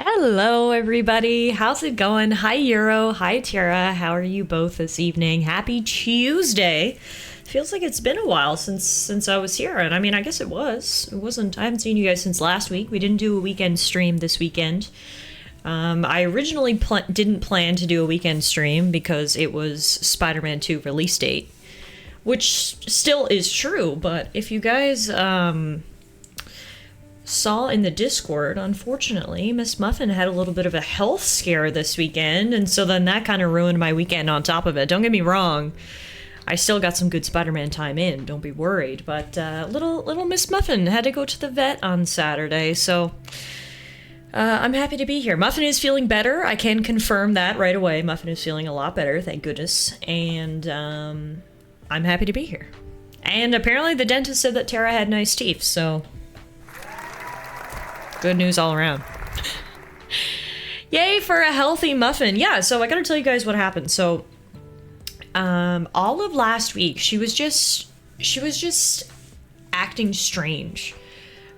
Hello, everybody. How's it going? Hi, Euro. Hi, Tara. How are you both this evening? Happy Tuesday. Feels like it's been a while since I was here, and I mean, I guess it was. It wasn't. I haven't seen you guys since last week. We didn't do a weekend stream this weekend. I originally didn't plan to do a weekend stream because it was Spider-Man 2 release date, which still is true. But if you guys saw in the Discord, unfortunately, Miss Muffin had a little bit of a health scare this weekend, and so then that kind of ruined my weekend on top of it. Don't get me wrong, I still got some good Spider-Man time in, don't be worried, but little Miss Muffin had to go to the vet on Saturday, so I'm happy to be here. Muffin is feeling better. I can confirm that right away. Muffin is feeling a lot better, thank goodness, and I'm happy to be here. And apparently the dentist said that Tara had nice teeth, so good news all around. Yay for a healthy Muffin. Yeah, so I gotta tell you guys what happened. So, all of last week, she was just acting strange.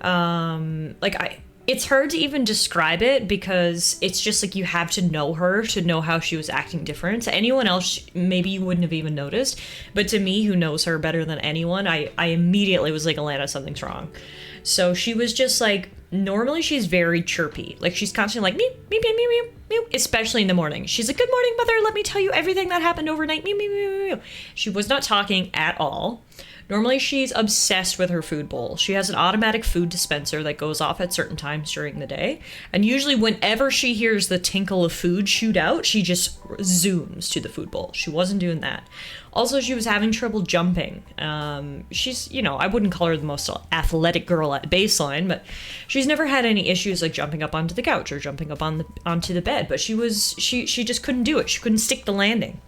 It's hard to even describe it because it's just like you have to know her to know how she was acting different. To anyone else, maybe you wouldn't have even noticed. But to me, who knows her better than anyone, I immediately was like, Alana, something's wrong. So she was just like, normally she's very chirpy. Like she's constantly like, meow, meow, meow, meow, meow, meow, especially in the morning. She's like, good morning, mother. Let me tell you everything that happened overnight. Meow, meow, meow, meow, meow. She was not talking at all. Normally she's obsessed with her food bowl. She has an automatic food dispenser that goes off at certain times during the day. And usually whenever she hears the tinkle of food shoot out, she just zooms to the food bowl. She wasn't doing that. Also, she was having trouble jumping. She's, I wouldn't call her the most athletic girl at baseline, but she's never had any issues like jumping up onto the couch or jumping up onto the bed. But she just couldn't do it. She couldn't stick the landing.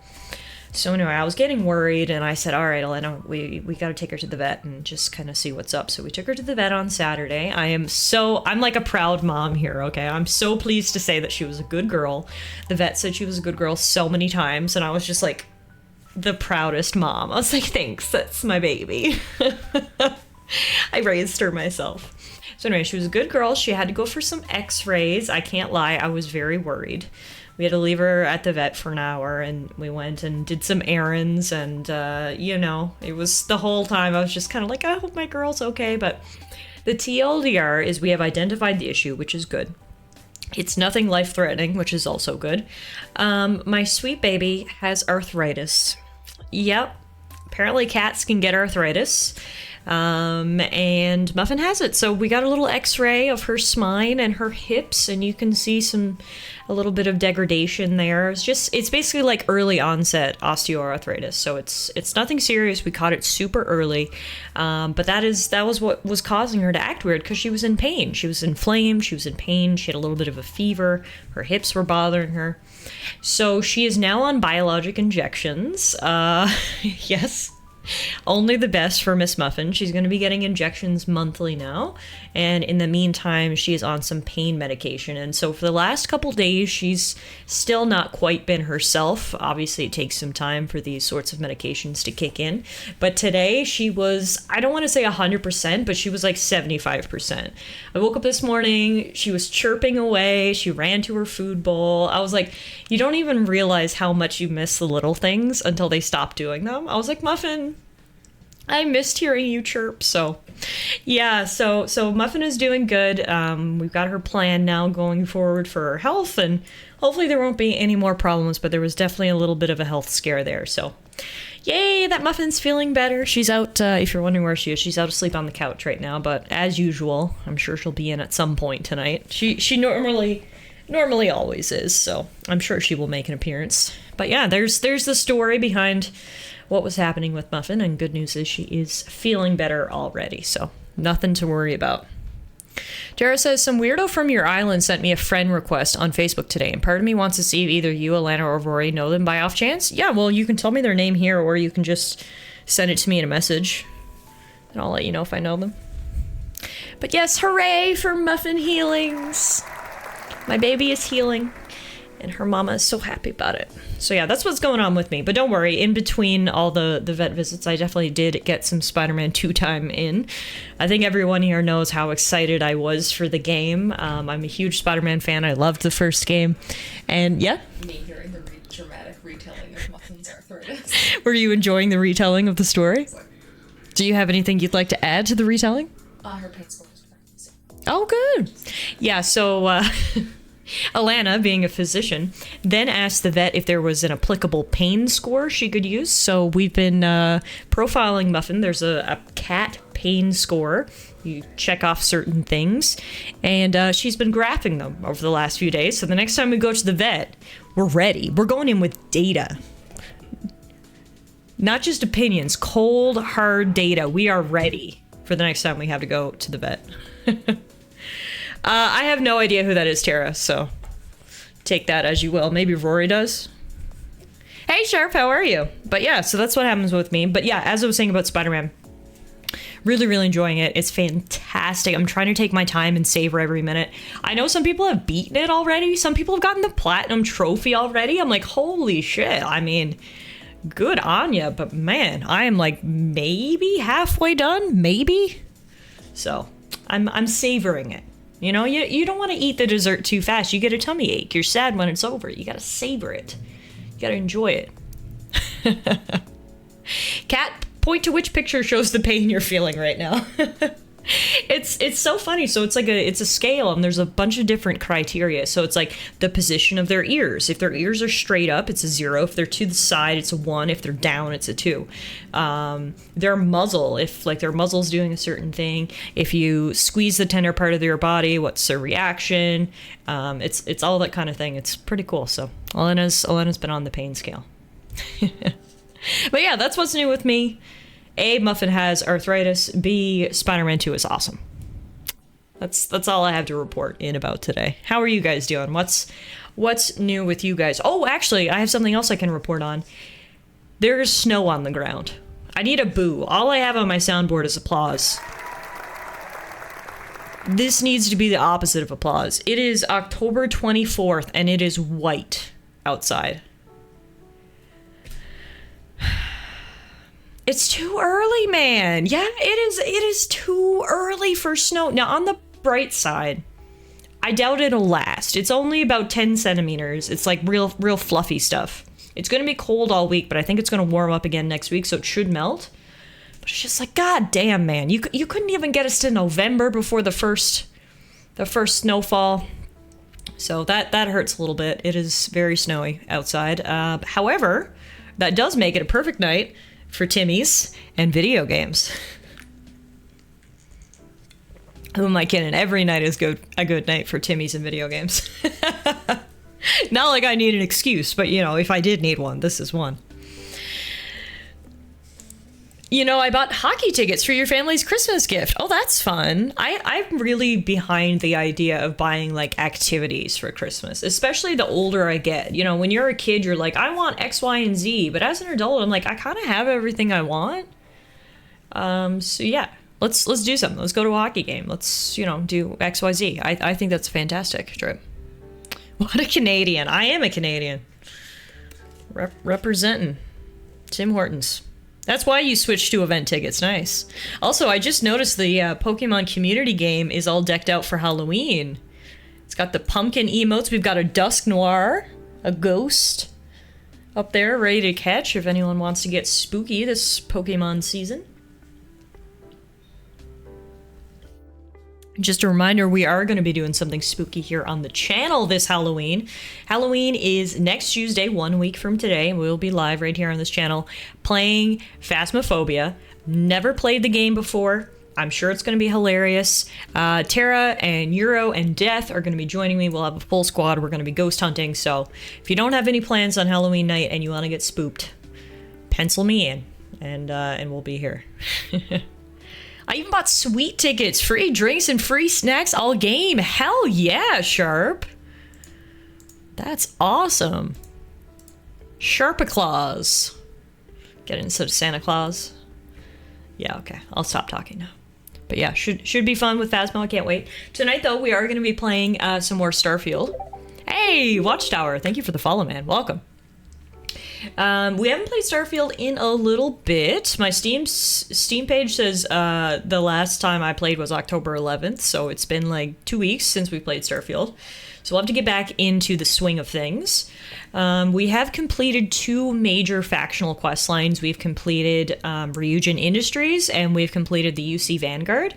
So anyway, I was getting worried, and I said, all right, Elena, we got to take her to the vet and just kind of see what's up. So we took her to the vet on Saturday. I'm like a proud mom here, okay? I'm so pleased to say that she was a good girl. The vet said she was a good girl so many times, and I was just like the proudest mom. I was like, thanks, that's my baby. I raised her myself. So anyway, she was a good girl. She had to go for some x-rays. I can't lie, I was very worried. We had to leave her at the vet for an hour, and we went and did some errands, and, it was the whole time I was just kind of like, I hope my girl's okay, but the TLDR is we have identified the issue, which is good. It's nothing life-threatening, which is also good. My sweet baby has arthritis. Yep, apparently cats can get arthritis. And Muffin has it. So we got a little x-ray of her spine and her hips, and you can see a little bit of degradation there. It's basically like early onset osteoarthritis. So it's nothing serious. We caught it super early. But that was what was causing her to act weird, because she was in pain. She was inflamed. She was in pain. She had a little bit of a fever. Her hips were bothering her. So she is now on biologic injections. Yes. Only the best for Miss Muffin. She's going to be getting injections monthly now, and in the meantime she is on some pain medication, and so for the last couple days she's still not quite been herself. Obviously it takes some time for these sorts of medications to kick in, but today she was, I don't want to say 100%, but she was like 75%. I woke up this morning, she was chirping away, she ran to her food bowl. I was like, you don't even realize how much you miss the little things until they stop doing them. I was like, Muffin, I missed hearing you chirp. So yeah, so Muffin is doing good. We've got her plan now going forward for her health, and hopefully there won't be any more problems, but there was definitely a little bit of a health scare there. So yay, that Muffin's feeling better. She's out, if you're wondering where she is, she's out asleep on the couch right now, but as usual, I'm sure she'll be in at some point tonight. She normally always is, so I'm sure she will make an appearance. But yeah, there's the story behind what was happening with Muffin, and good news is she is feeling better already, so nothing to worry about. Tara says, some weirdo from your island sent me a friend request on Facebook today, and part of me wants to see if either you, Alana, or Rory know them by off chance. Yeah, well, you can tell me their name here, or you can just send it to me in a message, and I'll let you know if I know them. But yes, hooray for Muffin healings! My baby is healing. And her mama is so happy about it. So yeah, that's what's going on with me. But don't worry, in between all the vet visits, I definitely did get some Spider-Man 2 time in. I think everyone here knows how excited I was for the game. I'm a huge Spider-Man fan. I loved the first game. And yeah. Me hearing the dramatic retelling of Muffin's arthritis. Were you enjoying the retelling of the story? Do you have anything you'd like to add to the retelling? Her pain score was perfect. Oh, good. Yeah, so... Alana, being a physician, then asked the vet if there was an applicable pain score she could use. So we've been profiling Muffin. There's a cat pain score. You check off certain things. And she's been graphing them over the last few days. So the next time we go to the vet, we're ready. We're going in with data. Not just opinions, cold, hard data. We are ready for the next time we have to go to the vet. I have no idea who that is, Tara, so take that as you will. Maybe Rory does. Hey, Sharp, how are you? But yeah, so that's what happens with me. But yeah, as I was saying about Spider-Man, really, really enjoying it. It's fantastic. I'm trying to take my time and savor every minute. I know some people have beaten it already. Some people have gotten the Platinum Trophy already. I'm like, holy shit. I mean, good on ya. But man, I am like maybe halfway done, maybe. So I'm savoring it. You know, you don't want to eat the dessert too fast. You get a tummy ache. You're sad when it's over. You got to savor it. You got to enjoy it. Cat, point to which picture shows the pain you're feeling right now. It's so funny. So it's like it's a scale, and there's a bunch of different criteria. So it's like the position of their ears. If their ears are straight up, it's a 0. If they're to the side, it's a 1. If they're down, it's a 2. Their muzzle, if like their muzzle's doing a certain thing. If you squeeze the tender part of their body, what's their reaction? It's all that kind of thing. It's pretty cool. So Elena's been on the pain scale. But yeah, that's what's new with me. A, Muffin has arthritis. B, Spider-Man 2 is awesome. That's all I have to report in about today. How are you guys doing? What's new with you guys? Oh, actually, I have something else I can report on. There's snow on the ground. I need a boo. All I have on my soundboard is applause. This needs to be the opposite of applause. It is October 24th, and it is white outside. It's too early, man. Yeah, it is too early for snow. Now, on the bright side, I doubt it'll last. It's only about 10 centimeters. It's like real fluffy stuff. It's going to be cold all week, but I think it's going to warm up again next week, so it should melt. But it's just like, god damn, man. You couldn't even get us to November before the first snowfall. So that hurts a little bit. It is very snowy outside. However, that does make it a perfect night for Timmy's and video games. Who am I kidding? Every night is a good night for Timmy's and video games. Not like I need an excuse, but you know, if I did need one, this is one. You know, I bought hockey tickets for your family's Christmas gift. Oh, that's fun. I'm really behind the idea of buying like activities for Christmas, especially the older I get. You know, when you're a kid, you're like, I want X, Y, and Z. But as an adult, I'm like, I kind of have everything I want. So yeah, let's do something. Let's go to a hockey game. Let's, you know, do X, Y, Z. I think that's a fantastic trip. What a Canadian. I am a Canadian. Representing Tim Hortons. That's why you switched to event tickets. Nice. Also, I just noticed the Pokemon community game is all decked out for Halloween. It's got the pumpkin emotes. We've got a Dusk Noir, a ghost up there ready to catch if anyone wants to get spooky this Pokemon season. Just a reminder, we are going to be doing something spooky here on the channel this Halloween. Halloween is next Tuesday, 1 week from today. We'll be live right here on this channel playing Phasmophobia. Never played the game before. I'm sure it's going to be hilarious. Tara and Euro and Death are going to be joining me. We'll have a full squad. We're going to be ghost hunting. So if you don't have any plans on Halloween night and you want to get spooked, pencil me in and we'll be here. I even bought sweet tickets, free drinks and free snacks all game. Hell yeah, Sharp. That's awesome. Sharpaclaws. Get it instead of Santa Claus. Yeah, okay. I'll stop talking now. But yeah, should be fun with Phasmo. I can't wait. Tonight, though, we are going to be playing some more Starfield. Hey, Hey, Watchtower, thank you for the follow, man. Welcome. We haven't played Starfield in a little bit. My Steam page says the last time I played was October 11th, so it's been like 2 weeks since we played Starfield. So we'll have to get back into the swing of things. We have completed 2 major factional quest lines. We've completed Ryujin Industries, and we've completed the UC Vanguard.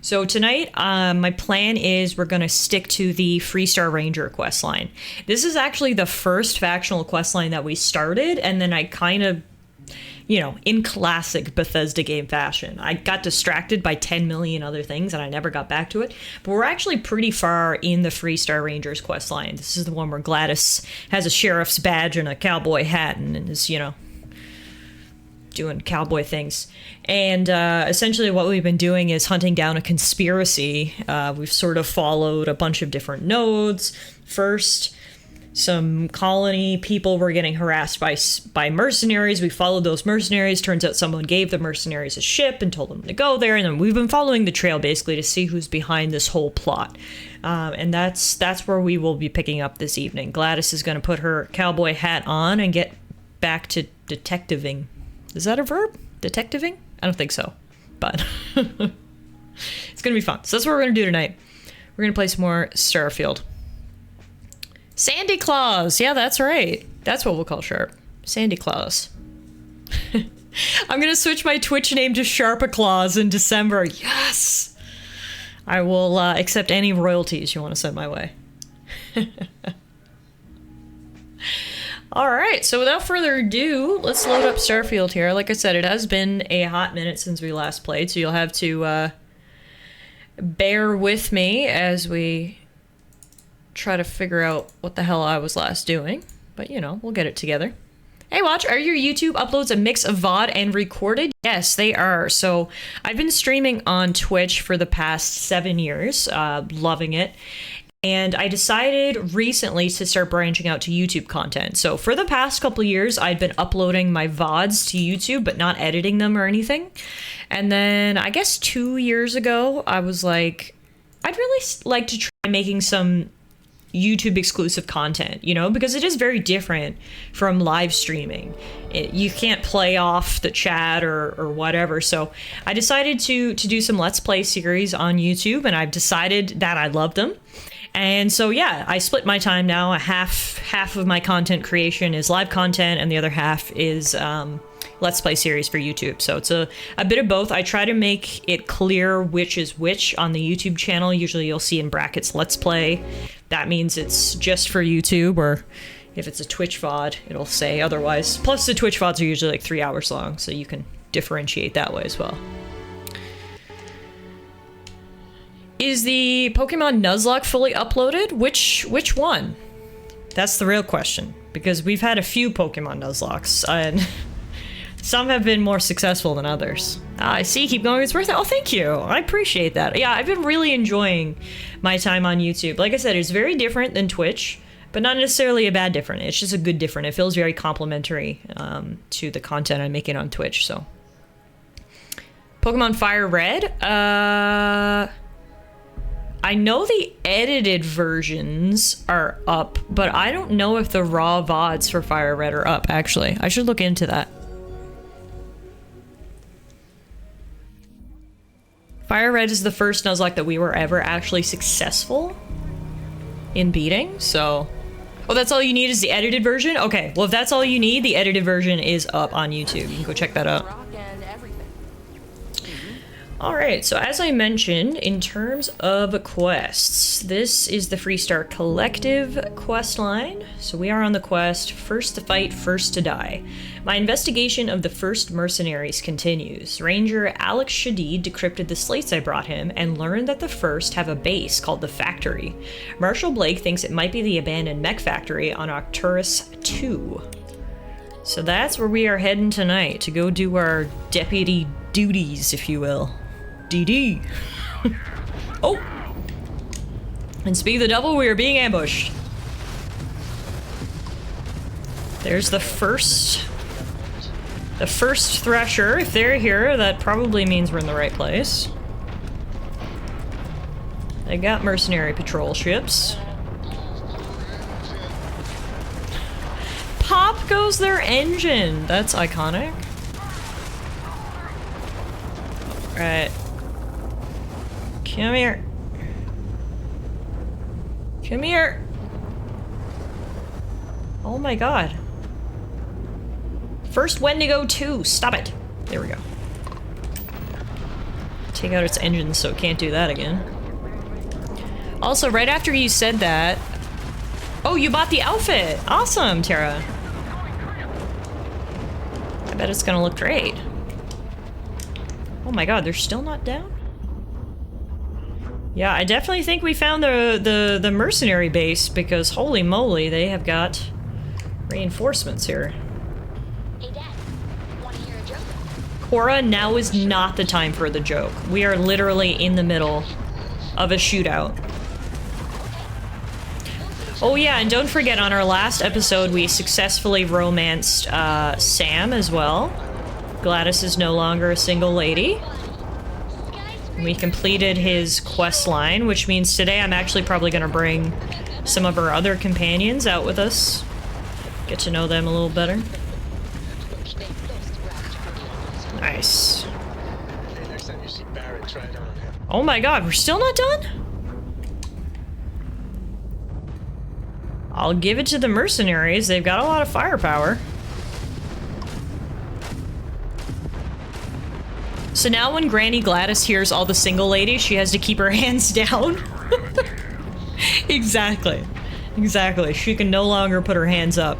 So tonight, my plan is we're going to stick to the Freestar Ranger quest line. This is actually the first factional quest line that we started, and then I kind of, you know, in classic Bethesda game fashion, I got distracted by 10 million other things and I never got back to it. But we're actually pretty far in the Freestar Rangers quest line. This is the one where Gladys has a sheriff's badge and a cowboy hat and is, you know, doing cowboy things. And essentially what we've been doing is hunting down a conspiracy. We've sort of followed a bunch of different nodes. First, some colony people were getting harassed by mercenaries. We followed those mercenaries. Turns out someone gave the mercenaries a ship and told them to go there. And then we've been following the trail basically to see who's behind this whole plot. And that's where we will be picking up this evening. Gladys is going to put her cowboy hat on and get back to detectiving. Is that a verb? Detectiving? I don't think so, but it's going to be fun. So that's what we're going to do tonight. We're going to play some more Starfield. Sandy Claus. Yeah, that's right. That's what we'll call Sharp. Sandy Claus. I'm going to switch my Twitch name to Sharpa Claus in December. Yes! I will accept any royalties you want to send my way. Alright, so without further ado, let's load up Starfield here. Like I said, it has been a hot minute since we last played, so you'll have to bear with me as we try to figure out what the hell I was last doing. But, you know, we'll get it together. Hey, Watch, are your YouTube uploads a mix of VOD and recorded? Yes, they are. So I've been streaming on Twitch for the past 7 years, loving it. And I decided recently to start branching out to YouTube content. So for the past couple of years, I'd been uploading my VODs to YouTube, but not editing them or anything. And then I guess 2 years ago, I was like, I'd really like to try making some YouTube exclusive content, you know, because it is very different from live streaming. You can't play off the chat or whatever. So I decided to do some Let's Play series on YouTube, and I've decided that I love them. And so, yeah, I split my time now. Half of my content creation is live content, and the other half is Let's Play series for YouTube. So it's a bit of both. I try to make it clear which is which on the YouTube channel. Usually you'll see in brackets Let's Play. That means it's just for YouTube, or if it's a Twitch VOD, it'll say otherwise. Plus the Twitch VODs are usually like 3 hours long, so you can differentiate that way as well. Is the Pokemon Nuzlocke fully uploaded? Which one? That's the real question, because we've had a few Pokemon Nuzlocks, and some have been more successful than others. I see, keep going, it's worth it. Oh, thank you. I appreciate that. Yeah, I've been really enjoying my time on YouTube. Like I said, it's very different than Twitch, but not necessarily a bad different. It's just a good different. It feels very complimentary to the content I'm making on Twitch, so. Pokemon Fire Red? I know the edited versions are up, but I don't know if the raw VODs for Fire Red are up, actually. I should look into that. Fire Red is the first Nuzlocke that we were ever actually successful in beating, so... Oh, that's all you need is the edited version? Okay, well if that's all you need, the edited version is up on YouTube. You can go check that out. Alright, so as I mentioned, in terms of quests, this is the Freestar Collective quest line. So we are on the quest, first to fight, first to die. My investigation of the first mercenaries continues. Ranger Alex Shadid decrypted the slates I brought him and learned that the first have a base called the Factory. Marshall Blake thinks it might be the abandoned mech factory on Arcturus 2. So that's where we are heading tonight, to go do our deputy duties, if you will. DD. Oh! And speak of the devil, we are being ambushed. There's the first Thresher. If they're here, that probably means we're in the right place. They got mercenary patrol ships. goes their engine. That's iconic. Right. Come here. Come here. Oh my god. First Wendigo 2. Stop it. There we go. Take out its engine so it can't do that again. Also, right after you said that... Oh, you bought the outfit! Awesome, Tara. I bet it's gonna look great. Oh my god, they're still not down? Yeah, I definitely think we found the mercenary base, because holy moly, they have got reinforcements here. Hey Dad, wanna hear a joke? Cora, now is not the time for the joke. We are literally in the middle of a shootout. Oh yeah, and don't forget, on our last episode, we successfully romanced Sam as well. Gladys is no longer a single lady. We completed his quest line, which means today I'm actually probably going to bring some of our other companions out with us. Get to know them a little better. Nice. Oh my god, we're still not done? I'll give it to the mercenaries. They've got a lot of firepower. So now when Granny Gladys hears all the single ladies, she has to keep her hands down. Exactly. Exactly. She can no longer put her hands up.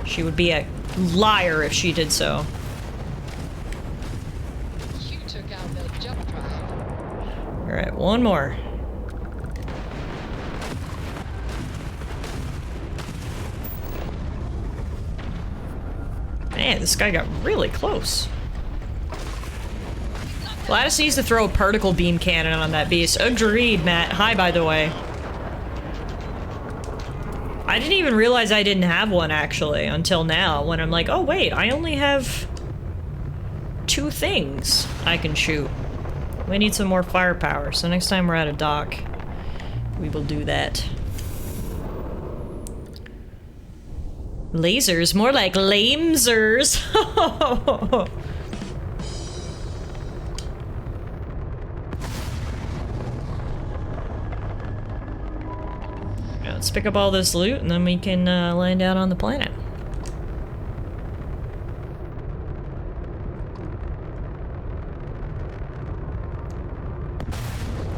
She would be a liar if she did so. You took out the jump drive. Alright, one more. Man, this guy got really close. Gladys needs to throw a particle beam cannon on that beast. Agreed, Matt. Hi, by the way. I didn't even realize I didn't have one, actually, until now, when I'm like, oh wait, I only have 2 things I can shoot. We need some more firepower, so next time we're at a dock, we will do that. Lasers? More like lamesers. Let's pick up all this loot and then we can land out on the planet.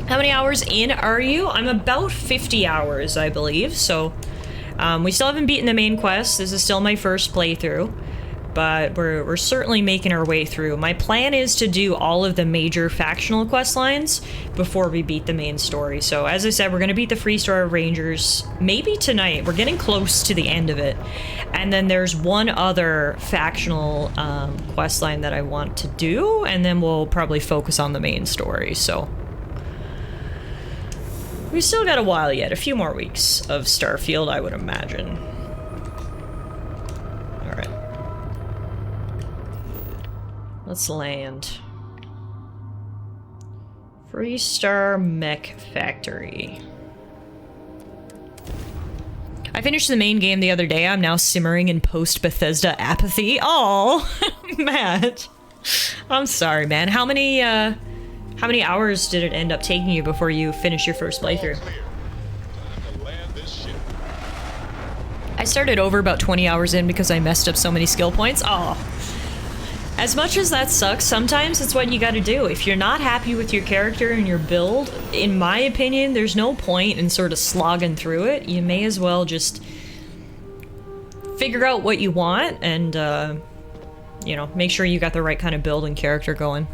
How many hours in are you? I'm about 50 hours, I believe, so we still haven't beaten the main quest. This is still my first playthrough, but we're certainly making our way through. My plan is to do all of the major factional quest lines before we beat the main story. So as I said, we're going to beat the Freestar Rangers maybe tonight. We're getting close to the end of it. And then there's one other factional quest line that I want to do, and then we'll probably focus on the main story. So we still got a while yet, a few more weeks of Starfield, I would imagine. Alright. Let's land. Freestar Mech Factory. I finished the main game the other day. I'm now simmering in post-Bethesda apathy. Oh, Matt. I'm sorry, man. How many hours did it end up taking you before you finished your first playthrough? I started over about 20 hours in because I messed up so many skill points. Oh. As much as that sucks, sometimes it's what you gotta do. If you're not happy with your character and your build, in my opinion, there's no point in sort of slogging through it. You may as well just figure out what you want and, you know, make sure you got the right kind of build and character going.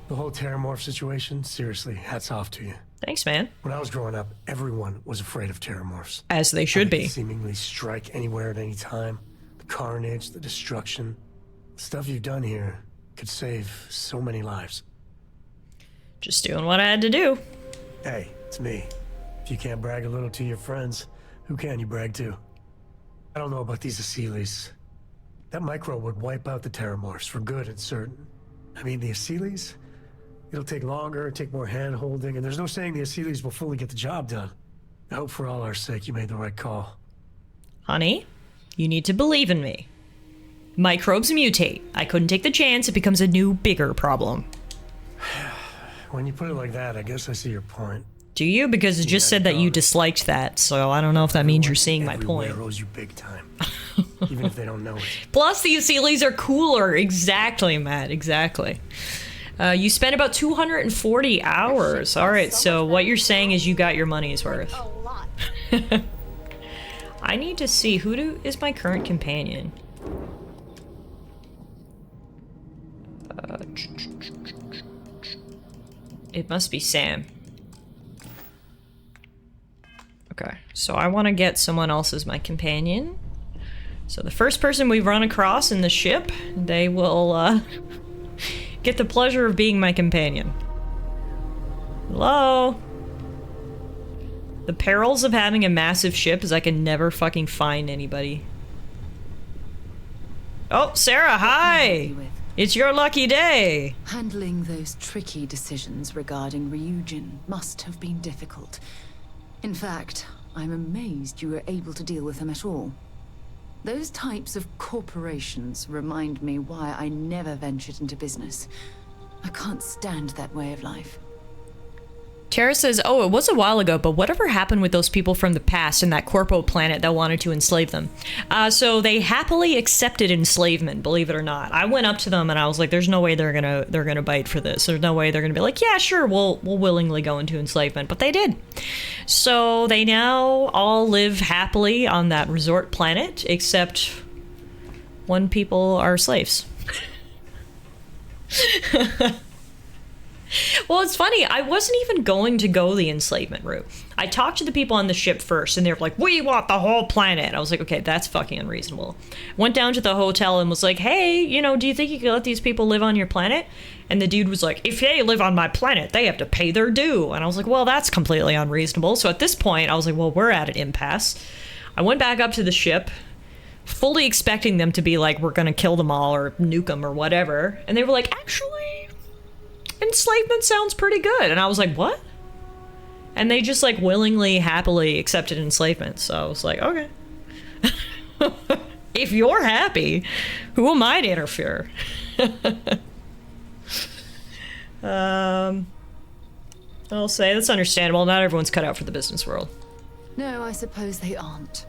The whole Terramorph situation, seriously, hats off to you. Thanks, man. When I was growing up, everyone was afraid of Terramorphs. As they should be. They seemingly strike anywhere at any time. The carnage, the destruction. The stuff you've done here could save so many lives. Just doing what I had to do. Hey, it's me. If you can't brag a little to your friends, who can you brag to? I don't know about these Asylees. That micro would wipe out the Terramorphs for good and certain. I mean, the Asylees? It'll take longer, take more hand-holding, and there's no saying the Asylees will fully get the job done. I hope for all our sake you made the right call. Honey, you need to believe in me. Microbes mutate. I couldn't take the chance. It becomes a new, bigger problem. When you put it like that, I guess I see your point. Do you? Because it just said that you disliked that, so I don't know if that means you're seeing my point. Everywhere owes you big time, even if they don't know it. Plus, the Sealies are cooler. Exactly, Matt. Exactly. You spent about 240 hours. All right, so what you're saying is you got your money's worth. A lot. I need to see is my current companion. It must be Sam. Okay, so I want to get someone else as my companion. So the first person we run across in the ship, they will get the pleasure of being my companion. Hello? The perils of having a massive ship is I can never fucking find anybody. Oh, Sarah, hi! It's your lucky day! Handling those tricky decisions regarding Ryujin must have been difficult. In fact, I'm amazed you were able to deal with them at all. Those types of corporations remind me why I never ventured into business. I can't stand that way of life. Tara says, oh, it was a while ago, but whatever happened with those people from the past in that corpo planet that wanted to enslave them? So they happily accepted enslavement, believe it or not. I went up to them and I was like, there's no way they're gonna bite for this. There's no way they're gonna be like, yeah, sure, we'll willingly go into enslavement. But they did. So they now all live happily on that resort planet, except one people are slaves. Well, it's funny. I wasn't even going to go the enslavement route. I talked to the people on the ship first, and they were like, we want the whole planet. I was like, okay, that's fucking unreasonable. Went down to the hotel and was like, hey, you know, do you think you could let these people live on your planet? And the dude was like, if they live on my planet, they have to pay their due. And I was like, well, that's completely unreasonable. So at this point, I was like, well, we're at an impasse. I went back up to the ship, fully expecting them to be like, we're going to kill them all or nuke them or whatever. And they were like, actually, enslavement sounds pretty good. And I was like, what? And they just like willingly, happily accepted enslavement. So I was like, okay. If you're happy, who am I to interfere? I'll say that's understandable. Not everyone's cut out for the business world. No, I suppose they aren't.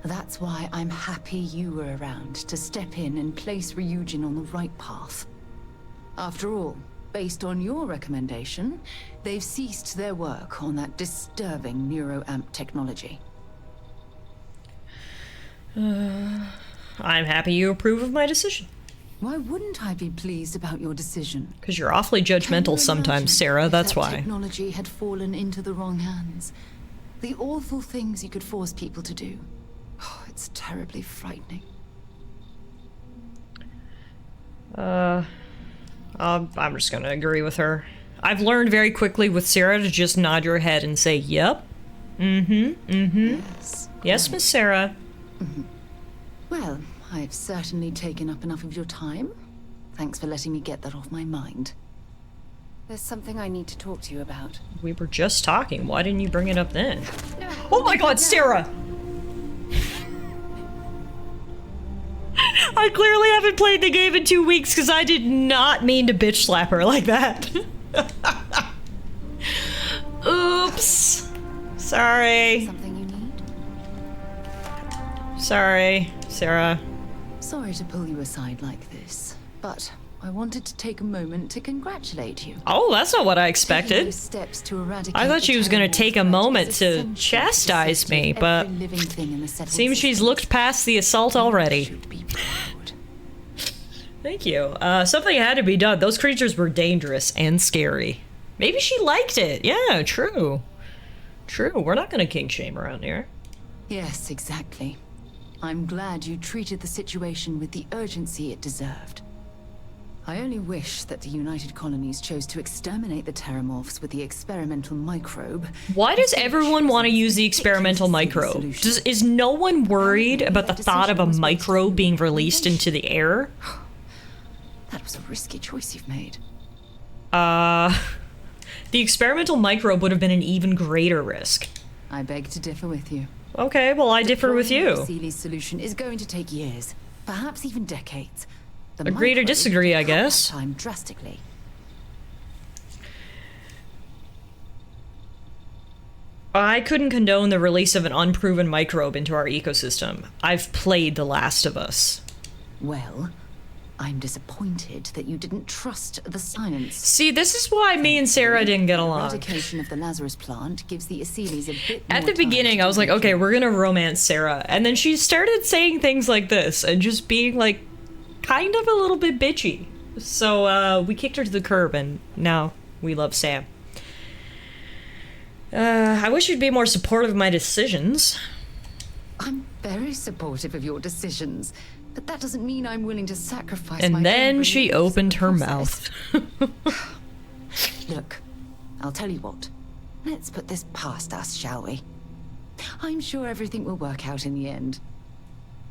That's why I'm happy you were around to step in and place Ryujin on the right path. After all, based on your recommendation, they've ceased their work on that disturbing neuroamp technology. I'm happy you approve of my decision. Why wouldn't I be pleased about your decision? Because you're awfully judgmental sometimes, Sarah, that's why. Technology had fallen into the wrong hands. The awful things you could force people to do. Oh, it's terribly frightening. I'm just gonna agree with her. I've learned very quickly with Sarah to just nod your head and say, yep. Yes, Miss Sarah. Well, I've certainly taken up enough of your time. Thanks for letting me get that off my mind. There's something I need to talk to you about. We were just talking. Why didn't you bring it up then? Oh my god, Sarah! I clearly haven't played the game in 2 weeks because I did not mean to bitch slap her like that. Oops. Sorry. Something you need? Sorry, Sarah. Sorry to pull you aside like this, but I wanted to take a moment to congratulate you. Oh, that's not what I Taking expected. those steps to eradicate I thought the she was going to terrible take a threat moment is to essential chastise safety me, of but every living thing in the settled seems she's system. looked past the assault You already. should be proud. Thank you. Something had to be done. Those creatures were dangerous and scary. Maybe she liked it. Yeah, true. True. We're not going to kink shame around here. Yes, exactly. I'm glad you treated the situation with the urgency it deserved. I only wish that the United Colonies chose to exterminate the Terramorphs with the experimental microbe. Why does everyone want to use the experimental microbe? Is no one worried about the thought of a microbe being released into the air? That was a risky choice you've made. The experimental microbe would have been an even greater risk. I beg to differ with you. Okay, well, I differ with you. Seely's solution is going to take years, perhaps even decades. The Agree to micro disagree, I will cut that guess. time drastically. I couldn't condone the release of an unproven microbe into our ecosystem. I've played The Last of Us. Well, I'm disappointed that you didn't trust the science. See, this is why me and Sarah didn't get along. Eradication of the Lazarus plant gives the Asylees a bit At more the beginning, time I was like, to okay, we're gonna romance Sarah. And then she started saying things like this and just being like, kind of a little bit bitchy. So, we kicked her to the curb and now we love Sam. I wish you'd be more supportive of my decisions. I'm very supportive of your decisions, but that doesn't mean I'm willing to sacrifice And my then own she beliefs in opened the her process. mouth. Look, I'll tell you what. Let's put this past us, shall we? I'm sure everything will work out in the end.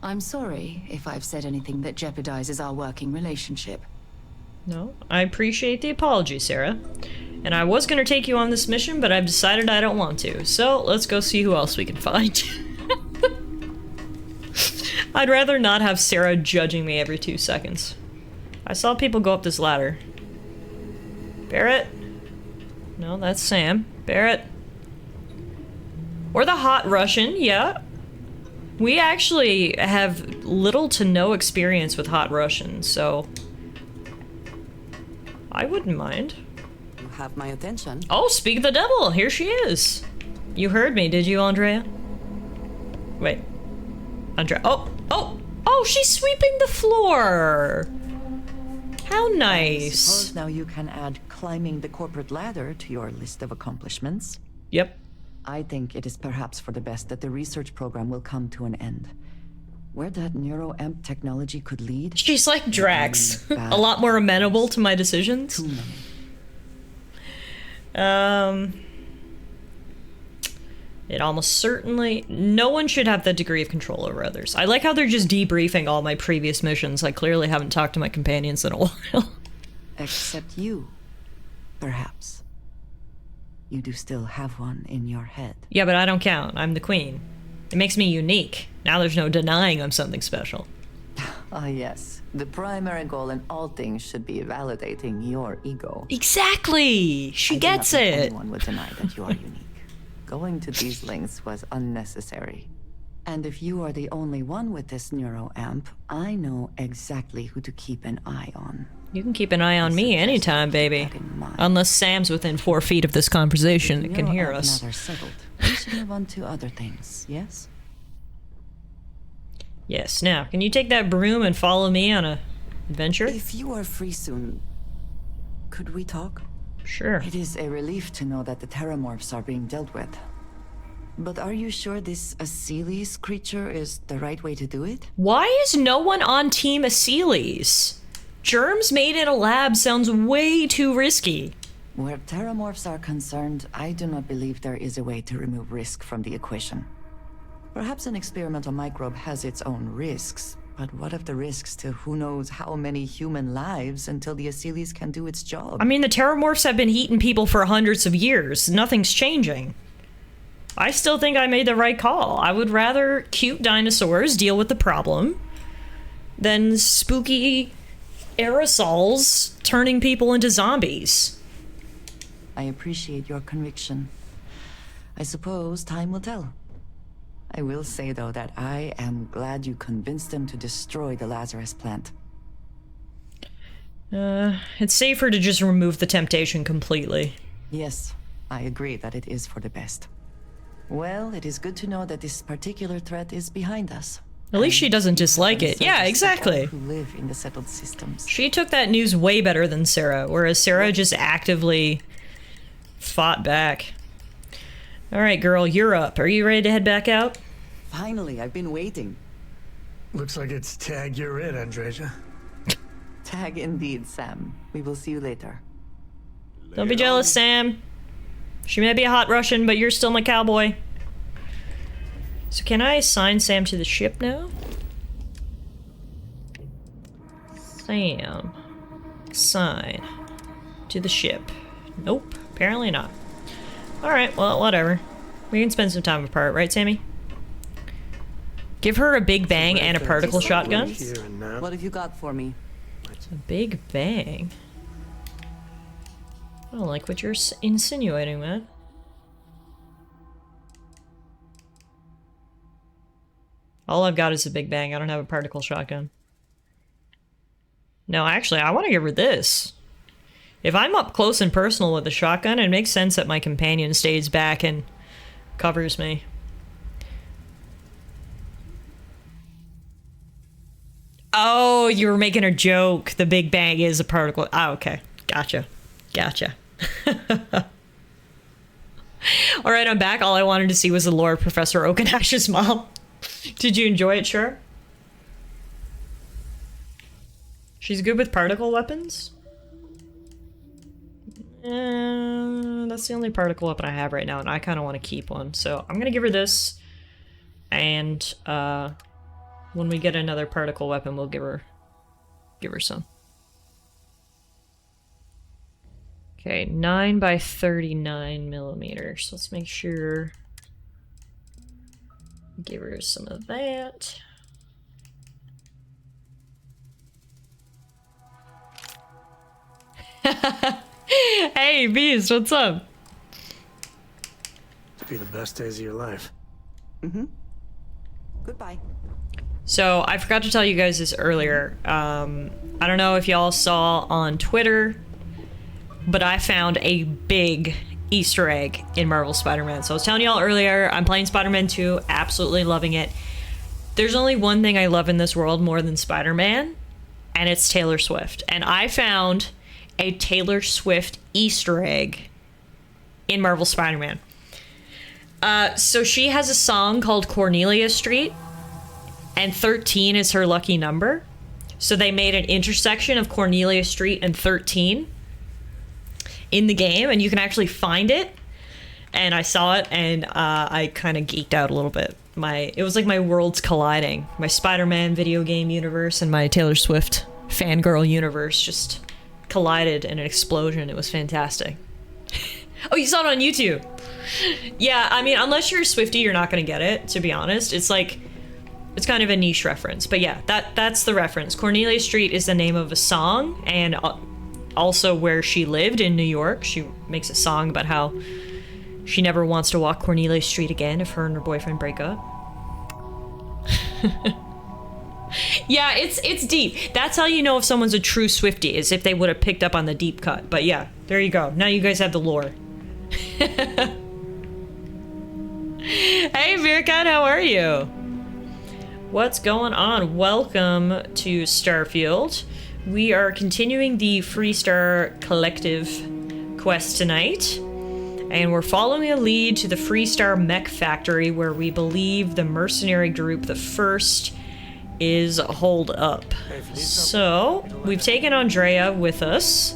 I'm sorry if I've said anything that jeopardizes our working relationship. No, I appreciate the apology, Sarah. And I was gonna take you on this mission, but I've decided I don't want to. So, let's go see who else we can find. I'd rather not have Sarah judging me every 2 seconds. I saw people go up this ladder. Barrett? No, that's Sam. Barrett. Or the hot Russian, yeah. We actually have little to no experience with hot Russian, so... I wouldn't mind. You have my attention. Oh, speak of the devil, here she is. You heard me, did you, Andrea? Wait. Andrea, oh, she's sweeping the floor. How I nice. suppose now you can add climbing the corporate ladder to your list of accomplishments. Yep. I think it is perhaps for the best that the research program will come to an end. Where that neuroamp technology could lead? She's like Drax. Bad. A lot more amenable to my decisions. Too many. It almost certainly... No one should have that degree of control over others. I like how they're just debriefing all my previous missions. I clearly haven't talked to my companions in a while. Except you. Perhaps. You do still have one in your head. Yeah, but I don't count. I'm the queen. It makes me unique. Now there's no denying I'm something special. Ah, yes. The primary goal in all things should be validating your ego. Exactly! She I do not gets think it! anyone would deny that you are unique. Going to these lengths was unnecessary. And if you are the only one with this neuroamp, I know exactly who to keep an eye on. You can keep an eye on me anytime, baby. That in mind. Unless Sam's within 4 feet of this conversation and can hear Neuroamp us. matter settled. We should move on to other things, yes? Yes, now, can you take that broom and follow me on a adventure? If you are free soon, could we talk? Sure. It is a relief to know that the terramorphs are being dealt with. But are you sure this Asylees creature is the right way to do it? Why is no one on Team Asylees? Germs made in a lab sounds way too risky. Where terramorphs are concerned, I do not believe there is a way to remove risk from the equation. Perhaps an experimental microbe has its own risks, but what of the risks to who knows how many human lives until the Asylees can do its job? I mean, the terramorphs have been eating people for hundreds of years. Nothing's changing. I still think I made the right call. I would rather cute dinosaurs deal with the problem than spooky aerosols turning people into zombies. I appreciate your conviction. I suppose time will tell. I will say, though, that I am glad you convinced them to destroy the Lazarus plant. It's safer to just remove the temptation completely. Yes, I agree that it is for the best. Well, it is good to know that this particular threat is behind us. At least she doesn't dislike it. Yeah, Soldiers exactly. Who live in the settled systems. She took that news way better than Sarah, whereas Sarah just actively fought back. Alright, girl, you're up. Are you ready to head back out? Finally, I've been waiting. Looks like it's tag you're it, Andreja. Tag indeed, Sam. We will see you later. Don't be jealous, Sam. She may be a hot Russian, but you're still my cowboy. So can I assign Sam to the ship now? Sam. Assign to the ship. Nope, apparently not. Alright, well, whatever. We can spend some time apart, right, Sammy? Give her a big bang and a particle shotgun. Here and now. What have you got for me? A big bang. I don't like what you're insinuating, man. All I've got is a big bang. I don't have a particle shotgun. No, actually, I want to give her this. If I'm up close and personal with the shotgun, it makes sense that my companion stays back and covers me. Oh, you were making a joke. The big bang is a particle. Oh, okay. Gotcha. Gotcha. Alright, I'm back. All I wanted to see was the lore of Professor Oakenash's mom. Did you enjoy it, sure? She's good with particle weapons? That's the only particle weapon I have right now, and I kind of want to keep one. So I'm gonna give her this, and when we get another particle weapon, we'll give her some. Okay, 9 by 39 millimeters. Let's make sure. Give her some of that. Hey, Beast, what's up? It'll be the best days of your life. Mm-hmm. Goodbye. So, I forgot to tell you guys this earlier. I don't know if y'all saw on Twitter, but I found a big Easter egg in Marvel Spider-Man. So I was telling y'all earlier, I'm playing Spider-Man 2, absolutely loving it. There's only one thing I love in this world more than Spider-Man, and it's Taylor Swift. And I found a Taylor Swift Easter egg in Marvel Spider-Man. So she has a song called Cornelia Street, and 13 is her lucky number. So they made an intersection of Cornelia Street and 13 in the game, and you can actually find it. And I saw it, and I kind of geeked out a little bit. It was like my worlds colliding. My Spider-Man video game universe and my Taylor Swift fangirl universe just collided in an explosion. It was fantastic. Oh, you saw it on YouTube? Yeah, I mean, unless you're a Swiftie, you're not gonna get it, to be honest. It's like, it's kind of a niche reference. But yeah, that's the reference. Cornelia Street is the name of a song, and also where she lived in New York. She makes a song about how she never wants to walk Cornelia Street again if her and her boyfriend break up. Yeah, it's deep. That's how you know if someone's a true Swiftie, is if they would have picked up on the deep cut. But yeah, there you go. Now you guys have the lore. Hey, Veerkat, how are you? What's going on? Welcome to Starfield. We are continuing the Freestar Collective quest tonight, and we're following a lead to the Freestar Mech Factory, where we believe the mercenary group, the First, is holed up. So, we've taken Andrea with us.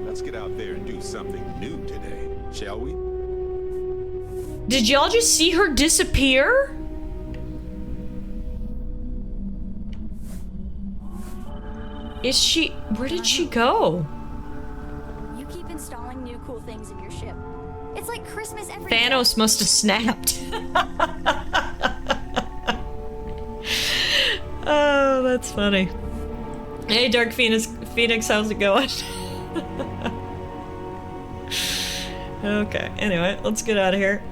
Let's get out there and do something new today, shall we? Did y'all just see her disappear? Is she... Where did she go? You keep installing new cool things in your ship. It's like Christmas every day. Thanos must have snapped. Oh, that's funny. Hey, Dark Phoenix, how's it going? Okay, anyway, let's get out of here.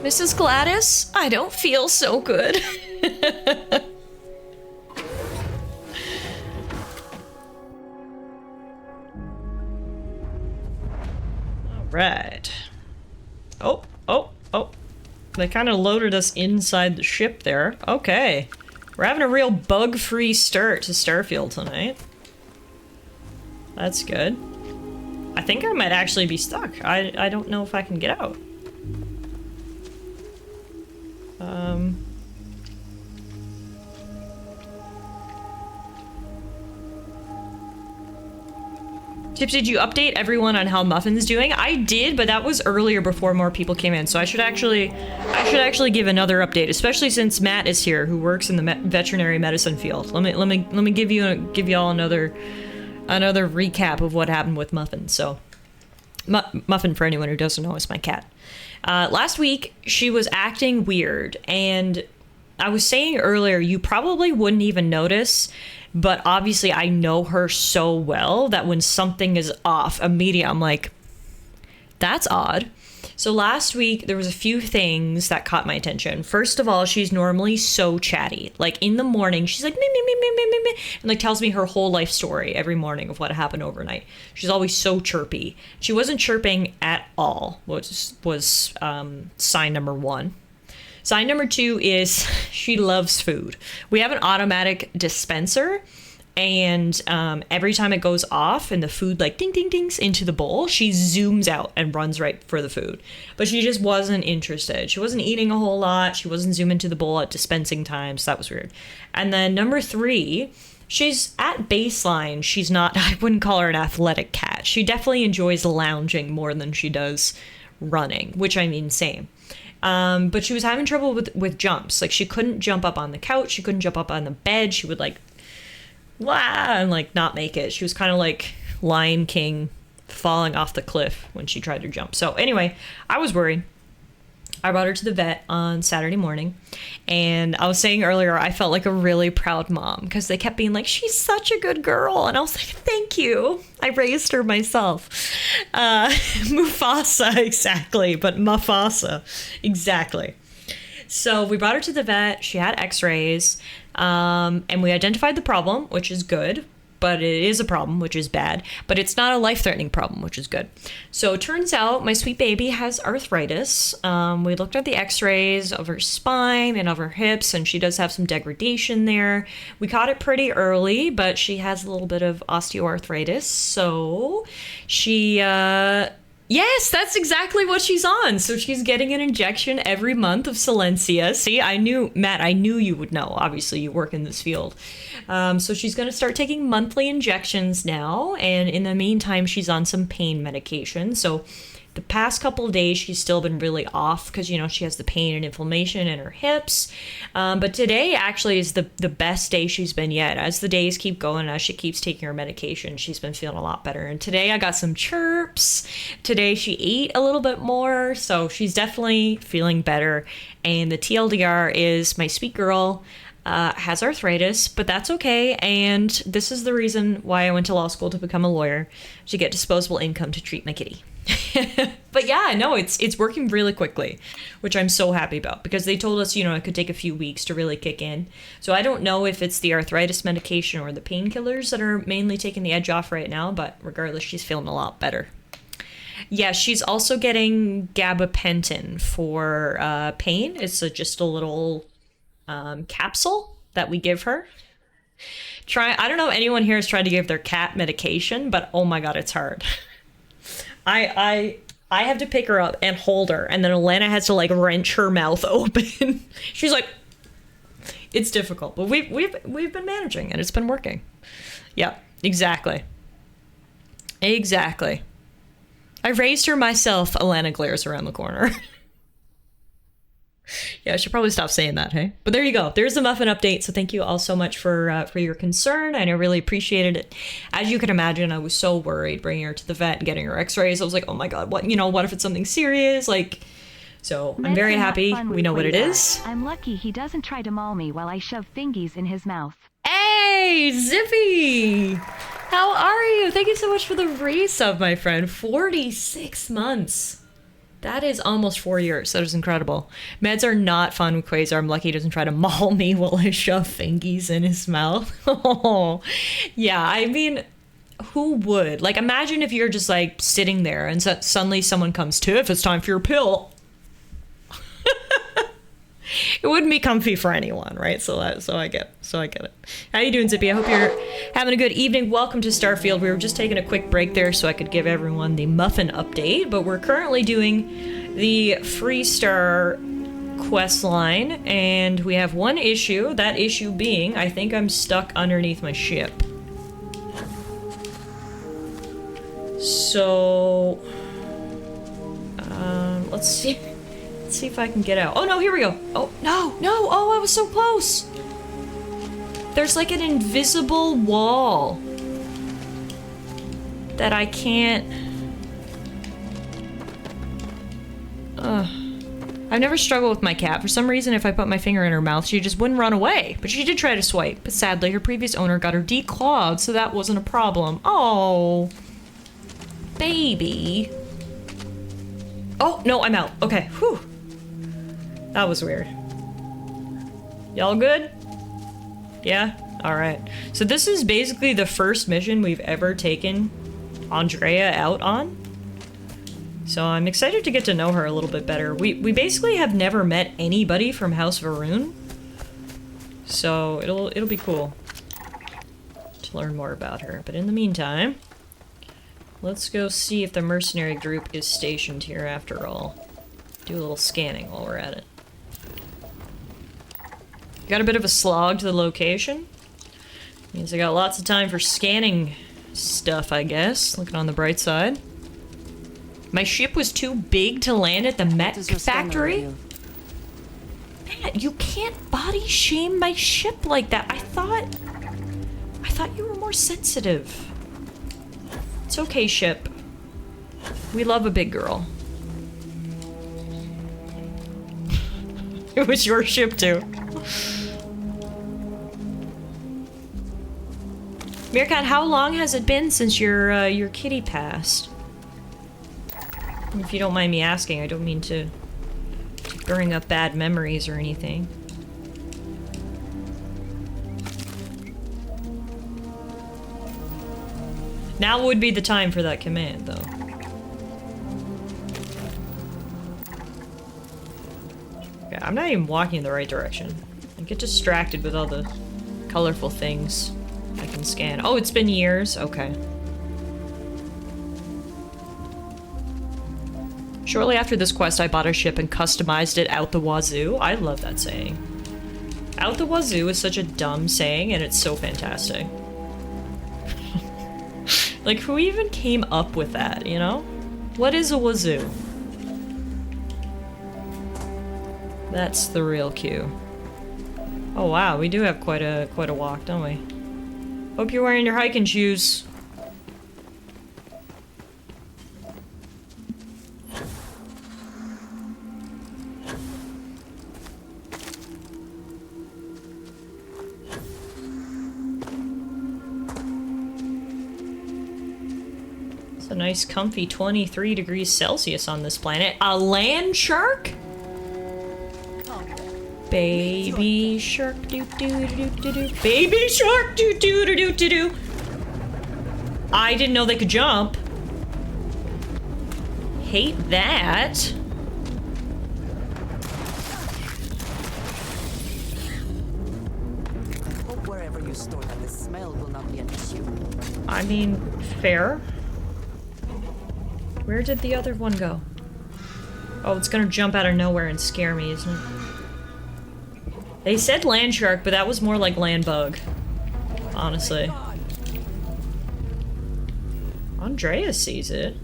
Mrs. Gladys, I don't feel so good. All right. Oh. They kind of loaded us inside the ship there. Okay. We're having a real bug-free start to Starfield tonight. That's good. I think I might actually be stuck. I don't know if I can get out. Tips, did you update everyone on how Muffin's doing? I did, but that was earlier before more people came in. So I should actually give another update, especially since Matt is here, who works in the veterinary medicine field. Let me give y'all another recap of what happened with Muffin. So, Muffin, for anyone who doesn't know, is my cat. Last week she was acting weird, and I was saying earlier you probably wouldn't even notice. But obviously I know her so well that when something is off, immediately I'm like, that's odd. So last week there was a few things that caught my attention. First of all, she's normally so chatty. Like in the morning, she's like, me, me, me, me, me, me, me, and like tells me her whole life story every morning of what happened overnight. She's always so chirpy. She wasn't chirping at all, which was sign number one. Sign number two is she loves food. We have an automatic dispenser, and every time it goes off and the food like ding ding dings into the bowl, she zooms out and runs right for the food. But she just wasn't interested. She wasn't eating a whole lot. She wasn't zooming to the bowl at dispensing time, so that was weird. And then number three, she's at baseline. She's not, I wouldn't call her an athletic cat. She definitely enjoys lounging more than she does running, which I mean, same. But she was having trouble with jumps. Like she couldn't jump up on the couch. She couldn't jump up on the bed. She would like, wah, and like not make it. She was kind of like Lion King falling off the cliff when she tried to jump. So anyway, I was worried. I brought her to the vet on Saturday morning, and I was saying earlier, I felt like a really proud mom because they kept being like, she's such a good girl. And I was like, thank you. I raised her myself. Mufasa, exactly. But Mufasa, exactly. So we brought her to the vet. She had x-rays, and we identified the problem, which is good. But it is a problem, which is bad. But it's not a life-threatening problem, which is good. So it turns out my sweet baby has arthritis. We looked at the x-rays of her spine and of her hips, and she does have some degradation there. We caught it pretty early, but she has a little bit of osteoarthritis. So she... Yes, that's exactly what she's on. So she's getting an injection every month of Silencia. See, I knew, Matt, I knew you would know. Obviously, you work in this field. So she's going to start taking monthly injections now. And in the meantime, she's on some pain medication. So the past couple of days, she's still been really off because, you know, she has the pain and inflammation in her hips. But today actually is the best day she's been yet. As the days keep going, as she keeps taking her medication, she's been feeling a lot better. And today I got some chirps. Today she ate a little bit more. So she's definitely feeling better. And the TLDR is my sweet girl has arthritis, but that's okay. And this is the reason why I went to law school, to become a lawyer, to get disposable income to treat my kitty. But yeah, no, it's working really quickly, which I'm so happy about, because they told us, you know, it could take a few weeks to really kick in. So I don't know if it's the arthritis medication or the painkillers that are mainly taking the edge off right now, but regardless, she's feeling a lot better. Yeah, she's also getting gabapentin for pain. It's just a little capsule that we give her. I don't know if anyone here has tried to give their cat medication, but oh my god, it's hard. I have to pick her up and hold her, and then Alana has to like wrench her mouth open. She's like, it's difficult, but we've been managing and it's been working. Yeah, exactly. I raised her myself. Alana glares around the corner. Yeah, I should probably stop saying that, hey? But there you go. There's the muffin update. So thank you all so much for your concern. And I really appreciated it. As you can imagine, I was so worried bringing her to the vet and getting her x-rays. I was like, oh my god, what if it's something serious? Like, so I'm very happy we know what it is. I'm lucky he doesn't try to maul me while I shove fingies in his mouth. Hey, Zippy! How are you? Thank you so much for the resub, my friend. 46 months. That is almost 4 years. That is incredible. Meds are not fun with Quasar. I'm lucky he doesn't try to maul me while I shove fingies in his mouth. Oh, yeah, I mean, who would? Like, imagine if you're just, like, sitting there and suddenly someone comes, Tiff, it's time for your pill. It wouldn't be comfy for anyone, right? So I get it. How you doing, Zippy? I hope you're having a good evening. Welcome to Starfield. We were just taking a quick break there so I could give everyone the muffin update, but we're currently doing the Freestar quest line, and we have one issue. That issue being, I think I'm stuck underneath my ship. So, let's see. Let's see if I can get out. Oh no, here we go. Oh, no, no. Oh, I was so close. There's like an invisible wall that I can't... I've never struggled with my cat. For some reason, if I put my finger in her mouth, she just wouldn't run away. But she did try to swipe. But sadly, her previous owner got her declawed, so that wasn't a problem. Oh, baby. Oh, no, I'm out. Okay, whew. That was weird. Y'all good? Yeah? Alright. So this is basically the first mission we've ever taken Andrea out on. So I'm excited to get to know her a little bit better. We basically have never met anybody from House Varun. So it'll be cool to learn more about her. But in the meantime, let's go see if the mercenary group is stationed here after all. Do a little scanning while we're at it. Got a bit of a slog to the location. Means I got lots of time for scanning stuff, I guess. Looking on the bright side. My ship was too big to land at the mech factory? Man, you can't body shame my ship like that. I thought you were more sensitive. It's okay, ship. We love a big girl. It was your ship too. Meerkat, how long has it been since your kitty passed? If you don't mind me asking, I don't mean to bring up bad memories or anything. Now would be the time for that command, though. Okay, I'm not even walking in the right direction. I get distracted with all the colorful things I can scan. Oh, it's been years? Okay. Shortly after this quest, I bought a ship and customized it out the wazoo. I love that saying. Out the wazoo is such a dumb saying, and it's so fantastic. Like, who even came up with that, you know? What is a wazoo? That's the real cue. Oh wow, we do have quite a walk, don't we? Hope you're wearing your hiking shoes. It's a nice comfy 23 degrees Celsius on this planet. A land shark? Baby shark doo doo doo doo doo. Baby shark doo doo doo doo doo doo. I didn't know they could jump. Hate that. I hope wherever you store that, the smell will not be an issue. I mean, fair. Where did the other one go? Oh, it's gonna jump out of nowhere and scare me, isn't it? They said land shark, but that was more like land bug. Honestly. Andrea sees it.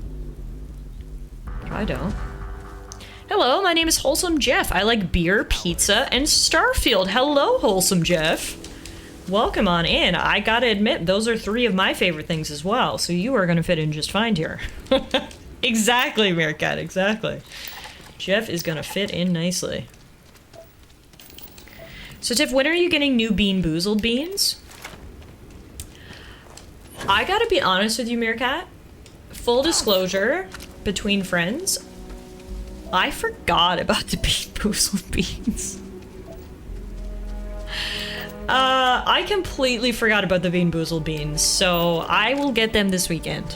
I don't. Hello, my name is Wholesome Jeff. I like beer, pizza, and Starfield. Hello, Wholesome Jeff. Welcome on in. I gotta admit, those are 3 of my favorite things as well, so you are gonna fit in just fine here. Exactly, Meerkat, exactly. Jeff is gonna fit in nicely. So Tiff, when are you getting new Bean Boozled beans? I gotta be honest with you, Meerkat. Full disclosure, between friends, I forgot about the Bean Boozled beans. I completely forgot about the Bean Boozled beans, so I will get them this weekend.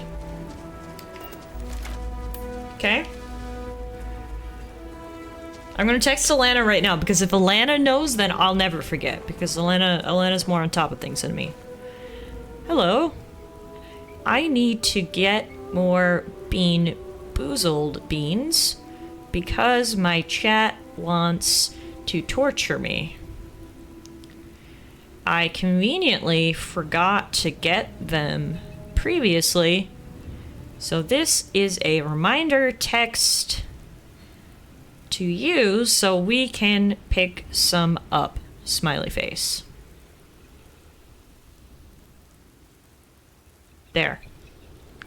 Okay? I'm gonna text Alana right now, because if Alana knows, then I'll never forget, because Alana's more on top of things than me. Hello. I need to get more Bean Boozled beans, because my chat wants to torture me. I conveniently forgot to get them previously, So this is a reminder text to use so we can pick some up. Smiley face. There.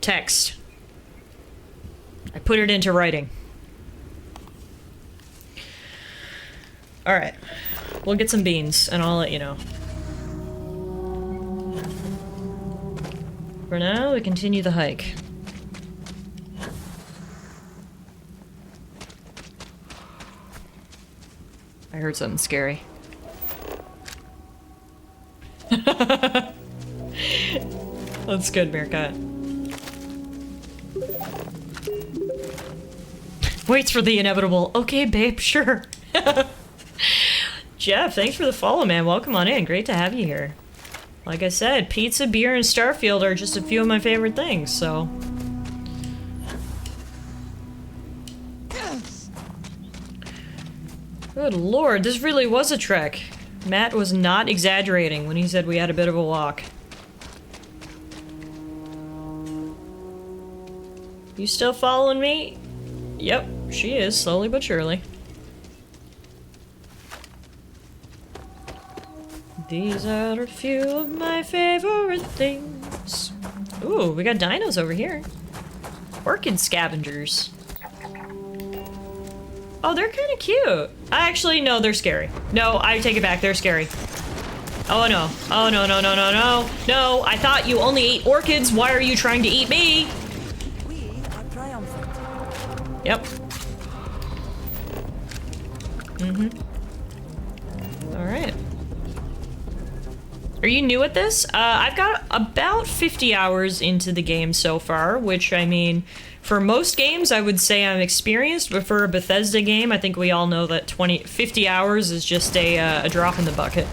Text. I put it into writing. Alright. We'll get some beans, and I'll let you know. For now, we continue the hike. I heard something scary. That's good, Meerkat. Waits for the inevitable. Okay, babe, sure. Jeff, thanks for the follow, man. Welcome on in. Great to have you here. Like I said, pizza, beer, and Starfield are just a few of my favorite things, so... Good lord, this really was a trek. Matt was not exaggerating when he said we had a bit of a walk. You still following me? Yep, she is, slowly but surely. These are a few of my favorite things. Ooh, we got dinos over here. Orchid scavengers. Oh, they're kind of cute. Actually, no, they're scary. No, I take it back, they're scary. Oh no. Oh no, no, no, no, no. No, I thought you only ate orchids. Why are you trying to eat me? We are triumphant. Yep. Alright. Are you new at this? I've got about 50 hours into the game so far, which, I mean, for most games, I would say I'm experienced, but for a Bethesda game, I think we all know that 50 hours is just a drop in the bucket.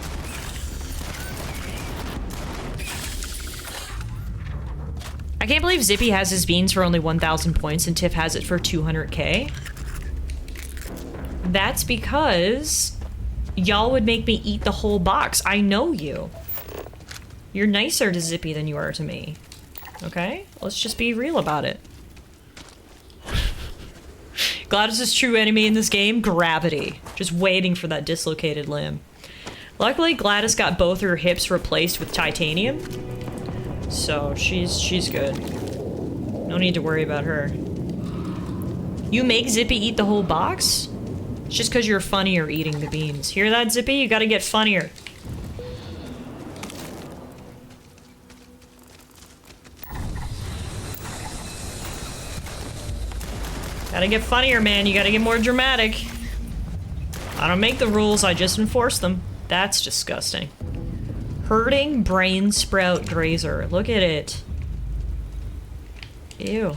I can't believe Zippy has his beans for only 1,000 points and Tiff has it for 200k. That's because y'all would make me eat the whole box. I know you. You're nicer to Zippy than you are to me. Okay? Let's just be real about it. Gladys' true enemy in this game? Gravity. Just waiting for that dislocated limb. Luckily, Gladys got both her hips replaced with titanium. So, she's good. No need to worry about her. You make Zippy eat the whole box? It's just because you're funnier eating the beans. Hear that, Zippy? You gotta get funnier. Gotta get funnier, man. You gotta get more dramatic. I don't make the rules, I just enforce them. That's disgusting. Hurting brain sprout grazer. Look at it. Ew.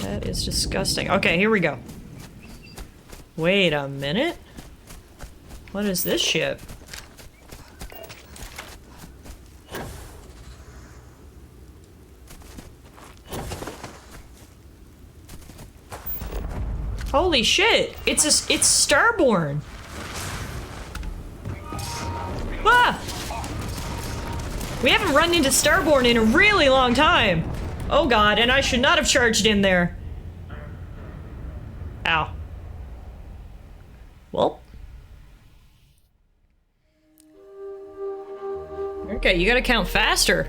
That is disgusting. Okay, here we go. Wait a minute. What is this ship? Holy shit! It's Starborn. Ah! We haven't run into Starborn in a really long time. Oh god, and I should not have charged in there. Ow. Well. Okay, you gotta count faster.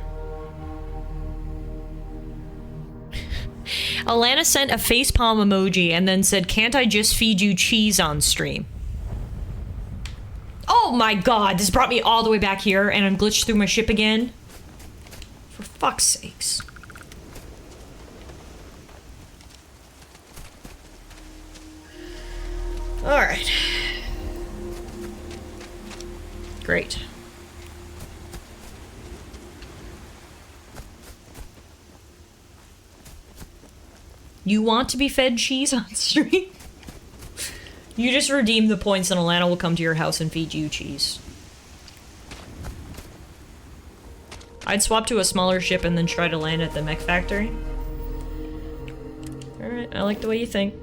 Alana sent a facepalm emoji and then said, "Can't I just feed you cheese on stream?" Oh my god, this brought me all the way back here and I'm glitched through my ship again. For fuck's sakes. Alright. Great. You want to be fed cheese on stream? You just redeem the points and Alana will come to your house and feed you cheese. I'd swap to a smaller ship and then try to land at the mech factory. Alright, I like the way you think.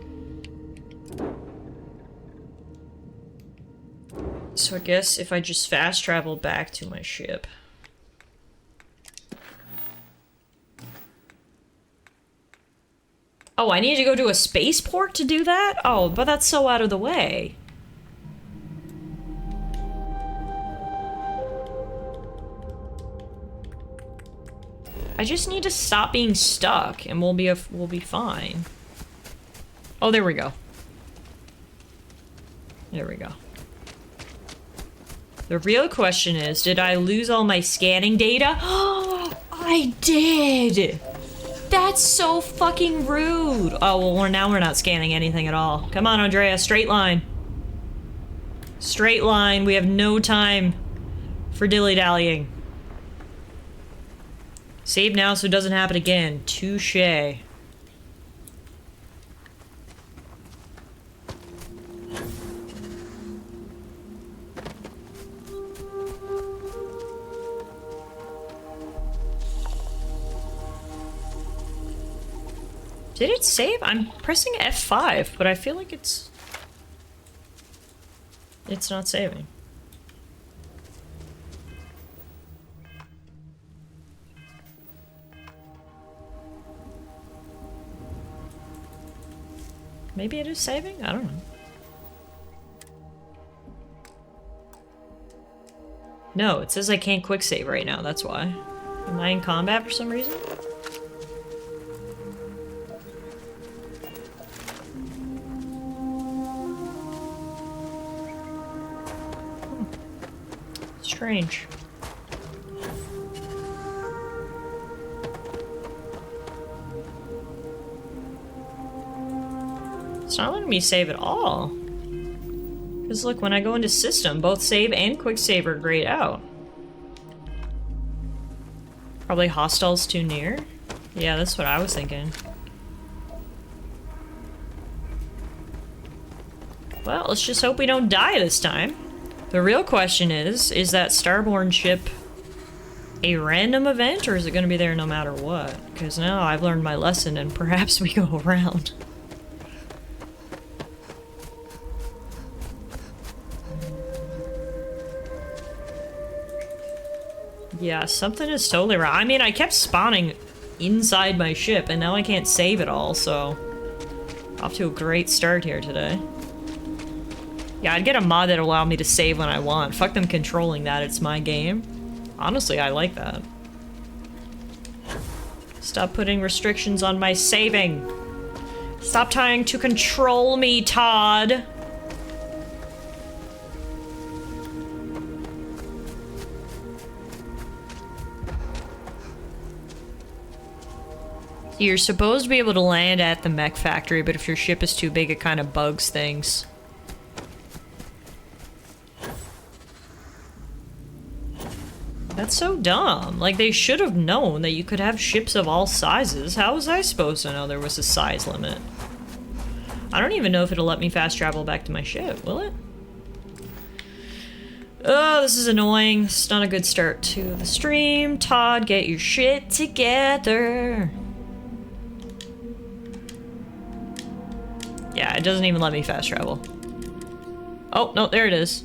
So I guess if I just fast travel back to my ship. Oh, I need to go to a spaceport to do that? Oh, but that's so out of the way. I just need to stop being stuck and we'll be fine. Oh, there we go. There we go. The real question is, did I lose all my scanning data? Oh, I did! That's so fucking rude! Oh, well, now we're not scanning anything at all. Come on, Andrea, straight line. Straight line, we have no time for dilly-dallying. Save now so it doesn't happen again. Touché. Did it save? I'm pressing F5, but I feel like it's not saving. Maybe it is saving? I don't know. No, it says I can't quick save right now, that's why. Am I in combat for some reason? Strange. It's not letting me save at all. Because look, when I go into system, both save and quick save are grayed out. Probably hostiles too near? Yeah, that's what I was thinking. Well, let's just hope we don't die this time. The real question is that Starborn ship a random event, or is it going to be there no matter what? Because now I've learned my lesson and perhaps we go around. Yeah, something is totally wrong. I mean, I kept spawning inside my ship and now I can't save it all, so... Off to a great start here today. Yeah, I'd get a mod that allow me to save when I want. Fuck them controlling that, it's my game. Honestly, I like that. Stop putting restrictions on my saving. Stop trying to control me, Todd. You're supposed to be able to land at the mech factory, but if your ship is too big, it kind of bugs things. That's so dumb. Like, they should have known that you could have ships of all sizes. How was I supposed to know there was a size limit? I don't even know if it'll let me fast travel back to my ship, will it? Oh, this is annoying. This is not a good start to the stream. Todd, get your shit together. Yeah, it doesn't even let me fast travel. Oh, no, there it is.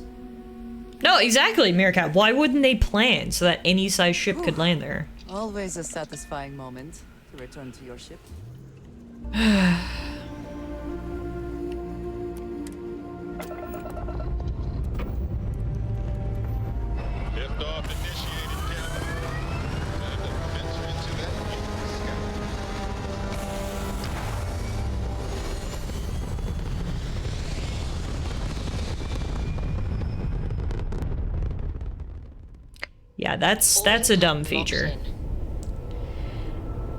No, exactly, Meerkat. Why wouldn't they plan so that any size ship could land there? Always a satisfying moment to return to your ship. Liftoff initiated, Captain. Time to venture into that deep sky. Yeah, that's a dumb feature.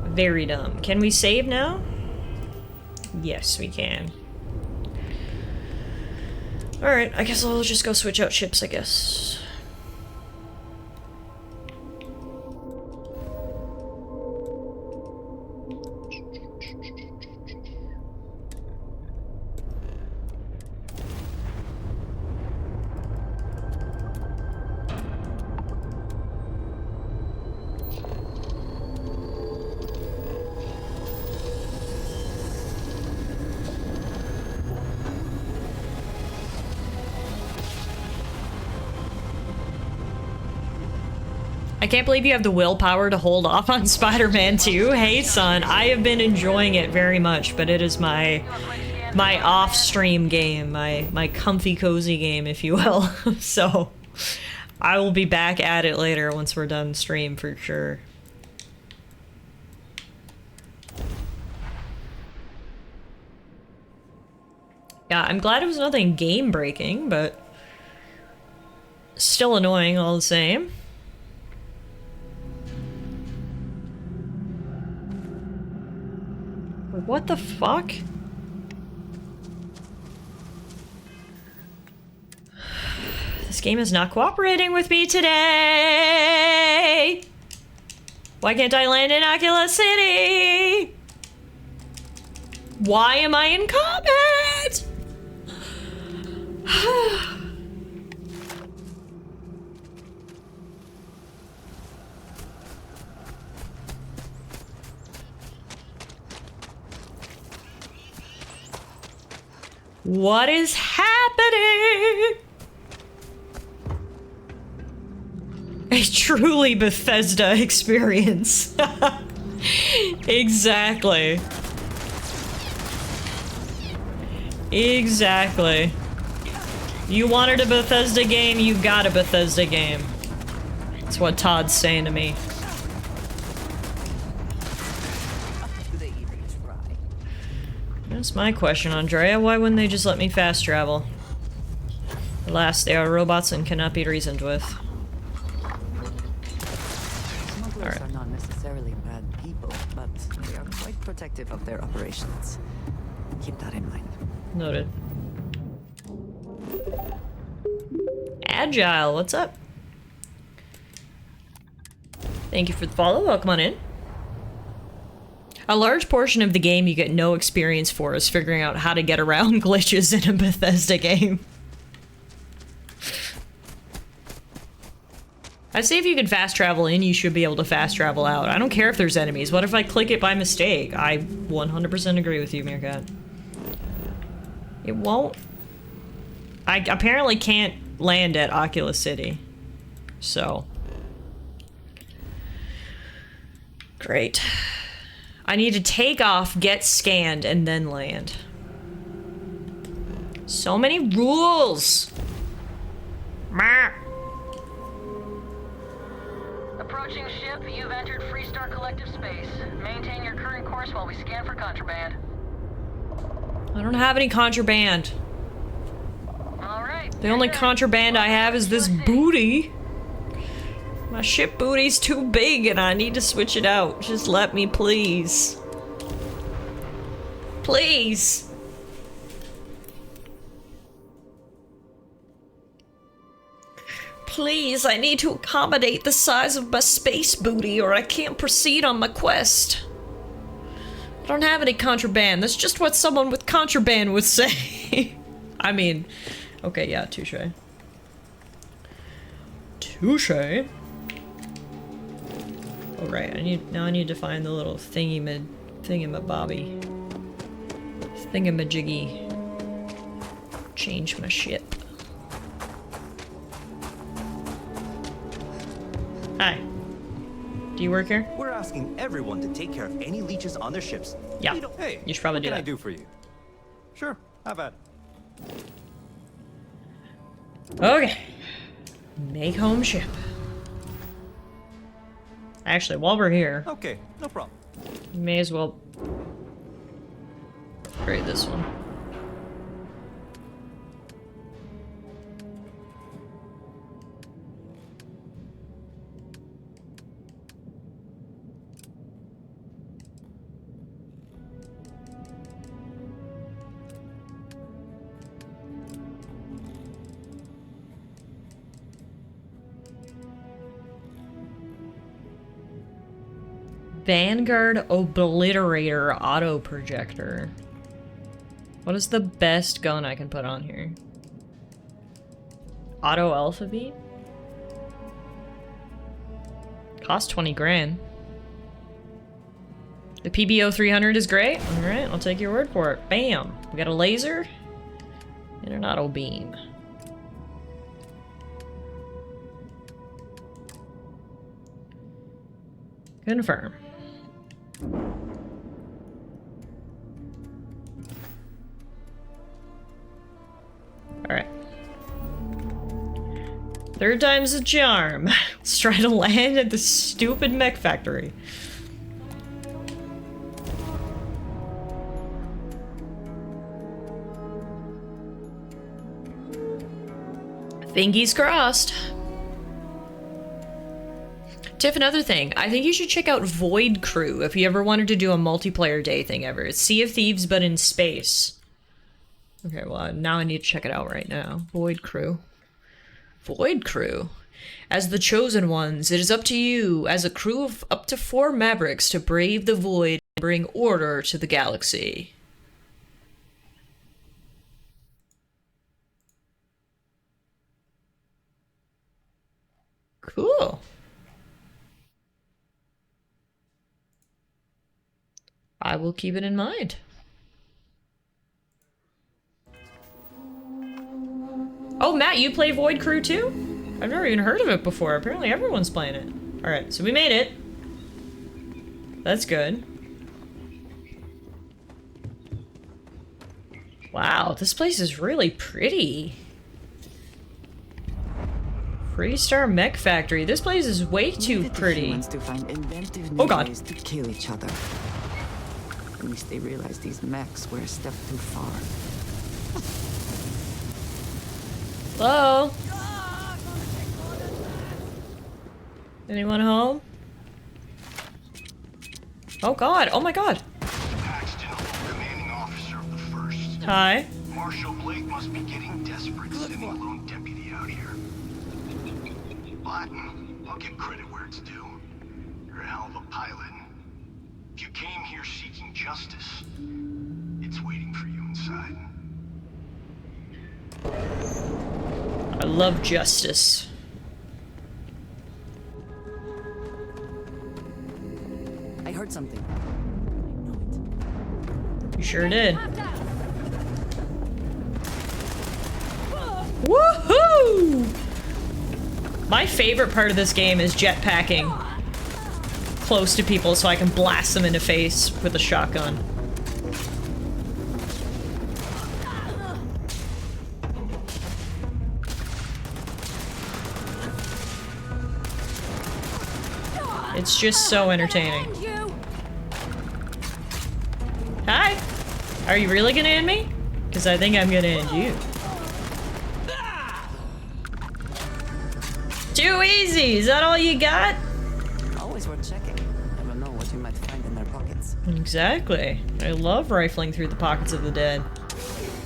Very dumb. Can we save now? Yes, we can. Alright, I guess I'll just go switch out ships, I guess. I can't believe you have the willpower to hold off on Spider-Man 2. Hey, son, I have been enjoying it very much, but it is my off-stream game, my comfy, cozy game, if you will. So, I will be back at it later once we're done stream for sure. Yeah, I'm glad it was nothing game-breaking, but still annoying all the same. What the fuck? This game is not cooperating with me today! Why can't I land in Oculus City? Why am I in combat? What is happening? A truly Bethesda experience. Exactly. Exactly. You wanted a Bethesda game, you got a Bethesda game. That's what Todd's saying to me. That's my question, Andrea. Why wouldn't they just let me fast travel? Alas, they are robots and cannot be reasoned with. Smugglers are not necessarily bad people, but they are quite protective of their operations. Keep that in mind. Noted. Agile, what's up? Thank you for the follow. Welcome on in. A large portion of the game you get no experience for is figuring out how to get around glitches in a Bethesda game. I'd say if you can fast travel in, you should be able to fast travel out. I don't care if there's enemies. What if I click it by mistake? I 100% agree with you, Meerkat. It won't. I apparently can't land at Oculus City. So. Great. I need to take off, get scanned, and then land. So many rules! Approaching ship, you've entered Freestar Collective space. Maintain your current course while we scan for contraband. I don't have any contraband. Alright. The only contraband I have is this booty. My ship booty's too big and I need to switch it out. Just let me, please. Please. Please, I need to accommodate the size of my space booty or I can't proceed on my quest. I don't have any contraband. That's just what someone with contraband would say. I mean, okay, yeah, touche. Touche. Oh right, I need to find the little thingamabobby. Thingamajiggy. Change my ship. Hi. Do you work here? We're asking everyone to take care of any leeches on their ships. Yeah. Hey, you should probably do that. What can I do for you? Sure, how about? Okay. Make home ship. Actually, while we're here, okay, no problem. You may as well upgrade this one. Vanguard Obliterator Auto Projector. What is the best gun I can put on here? Auto Alpha Beam? Cost 20 grand. The PBO 300 is great. Alright, I'll take your word for it. Bam! We got a laser and an auto beam. Confirm. Alright. Third time's a charm. Let's try to land at the stupid mech factory. Fingers crossed. Tiff, another thing. I think you should check out Void Crew if you ever wanted to do a multiplayer day thing ever. It's Sea of Thieves, but in space. Okay, well, now I need to check it out right now. Void Crew. Void Crew. As the chosen ones, it is up to you, as a crew of up to 4 Mavericks, to brave the void and bring order to the galaxy. Cool. I will keep it in mind. Oh, Matt, you play Void Crew too? I've never even heard of it before. Apparently everyone's playing it. Alright, so we made it. That's good. Wow, this place is really pretty. Freestar Mech Factory. This place is way too pretty. To find inventive Oh god. ways to kill each other. At least they realized these mechs were a step too far. Hello? Anyone home? Oh god, oh my god. Commanding officer of the first. Hi. Marshal Blake must be getting desperate sending a lone deputy out here. Latin, I'll give credit where it's due. You're a hell of a pilot. If you came here seeking justice, it's waiting for you inside. I love justice. I heard something. You sure did. Woohoo! My favorite part of this game is jetpacking close to people so I can blast them in the face with a shotgun. It's just so entertaining. Hi! Are you really gonna end me? Because I think I'm gonna end you. Too easy! Is that all you got? Always worth checking. Never know what you might find in their pockets. Exactly. I love rifling through the pockets of the dead.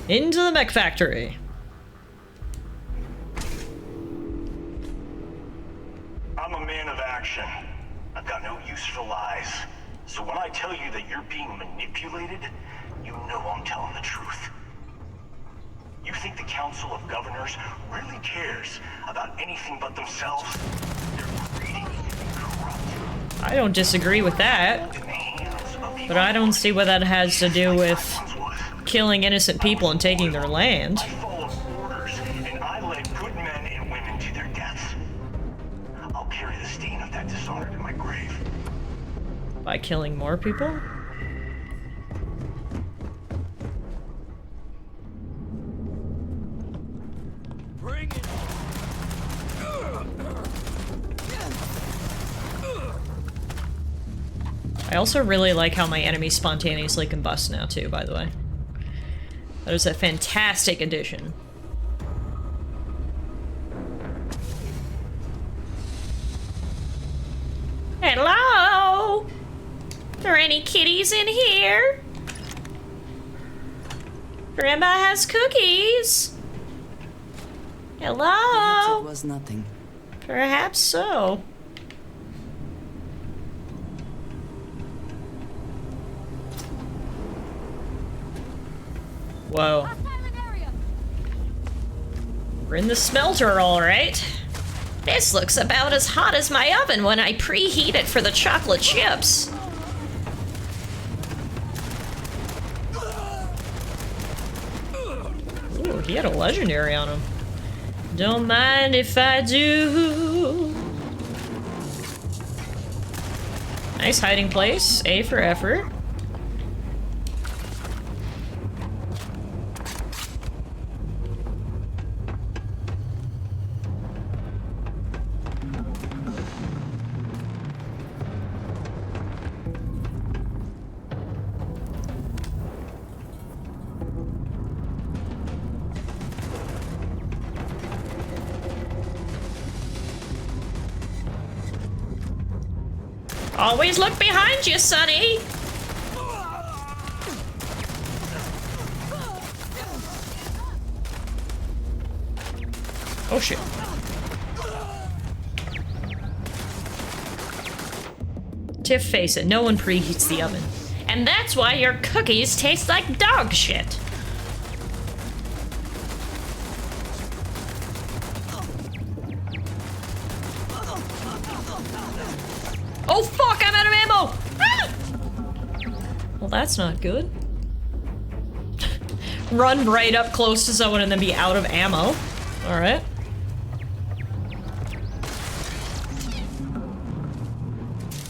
Into the mech factory. I'm a man of action. I've got no use for lies. So when I tell you that you're being manipulated, you know I'm telling the truth. You think the Council of Governors really cares about anything but themselves? They're greedy and corrupt. I don't disagree with that. But I don't see what that has to do with killing innocent people and taking their land. I followed orders, and I led good men and women to their deaths. I'll carry the stain of that dishonor to my grave. By killing more people? Bring it. I also really like how my enemies spontaneously combust now too, by the way. That is a fantastic addition. Hello? Are there any kitties in here? Grandma has cookies. Hello? Perhaps it was nothing. Perhaps so. Whoa. We're in the smelter, all right. This looks about as hot as my oven when I preheat it for the chocolate chips. Ooh, he had a legendary on him. Don't mind if I do. Nice hiding place. A for effort. Always look behind you, Sonny! Oh shit. Tiff, face it, no one preheats the oven. And that's why your cookies taste like dog shit. Oh fuck, I'm out of ammo! Ah! Well, that's not good. Run right up close to someone and then be out of ammo. Alright.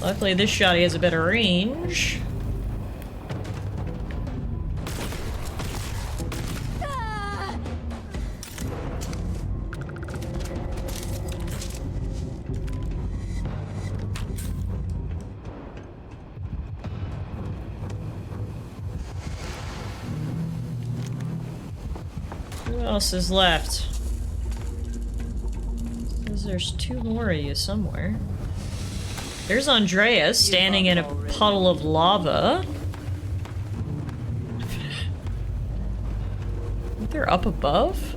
Luckily, this shotty has a better range. Who else is left? Because there's two more of you somewhere. There's Andreas standing in a puddle of lava. They're up above?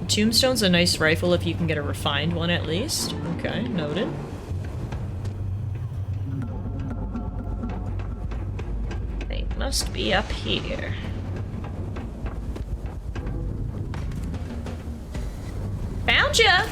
The tombstone's a nice rifle if you can get a refined one at least. Okay, noted. They must be up here. Found ya!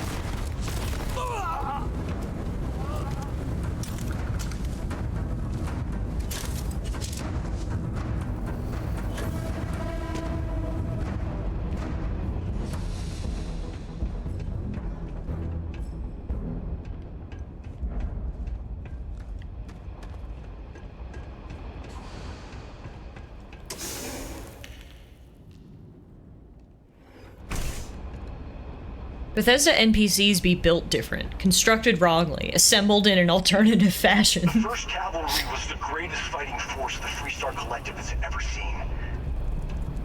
Bethesda NPCs be built different, constructed wrongly, assembled in an alternative fashion. The 1st Cavalry was the greatest fighting force the Freestar Collective has ever seen.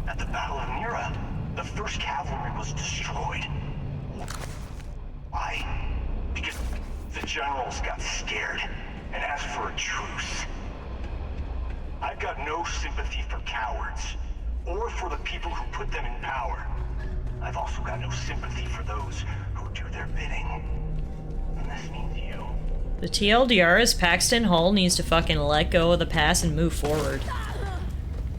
At the Battle of Mira, the 1st Cavalry was destroyed. Why? Because the generals got scared and asked for a truce. I've got no sympathy for cowards, or for the people who put them in power. I've also got no sympathy for those who do their bidding. And this means you. The TLDR is Paxton Hall needs to fucking let go of the past and move forward.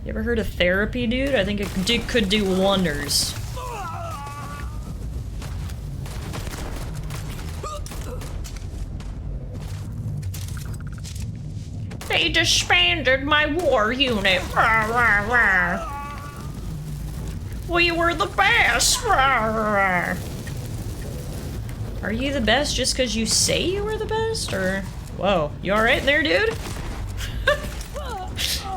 You ever heard of therapy, dude? I think it could do wonders. They disbanded my war unit. Rah, rah, rah. We were the best! Are you the best just because you say you were the best, or... Whoa, you alright there, dude?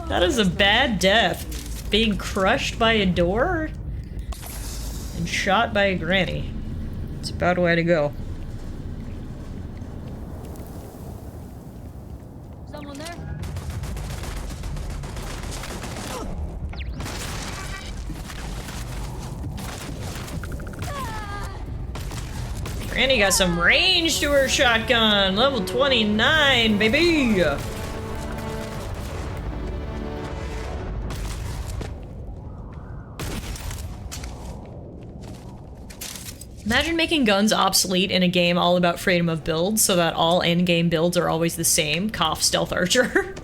That is a bad death. Being crushed by a door? And shot by a granny. It's a bad way to go. Someone there? Granny got some range to her shotgun. Level 29, baby. Imagine making guns obsolete in a game all about freedom of build so that all endgame builds are always the same. Cough, stealth archer.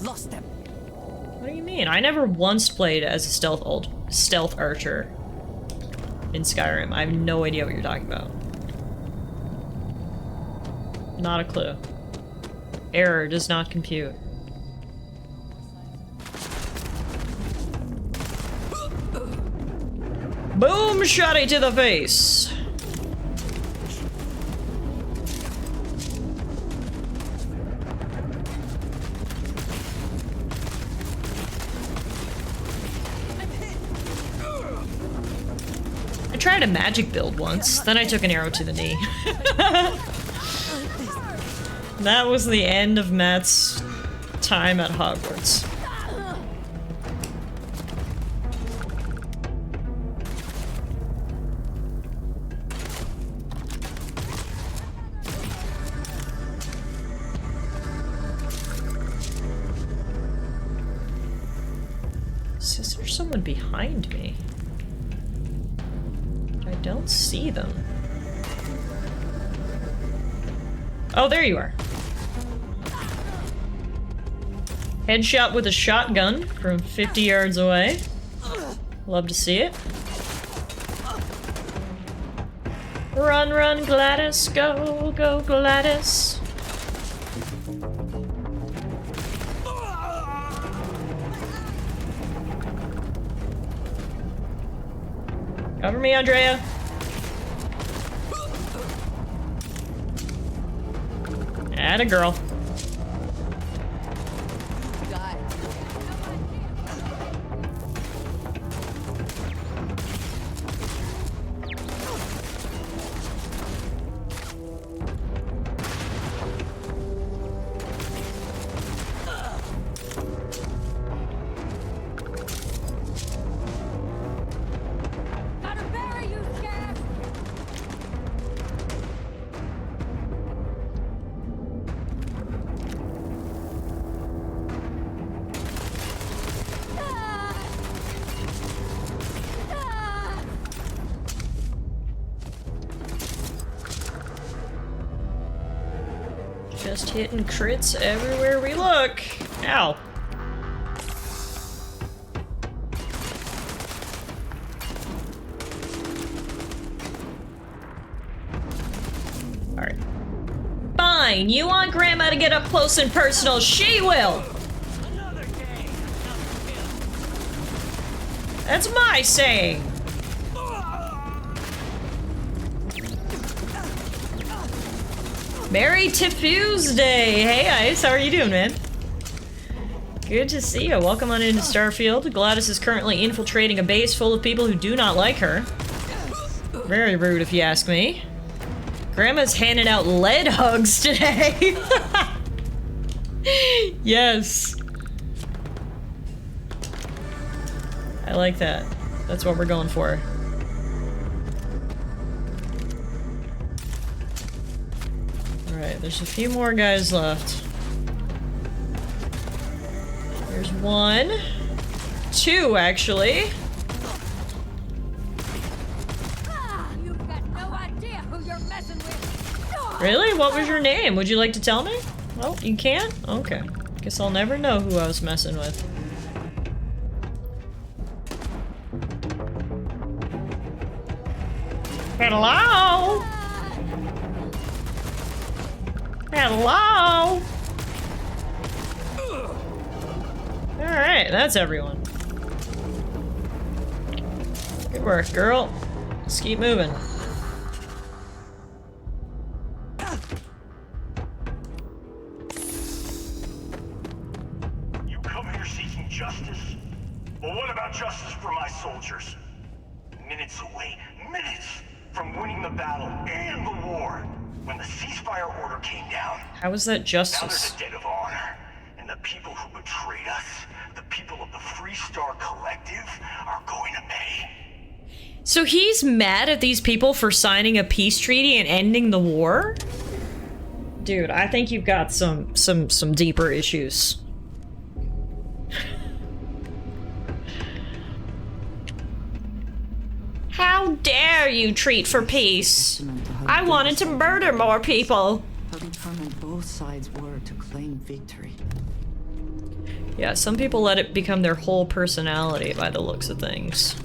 Lost them. What do you mean? I never once played as a stealth archer in Skyrim. I have no idea what you're talking about. Not a clue. Error does not compute. Boom! Shotty to the face! tried a magic build once, then I took an arrow to the knee. That was the end of Matt's time at Hogwarts. Is there someone behind me? I don't see them. Oh, there you are. Headshot with a shotgun from 50 yards away. Love to see it. Run, run, Gladys. Go, go, Gladys. Cover me, Andrea. Atta girl. Just hitting crits everywhere we look. Ow. Alright. Fine, you want Grandma to get up close and personal, she will! That's my saying! Merry Tuesday! Hey Ice, how are you doing, man? Good to see you. Welcome on into Starfield. Gladys is currently infiltrating a base full of people who do not like her. Very rude if you ask me. Grandma's handing out lead hugs today. Yes. I like that. That's what we're going for. Alright, there's a few more guys left. There's one. Two, actually. You've got no idea who you're messing with. Really? What was your name? Would you like to tell me? Oh, you can't? Okay. Guess I'll never know who I was messing with. Hello? Hello? Alright, that's everyone. Good work, girl. Let's keep moving. You come here seeking justice? Well, what about justice for my soldiers? Minutes away, minutes from winning the battle and the war. When the ceasefire order came down. How is that Now justice? there's a debt of honor. And the people who betrayed us, the people of the Free Star Collective, are going to pay. So he's mad at these people for signing a peace treaty and ending the war? Dude, I think you've got some deeper issues. How dare you treat for peace? I wanted to murder more people. How determined both sides were to claim victory. Yeah, some people let it become their whole personality by the looks of things.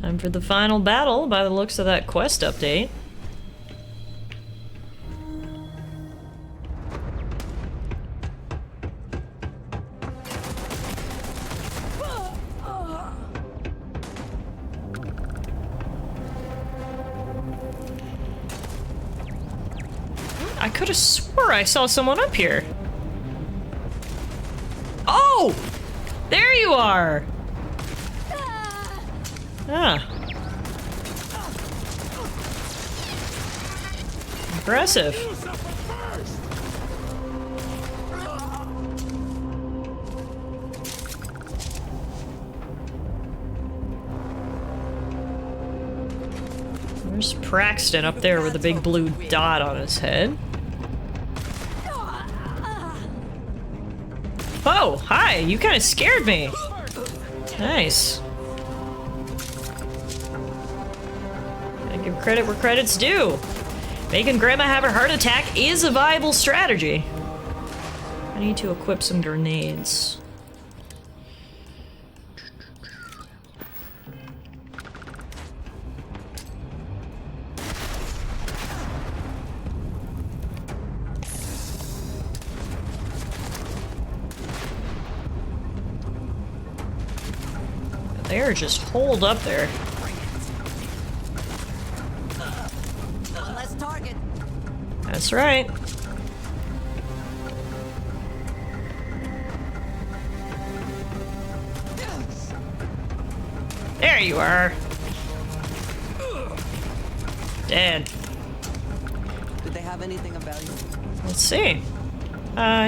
Time for the final battle by the looks of that quest update. I could have swore I saw someone up here. Oh! There you are! Ah. Impressive. There's Praxton up there with a big blue dot on his head. Oh, hi! You kind of scared me. Nice. Gotta give credit where credit's due. Making Grandma have a heart attack is a viable strategy. I need to equip some grenades. They're just holed up there. Let's target. That's right. There you are. Dead. Did they have anything of value? Let's see.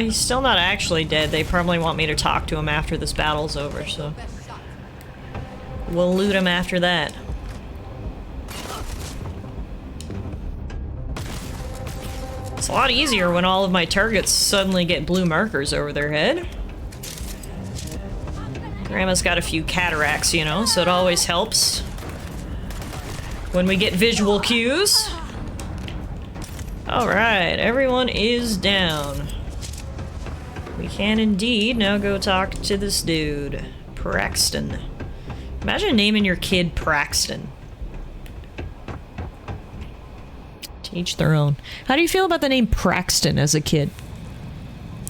He's still not actually dead. They probably want me to talk to him after this battle's over, so we'll loot him after that. It's a lot easier when all of my targets suddenly get blue markers over their head. Grandma's got a few cataracts, you know, so it always helps when we get visual cues. Alright, everyone is down. We can indeed now go talk to this dude, Praxton. Imagine naming your kid Praxton. To each their own. How do you feel about the name Praxton as a kid?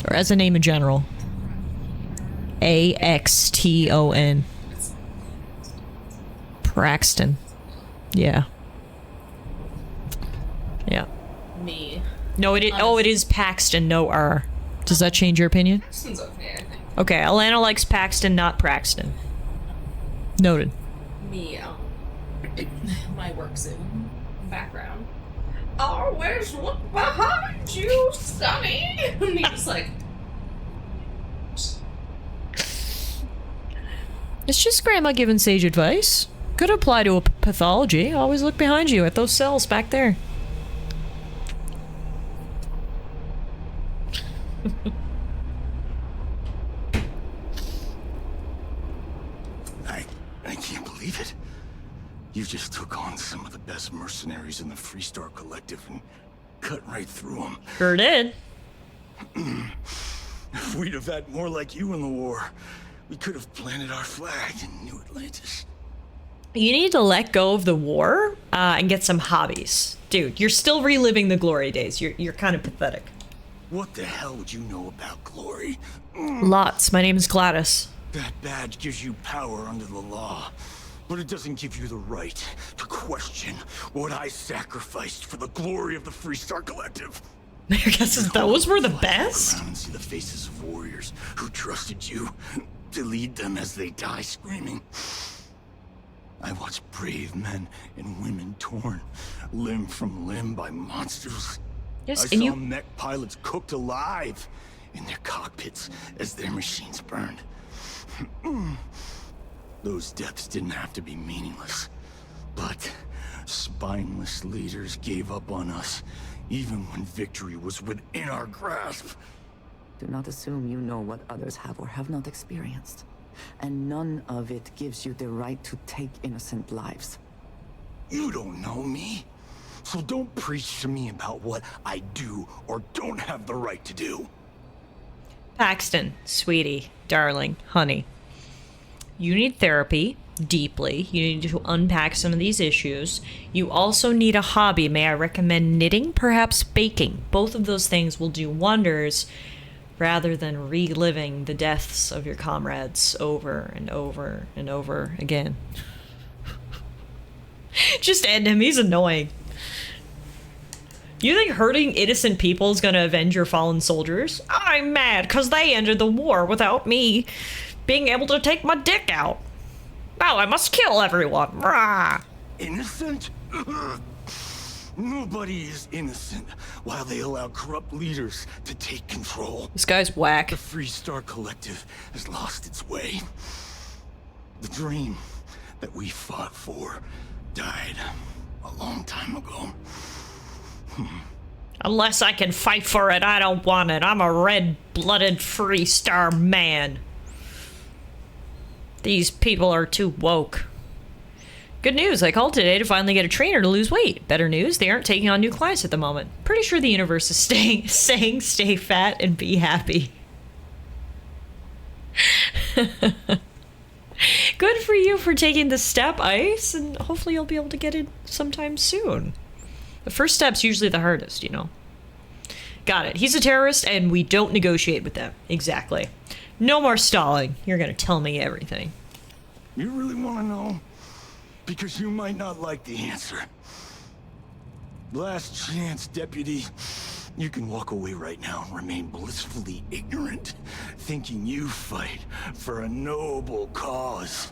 Or as a name in general? A-X-T-O-N. Praxton. Yeah. Yeah. Me. No, it is Paxton, no R. Does that change your opinion? Paxton's okay, I think. Okay, Alana likes Paxton, not Praxton. Noted. Me, my work Zoom background. Always look behind you, Sonny. And he's like, It's just Grandma giving sage advice. Could apply to a pathology. Always look behind you at those cells back there. I can't believe it. You just took on some of the best mercenaries in the Freestar Collective and cut right through them. Sure did. If we'd have had more like you in the war, we could have planted our flag in New Atlantis. You need to let go of the war and get some hobbies. Dude, you're still reliving the glory days. You're kind of pathetic. What the hell would you know about glory? Lots. My name is Gladys. That badge gives you power under the law, but it doesn't give you the right to question what I sacrificed for the glory of the Freestar Collective. I guess those were the best? Around and see the faces of warriors who trusted you to lead them as they die screaming. I watched brave men and women torn limb from limb by monsters. Yes, I saw mech pilots cooked alive in their cockpits as their machines burned. Those deaths didn't have to be meaningless, but spineless leaders gave up on us even when victory was within our grasp. Do not assume you know what others have or have not experienced. And none of it gives you the right to take innocent lives. You don't know me, so don't preach to me about what I do or don't have the right to do. Paxton, sweetie, darling, honey. You need therapy, deeply. You need to unpack some of these issues. You also need a hobby. May I recommend knitting, perhaps baking? Both of those things will do wonders rather than reliving the deaths of your comrades over and over and over again. Just end him, he's annoying. You think hurting innocent people is gonna avenge your fallen soldiers? I'm mad because they ended the war without me being able to take my dick out. Now I must kill everyone. Rah. Innocent? Nobody is innocent while they allow corrupt leaders to take control. This guy's whack. The Free Star Collective has lost its way. The dream that we fought for died a long time ago. Unless I can fight for it, I don't want it. I'm a red-blooded Free Star man. These people are too woke. Good news, I called today to finally get a trainer to lose weight. Better news, they aren't taking on new clients at the moment. Pretty sure the universe is saying stay fat and be happy. Good for you for taking the step, Ice, and hopefully you'll be able to get it sometime soon. The first step's usually the hardest, you know. Got it. He's a terrorist, and we don't negotiate with them. Exactly. No more stalling. You're gonna tell me everything. You really want to know? Because you might not like the answer. Last chance, Deputy. You can walk away right now and remain blissfully ignorant, thinking you fight for a noble cause.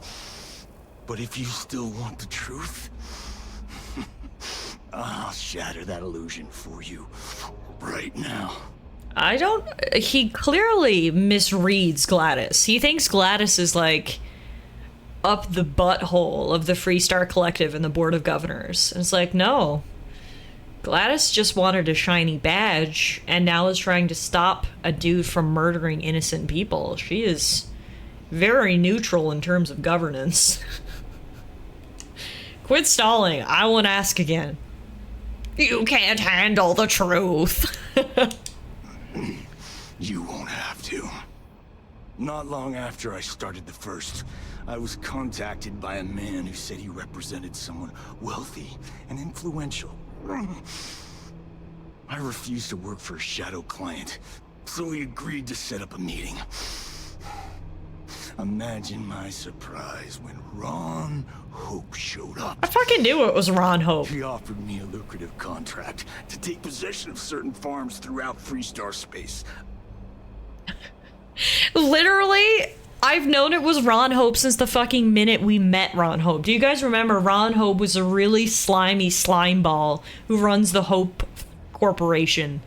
But if you still want the truth, I'll shatter that illusion for you right now. I don't... He clearly misreads Gladys. He thinks Gladys is like up the butthole of the Free Star Collective and the Board of Governors. And it's like, no. Gladys just wanted a shiny badge and now is trying to stop a dude from murdering innocent people. She is very neutral in terms of governance. Quit stalling. I won't ask again. You can't handle the truth. You won't have to. Not long after I started the first, I was contacted by a man who said he represented someone wealthy and influential. I refused to work for a shadow client, so he agreed to set up a meeting. Imagine my surprise when Ron Hope showed up. I fucking knew it was Ron Hope. He offered me a lucrative contract to take possession of certain farms throughout Freestar space. Literally, I've known it was Ron Hope since the fucking minute we met Ron Hope. Do you guys remember Ron Hope was a really slimy slime ball who runs the Hope Corporation?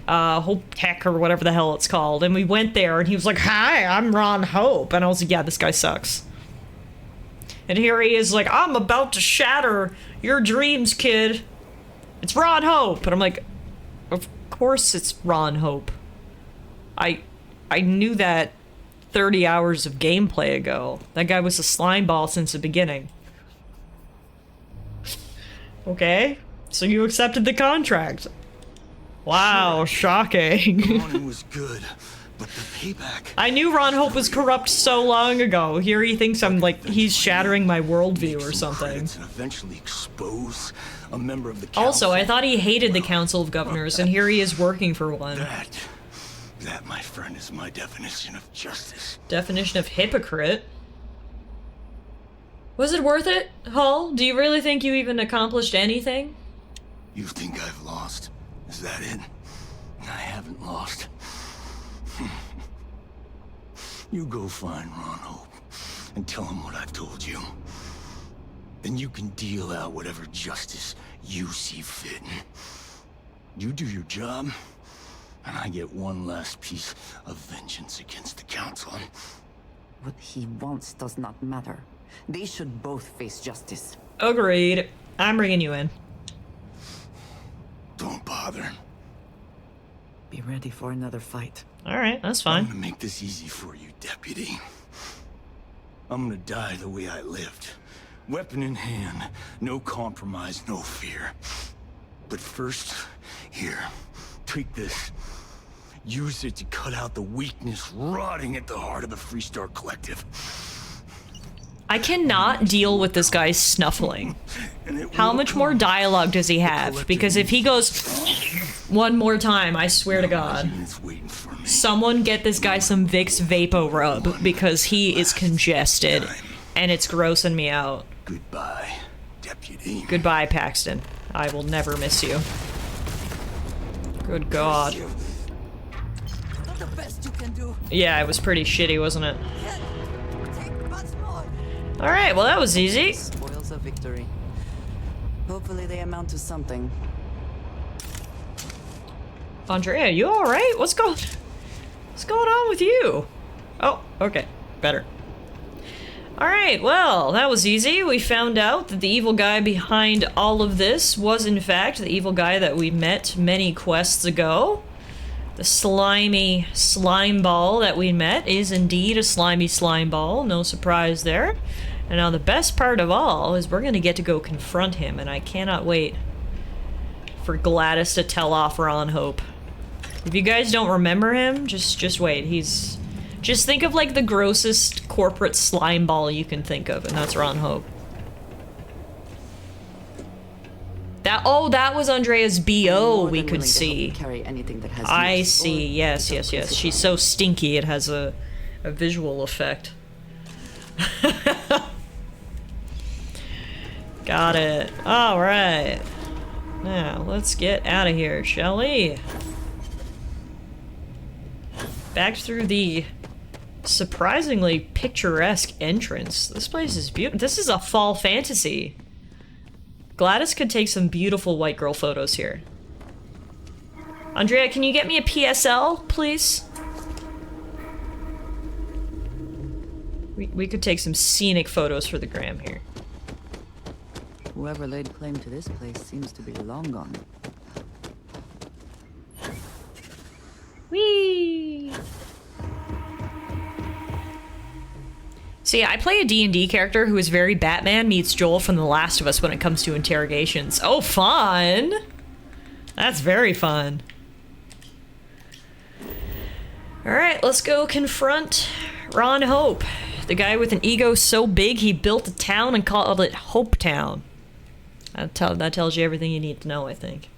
Hope Tech or whatever the hell it's called. And we went there and he was like, hi, I'm Ron Hope. And I was like, yeah, this guy sucks. And here he is like, I'm about to shatter your dreams, kid. It's Ron Hope. And I'm like, of course it's Ron Hope. I knew that 30 hours of gameplay ago. That guy was a slime ball since the beginning. Okay, so you accepted the contract. Wow, shocking. The money was good, but the payback... I knew Ron Hope was corrupt so long ago. Here he thinks I'm like, he's shattering my worldview or something. And eventually expose a member of the council. Also, I thought he hated the Council of Governors, and here he is working for one. That, my friend, is my definition of justice. Definition of hypocrite? Was it worth it, Hull? Do you really think you even accomplished anything? You think I've lost? Is that it? I haven't lost. You go find Ron Hope and tell him what I've told you. Then you can deal out whatever justice you see fit. You do your job, and I get one last piece of vengeance against the Council. What he wants does not matter. They should both face justice. Agreed. I'm bringing you in. Don't bother. Be ready for another fight. Alright, that's fine. I'm gonna make this easy for you, Deputy. I'm gonna die the way I lived. Weapon in hand, no compromise, no fear. But first, here, take this. Use it to cut out the weakness rotting at the heart of the Freestar Collective. I cannot deal with this guy snuffling. How much more dialogue does he have? Because if he goes one more time, I swear to God. Someone get this guy some Vicks Vapo Rub because he is congested and it's grossing me out. Goodbye, Deputy. Goodbye, Paxton. I will never miss you. Good God. Not the best you can do. Yeah, it was pretty shitty, wasn't it? Take much more. Alright, well that was easy. Spoils of victory. Hopefully they amount to something. Andrea, you alright? What's going on with you? Oh, okay. Better. Alright, well, that was easy. We found out that the evil guy behind all of this was, in fact, the evil guy that we met many quests ago. The slimy slime ball that we met is indeed a slimy slime ball. No surprise there. And now the best part of all is we're going to get to go confront him, and I cannot wait for Gladys to tell off Ron Hope. If you guys don't remember him, just wait. Just think of like the grossest corporate slime ball you can think of, and that's Ron Hope. That was Andrea's BO we could see. Carry anything that has I see, yes. She's so stinky it has a visual effect. Got it. Alright. Now, let's get out of here, shall we? Back through the surprisingly picturesque entrance. This place is beautiful. This is a fall fantasy. Gladys could take some beautiful white girl photos here. Andrea, can you get me a PSL, please? We could take some scenic photos for the gram here. Whoever laid claim to this place seems to be long gone. Whee! See, I play a D&D character who is very Batman meets Joel from The Last of Us when it comes to interrogations. Oh, fun! That's very fun. Alright, let's go confront Ron Hope. The guy with an ego so big he built a town and called it Hope Town. That tells you everything you need to know, I think.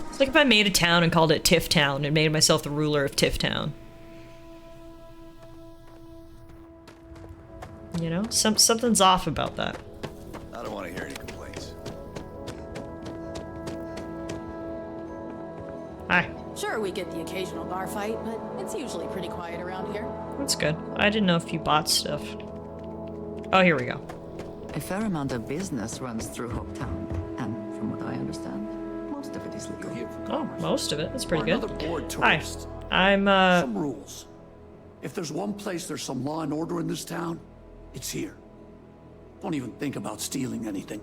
It's like if I made a town and called it Tiff Town and made myself the ruler of Tiff Town. You know, something's off about that. I don't want to hear any complaints. Hi. Sure, we get the occasional bar fight, but it's usually pretty quiet around here. That's good. I didn't know if you bought stuff. Oh, here we go. A fair amount of business runs through Hopetown, and from what I understand, most of it is legal. Oh, most of it. That's pretty We're good. another bored Hi. tourist. I'm, Some rules. If there's one place there's some law and order in this town, it's here. Don't even think about stealing anything.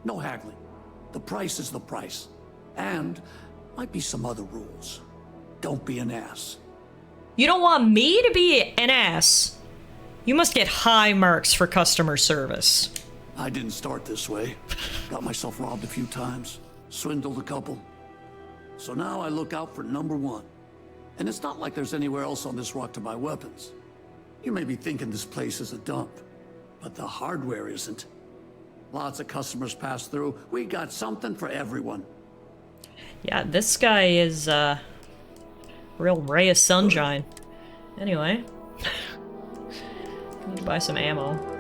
No haggling. The price is the price. And might be some other rules. Don't be an ass. You don't want me to be an ass. You must get high marks for customer service. I didn't start this way. Got myself robbed a few times. Swindled a couple. So now I look out for number one. And it's not like there's anywhere else on this rock to buy weapons. You may be thinking this place is a dump, but the hardware isn't. Lots of customers pass through. We got something for everyone. Yeah, this guy is, real ray of sunshine. Anyway. Need to buy some ammo.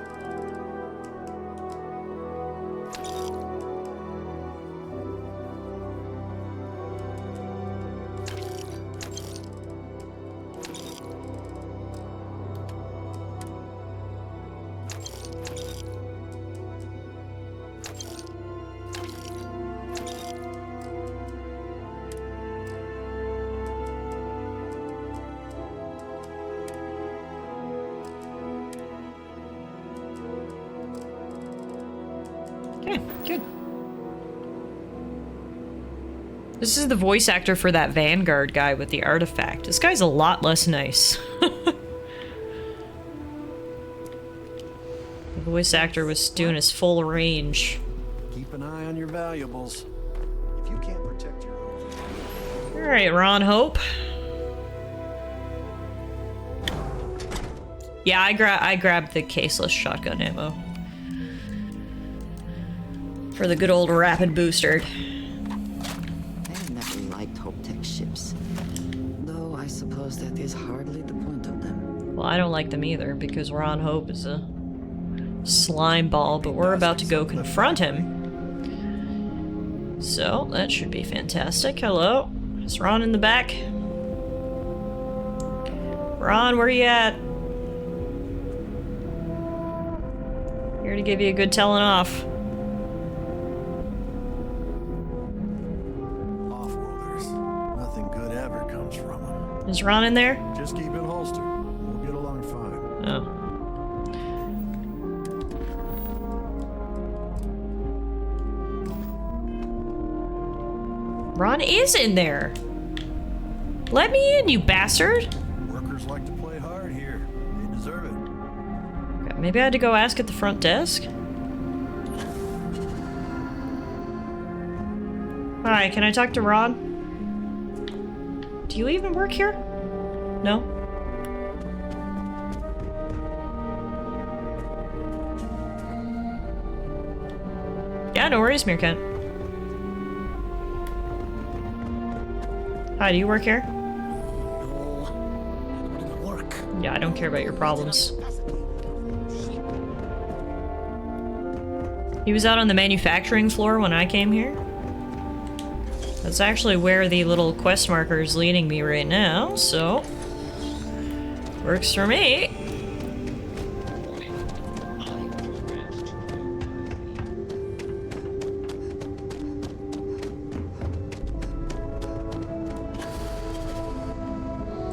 Okay, good. This is the voice actor for that Vanguard guy with the artifact. This guy's a lot less nice. The voice actor was doing his full range. Keep an eye on your valuables. If you can't protect your own. Alright, Ron Hope. Yeah, I grabbed the caseless shotgun ammo. For the good old rapid booster. I never liked Hope-Tech ships. Though I suppose that is hardly the point of them. Well, I don't like them either, because Ron Hope is a slime ball, but we're about to go confront him. So, that should be fantastic. Hello? Is Ron in the back? Ron, where you at? Here to give you a good telling off. Off-worlders. Nothing good ever comes from them. Is Ron in there? Just keep it holstered. We'll get along fine. Oh. Ron is in there. Let me in, you bastard. Workers like to play hard here. They deserve it. Okay, maybe I had to go ask at the front desk. Hi, can I talk to Ron? Do you even work here? No? Yeah, no worries, Meerkat. Hi, do you work here? Work. Yeah, I don't care about your problems. He was out on the manufacturing floor when I came here. That's actually where the little quest marker is leading me right now, so... works for me.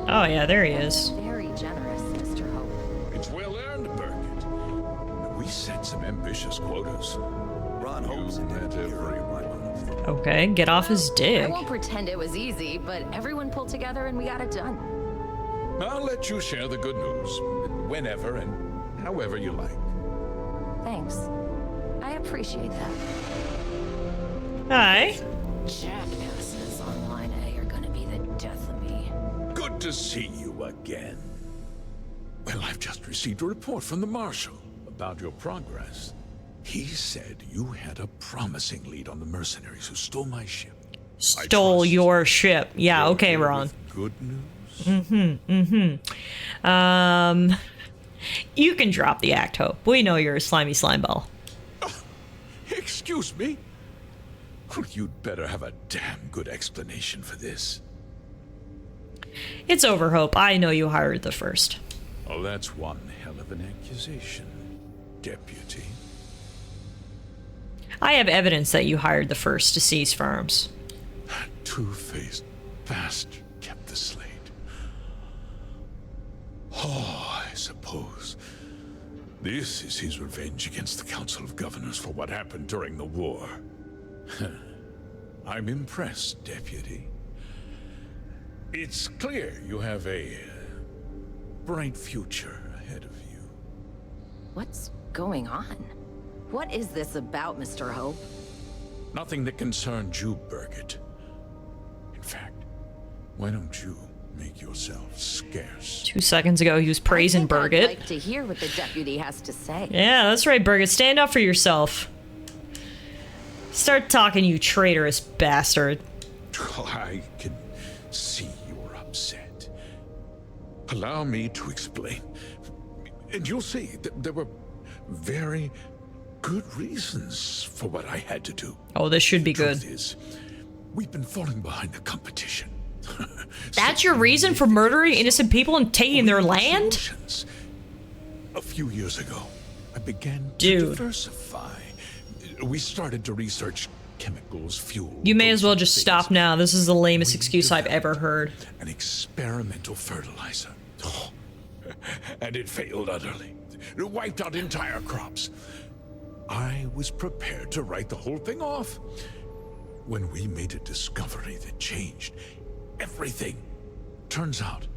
Oh yeah, there he is. Very generous, Mr. Hope. It's well earned, Birgit. We set some ambitious quotas. Ron Holmes and every one. Okay, get off his I dick. won't pretend it was easy, but everyone pulled together and we got it done. I'll let you share the good news whenever and however you like. Thanks. I appreciate that. Hi. Jackasses on line A are gonna be the death of me. Good to see you again. Well, I've just received a report from the Marshal about your progress. He said you had a promising lead on the mercenaries who stole my ship. Stole your ship. Yeah, okay, Ron. Good news? You can drop the act, Hope. We know you're a slimy slimeball. Excuse me? Well, you'd better have a damn good explanation for this. It's over, Hope. I know you hired the first. Oh, that's one hell of an accusation, Deputy. I have evidence that you hired the first to seize farms. That two-faced bastard kept the slate. Oh, I suppose this is his revenge against the Council of Governors for what happened during the war. I'm impressed, Deputy. It's clear you have a bright future ahead of you. What's going on? What is this about, Mr. Hope? Nothing that concerns you, Birgit. In fact, why don't you make yourself scarce? 2 seconds ago, he was praising Birgit. I'd like to hear what the deputy has to say. Yeah, that's right, Birgit. Stand up for yourself. Start talking, you traitorous bastard. I can see you're upset. Allow me to explain. And you'll see that there were very good reasons for what I had to do. Oh, this should be good. The truth is, we've been falling behind the competition. That's your reason for murdering innocent people and taking their land? A few years ago, I began to diversify. We started to research chemicals, fuel. You may as well just stop now. This is the lamest excuse I've ever heard. An experimental fertilizer. And it failed utterly. It wiped out entire crops. I was prepared to write the whole thing off when we made a discovery that changed everything. Turns out,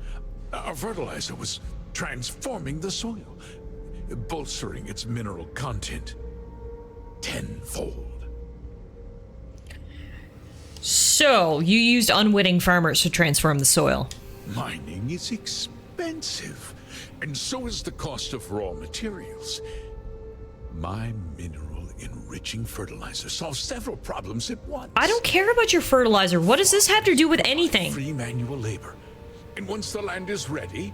our fertilizer was transforming the soil, bolstering its mineral content tenfold. So, you used unwitting farmers to transform the soil. Mining is expensive, and so is the cost of raw materials. My mineral enriching fertilizer solves several problems at once. I don't care about your fertilizer. What does this have to do with anything? Free manual labor. And once the land is ready,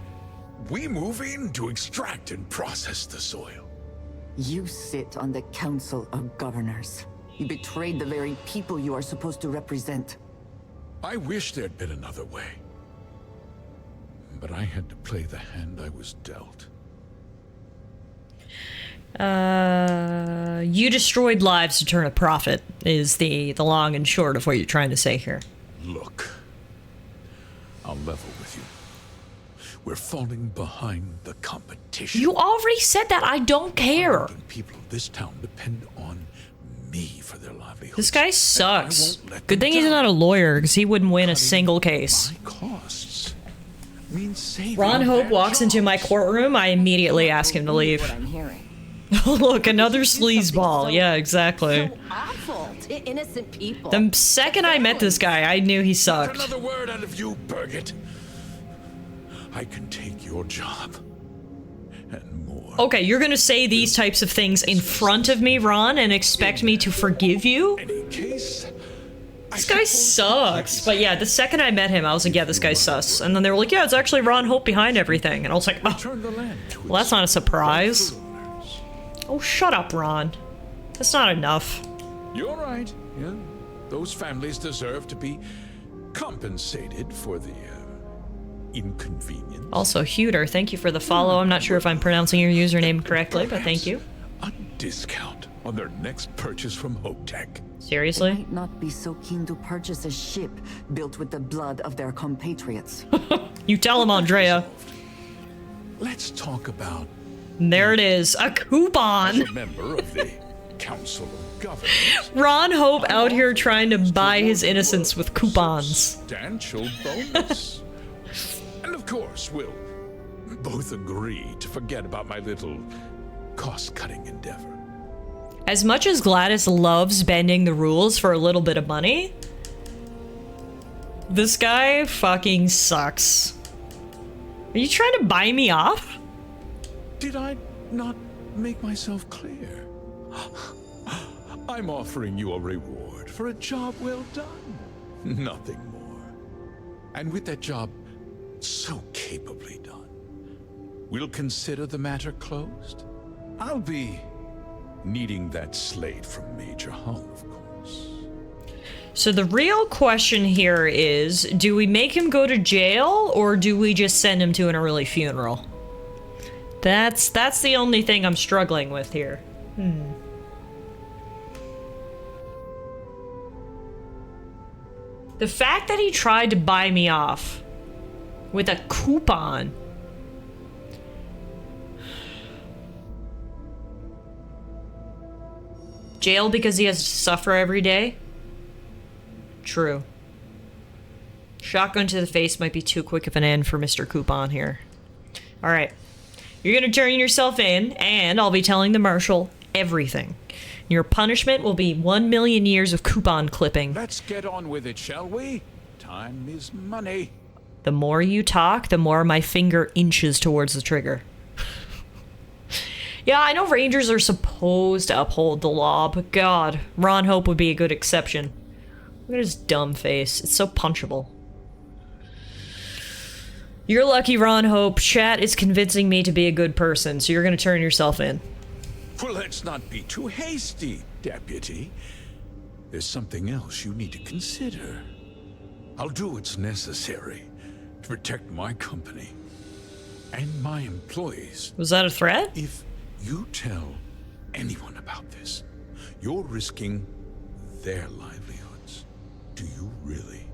we move in to extract and process the soil. You sit on the Council of Governors. You betrayed the very people you are supposed to represent. I wish there'd been another way. But I had to play the hand I was dealt. You destroyed lives to turn a profit, is the long and short of what you're trying to say here. Look, I'll level with you. We're falling behind the competition. You already said that. I don't care. People of this town depend on me for their livelihood. This guy sucks. Good thing he's not a lawyer, because he wouldn't win a single case. Costs means saving Ron Hope their walks into my courtroom. I immediately ask him to leave. What I'm hearing. Look, another sleazeball. Yeah, exactly. So awful to innocent people. The second I met this guy, I knew he sucked. Another word out of you, Birgit. I can take your job. And more. Okay, you're gonna say these types of things in front of me, Ron, and expect me to forgive you? This guy sucks. But yeah, the second I met him, I was like, yeah, this guy's sus. And then they were like, yeah, it's actually Ron Hope behind everything. And I was like, oh, well, that's not a surprise. Oh, shut up, Ron. That's not enough. You're right. Yeah, those families deserve to be compensated for the inconvenience. Also, Huter, thank you for the follow. I'm not sure if I'm pronouncing your username correctly, but thank you. A discount on their next purchase from Hotech. Seriously? They might not be so keen to purchase a ship built with the blood of their compatriots. You tell him, Andrea. Let's talk about... There it is, a coupon. As a member of the Council of Governors. Ron Hope out here trying to buy his innocence with coupons. Substantial bonus. And of course, we'll both agree to forget about my little cost-cutting endeavor. As much as Gladys loves bending the rules for a little bit of money, this guy fucking sucks. Are you trying to buy me off? Did I not make myself clear? I'm offering you a reward for a job well done. Nothing more. And with that job so capably done, we'll consider the matter closed. I'll be needing that slate from Major Hull, of course. So the real question here is, do we make him go to jail, or do we just send him to an early funeral? That's the only thing I'm struggling with here. The fact that he tried to buy me off with a coupon. Jail because he has to suffer every day? True. Shotgun to the face might be too quick of an end for Mr. Coupon here. Alright. You're gonna turn yourself in, and I'll be telling the marshal everything. Your punishment will be 1 million years of coupon clipping. Let's get on with it, shall we? Time is money. The more you talk, the more my finger inches towards the trigger. Yeah, I know Rangers are supposed to uphold the law, but God, Ron Hope would be a good exception. Look at his dumb face. It's so punchable. You're lucky, Ron Hope. Chat is convincing me to be a good person, so you're gonna turn yourself in. Well, let's not be too hasty, Deputy. There's something else you need to consider. I'll do what's necessary to protect my company and my employees. Was that a threat? If you tell anyone about this, you're risking their livelihoods. Do you really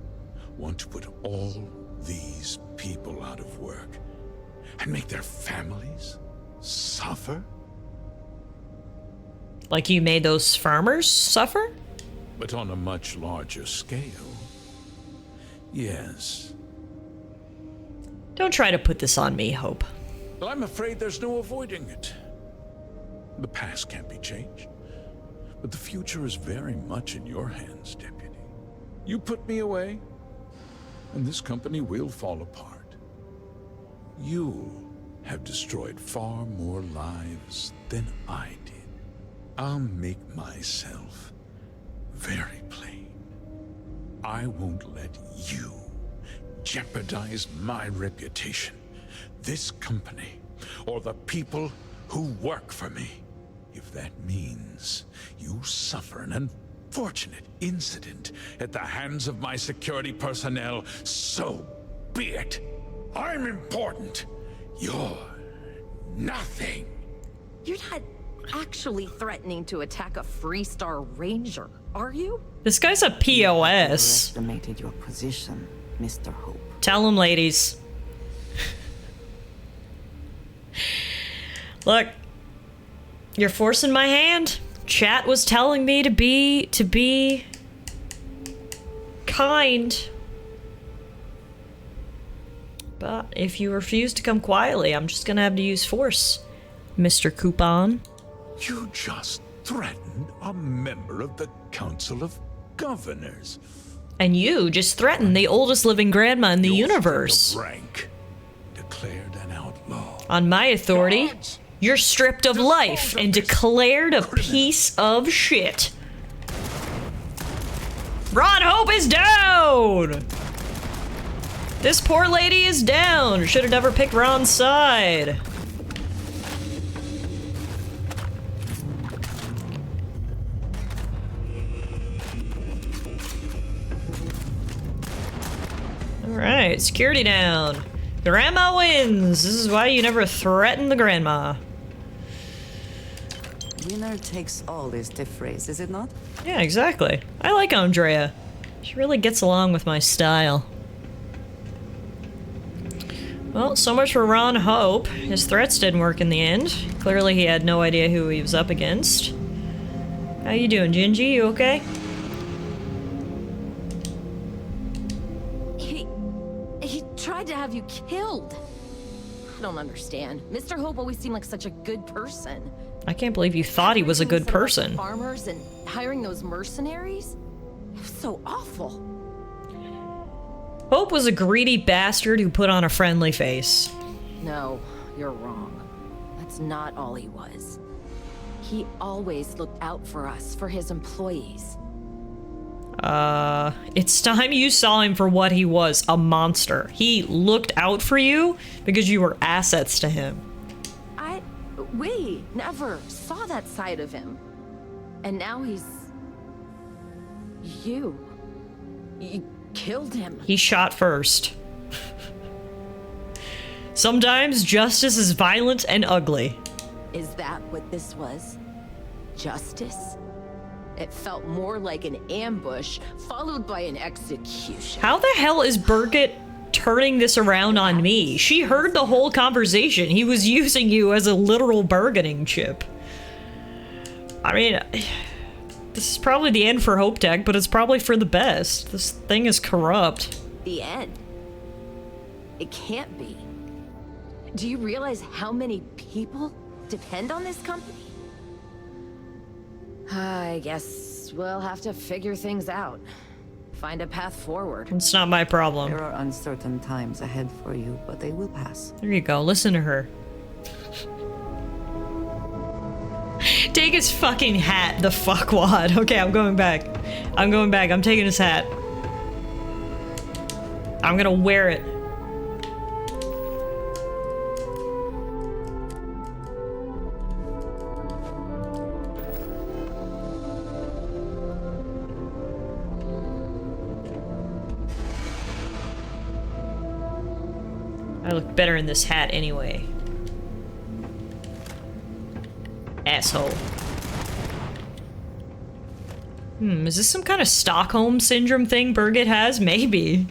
want to put all these people out of work and make their families suffer? Like you made those farmers suffer? But on a much larger scale, yes. Don't try to put this on me, Hope. Well, I'm afraid there's no avoiding it. The past can't be changed, but the future is very much in your hands, Deputy. You put me away, and this company will fall apart. You have destroyed far more lives than I did. I'll make myself very plain. I won't let you jeopardize my reputation, this company, or the people who work for me. If that means you suffer an unfortunate incident at the hands of my security personnel, so be it. I'm important. You're nothing. You're not actually threatening to attack a Freestar Ranger, are you? This guy's a POS. Estimated your position, Mr. Hope. Tell him, ladies. Look, you're forcing my hand. Chat was telling me to be kind. But if you refuse to come quietly, I'm just gonna have to use force, Mr. Coupon. You just threatened a member of the Council of Governors. And you just threatened the oldest living grandma in the universe. Rank declared an outlaw. On my authority, you're stripped of life and declared a piece of shit. Ron Hope is down! This poor lady is down. Should have never picked Ron's side. Alright, security down. Grandma wins. This is why you never threaten the grandma. Winner takes all is the phrase, is it not? Yeah, exactly. I like Andrea. She really gets along with my style. Well, so much for Ron Hope. His threats didn't work in the end. Clearly he had no idea who he was up against. How you doing, Gingy? You okay? He tried to have you killed. I don't understand. Mr. Hope always seemed like such a good person. I can't believe you thought he was a good person. Farmers and hiring those mercenaries? It was so awful. Hope was a greedy bastard who put on a friendly face. No, you're wrong. That's not all he was. He always looked out for us, for his employees. It's time you saw him for what he was, a monster. He looked out for you because you were assets to him. We never saw that side of him. And now he's... You killed him. He shot first. Sometimes justice is violent and ugly. Is that what this was? Justice? It felt more like an ambush, followed by an execution. How the hell is Birgit turning this around on me? She heard the whole conversation. He was using you as a literal bargaining chip. I mean, this is probably the end for Hope Tech, but it's probably for the best. This thing is corrupt. The end? It can't be. Do you realize how many people depend on this company? I guess we'll have to figure things out. Find a path forward. It's not my problem. There are uncertain times ahead for you, but they will pass. There you go. Listen to her. Take his fucking hat, the fuckwad. Okay, I'm going back. I'm going back. I'm taking his hat. I'm gonna wear it. I look better in this hat anyway. Asshole. Is this some kind of Stockholm Syndrome thing Birgit has? Maybe.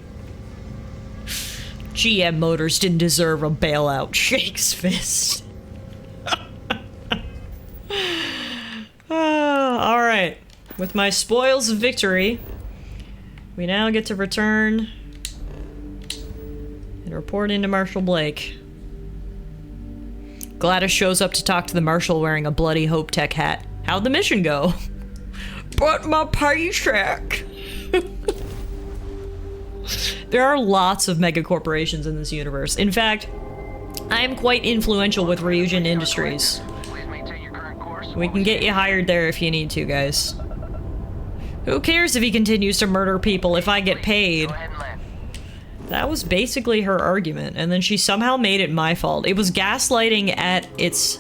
GM Motors didn't deserve a bailout. Shakes fist. Alright. With my spoils of victory, we now get to return and report into Marshal Blake. Gladys shows up to talk to the Marshal wearing a bloody Hope Tech hat. How'd the mission go? But my paycheck. There are lots of mega corporations in this universe. In fact, I am quite influential with Ryujin Industries. We can get you hired there if you need to, guys. Who cares if he continues to murder people if I get paid? That was basically her argument, and then she somehow made it my fault. It was gaslighting at its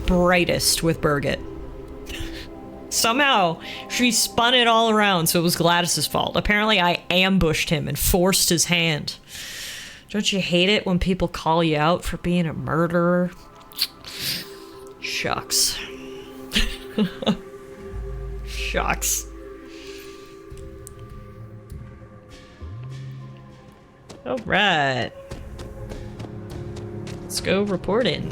brightest with Birgit. Somehow, she spun it all around, so it was Gladys's fault. Apparently, I ambushed him and forced his hand. Don't you hate it when people call you out for being a murderer? Shucks. Shucks. Alright. Let's go report in.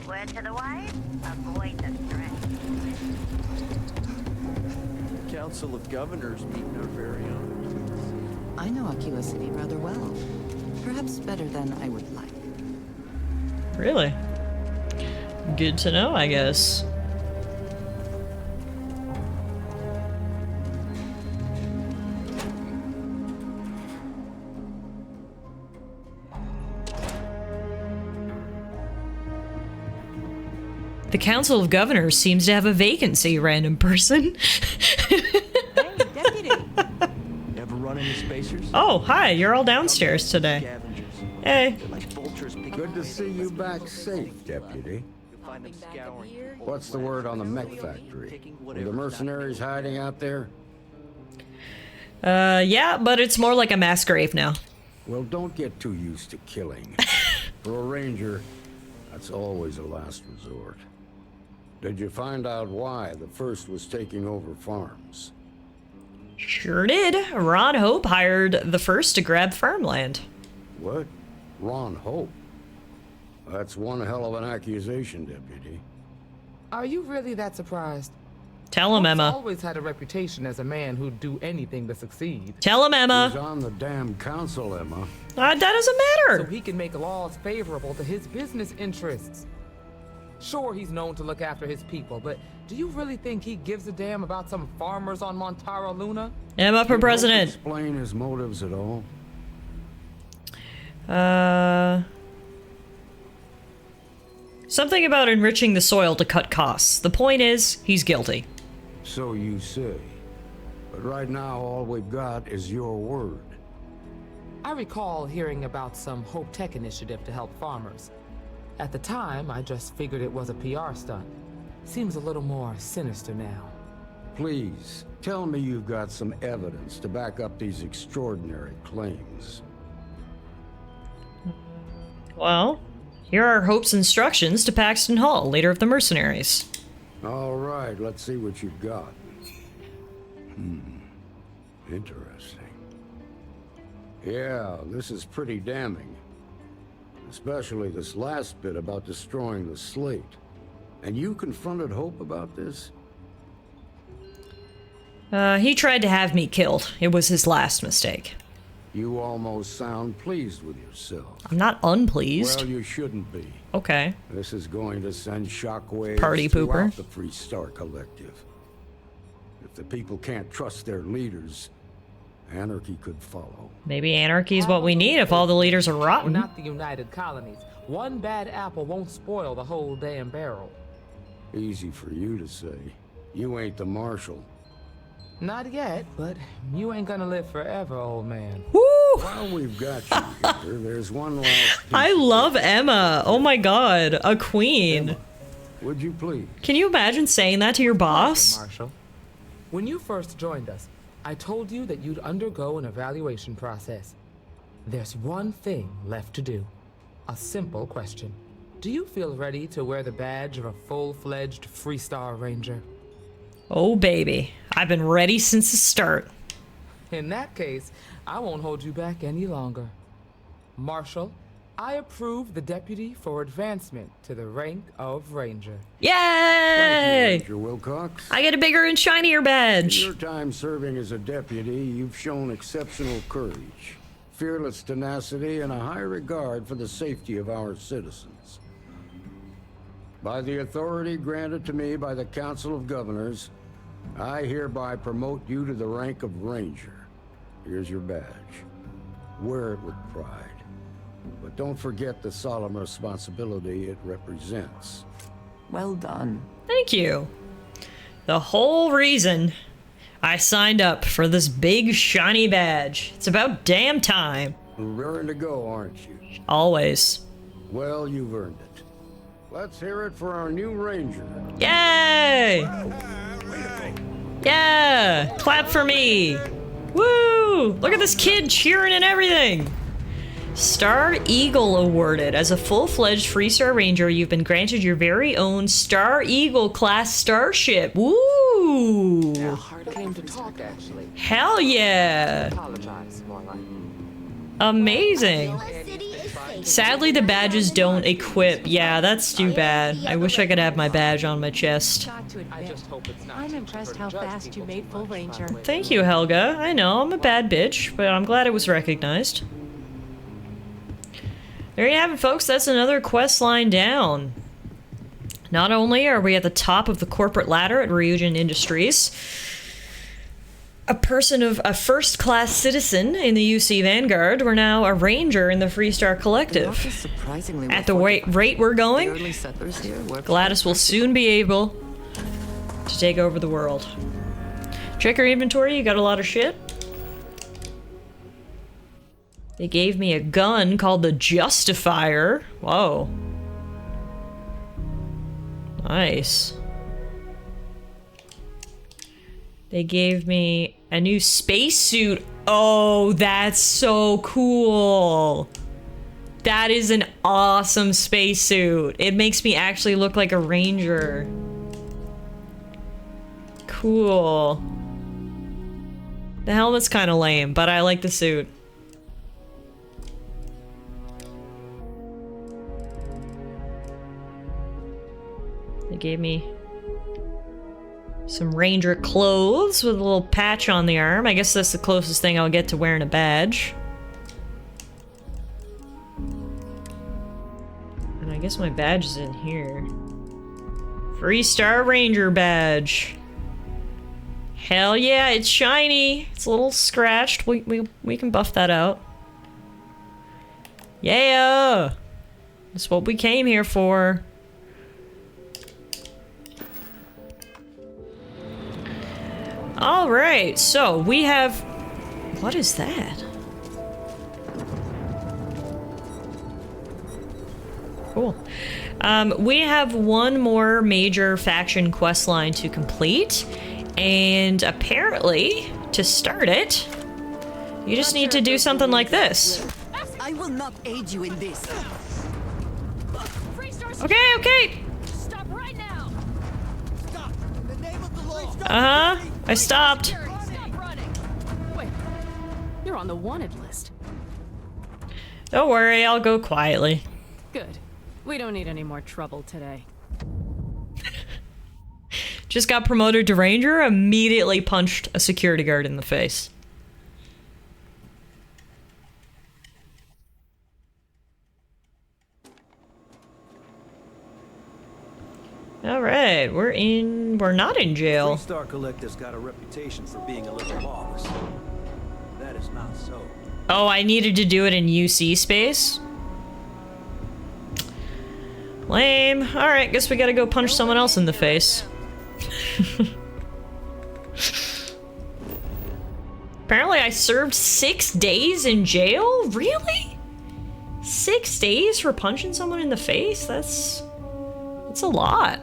Word to the wise, avoid the threat. The Council of Governors meeting our very own. I know Aquila City rather well. Perhaps better than I would like. Really? Good to know, I guess. The Council of Governors seems to have a vacancy, random person. Ever run into spacers? Oh, hi, you're all downstairs today. Hey. Good to see you back safe, Deputy. What's the word on the mech factory? Are the mercenaries hiding out there? Yeah, but it's more like a mass grave now. Well, don't get too used to killing. For a ranger, that's always a last resort. Did you find out why the first was taking over farms? Sure did. Ron Hope hired the first to grab farmland. What? Ron Hope? That's one hell of an accusation, Deputy. Are you really that surprised? Tell him, Emma. He's always had a reputation as a man who'd do anything to succeed. Tell him, Emma. He's on the damn council, Emma. That doesn't matter. So he can make laws favorable to his business interests. Sure, he's known to look after his people, but do you really think he gives a damn about some farmers on Montara Luna? Emma for president. Explain his motives at all? Something about enriching the soil to cut costs. The point is, he's guilty. So you say. But right now, all we've got is your word. I recall hearing about some Hope Tech initiative to help farmers. At the time, I just figured it was a PR stunt. Seems a little more sinister now. Please, tell me you've got some evidence to back up these extraordinary claims. Well, here are Hope's instructions to Paxton Hall, leader of the mercenaries. All right, let's see what you've got. Interesting. Yeah, this is pretty damning. Especially this last bit about destroying the slate. And you confronted Hope about this? He tried to have me killed. It was his last mistake. You almost sound pleased with yourself. I'm not unpleased. Well, you shouldn't be. Okay. This is going to send shockwaves Party pooper. throughout the Free Star Collective. If the people can't trust their leaders, anarchy could follow. Maybe anarchy is what we need if all the leaders are We're rotten. not the United Colonies. One bad apple won't spoil the whole damn barrel. Easy for you to say. You ain't the marshal. Not yet, but you ain't gonna live forever, old man. Woo! While we've got you here, there's one last piece. I love Emma. Oh my god, a queen. Emma, would you please? Can you imagine saying that to your boss? Marshal, when you first joined us, I told you that you'd undergo an evaluation process. There's one thing left to do. A simple question. Do you feel ready to wear the badge of a full-fledged Freestar Ranger? Oh baby, I've been ready since the start. In that case, I won't hold you back any longer. Marshal, I approve the deputy for advancement to the rank of Ranger. Yay! Thank you, Ranger Wilcox. I get a bigger and shinier badge. In your time serving as a deputy, you've shown exceptional courage, fearless tenacity, and a high regard for the safety of our citizens. By the authority granted to me by the Council of Governors, I hereby promote you to the rank of Ranger. Here's your badge. Wear it with pride. But don't forget the solemn responsibility it represents. Well done. Thank you. The whole reason I signed up for this big shiny badge. It's about damn time. Raring to go, aren't you? Always. Well, you've earned it. Let's hear it for our new ranger. Yay! Yeah! Clap for me! Woo! Look at this kid cheering and everything! Star Eagle awarded. As a full-fledged Freestar Ranger, you've been granted your very own Star Eagle class starship. Woo! Yeah, hard came to talk, actually. Hell yeah! Apologize, more like. Amazing. Sadly, the badges don't equip. Yeah, that's too bad. I wish I could have my badge on my chest. I'm impressed how fast you made full ranger. Thank you, Helga. I know, I'm a bad bitch, but I'm glad it was recognized. There you have it, folks. That's another quest line down. Not only are we at the top of the corporate ladder at Ryujin Industries, a first-class citizen in the UC Vanguard, we're now a ranger in the Freestar Collective. At the rate we're going, Gladys will soon be able to take over the world. Check your inventory, you got a lot of shit. They gave me a gun called the Justifier. Whoa. Nice. They gave me a new spacesuit. Oh, that's so cool. That is an awesome spacesuit. It makes me actually look like a ranger. Cool. The helmet's kind of lame, but I like the suit. They gave me some ranger clothes with a little patch on the arm. I guess that's the closest thing I'll get to wearing a badge. And I guess my badge is in here. Freestar Ranger badge. Hell yeah, it's shiny. It's a little scratched. We can buff that out. Yeah! That's what we came here for. Alright, so we have... What is that? Cool. We have one more major faction quest line to complete, and apparently, to start it, you just need to do something like this. I will not aid you in this. Okay, okay! Stop right now. Stop. In the name of the law. Uh-huh. I stopped. Stop running. Wait. You're on the wanted list. Don't worry, I'll go quietly. Good. We don't need any more trouble today. Just got promoted to Ranger, immediately punched a security guard in the face. Alright, we're not in jail. Freestar Collective's got a reputation for being a little lawless. That is not so. Oh, I needed to do it in UC space? Lame. Alright, guess we gotta go punch someone else in the face. Apparently I served 6 days in jail? Really? 6 days for punching someone in the face? That's a lot.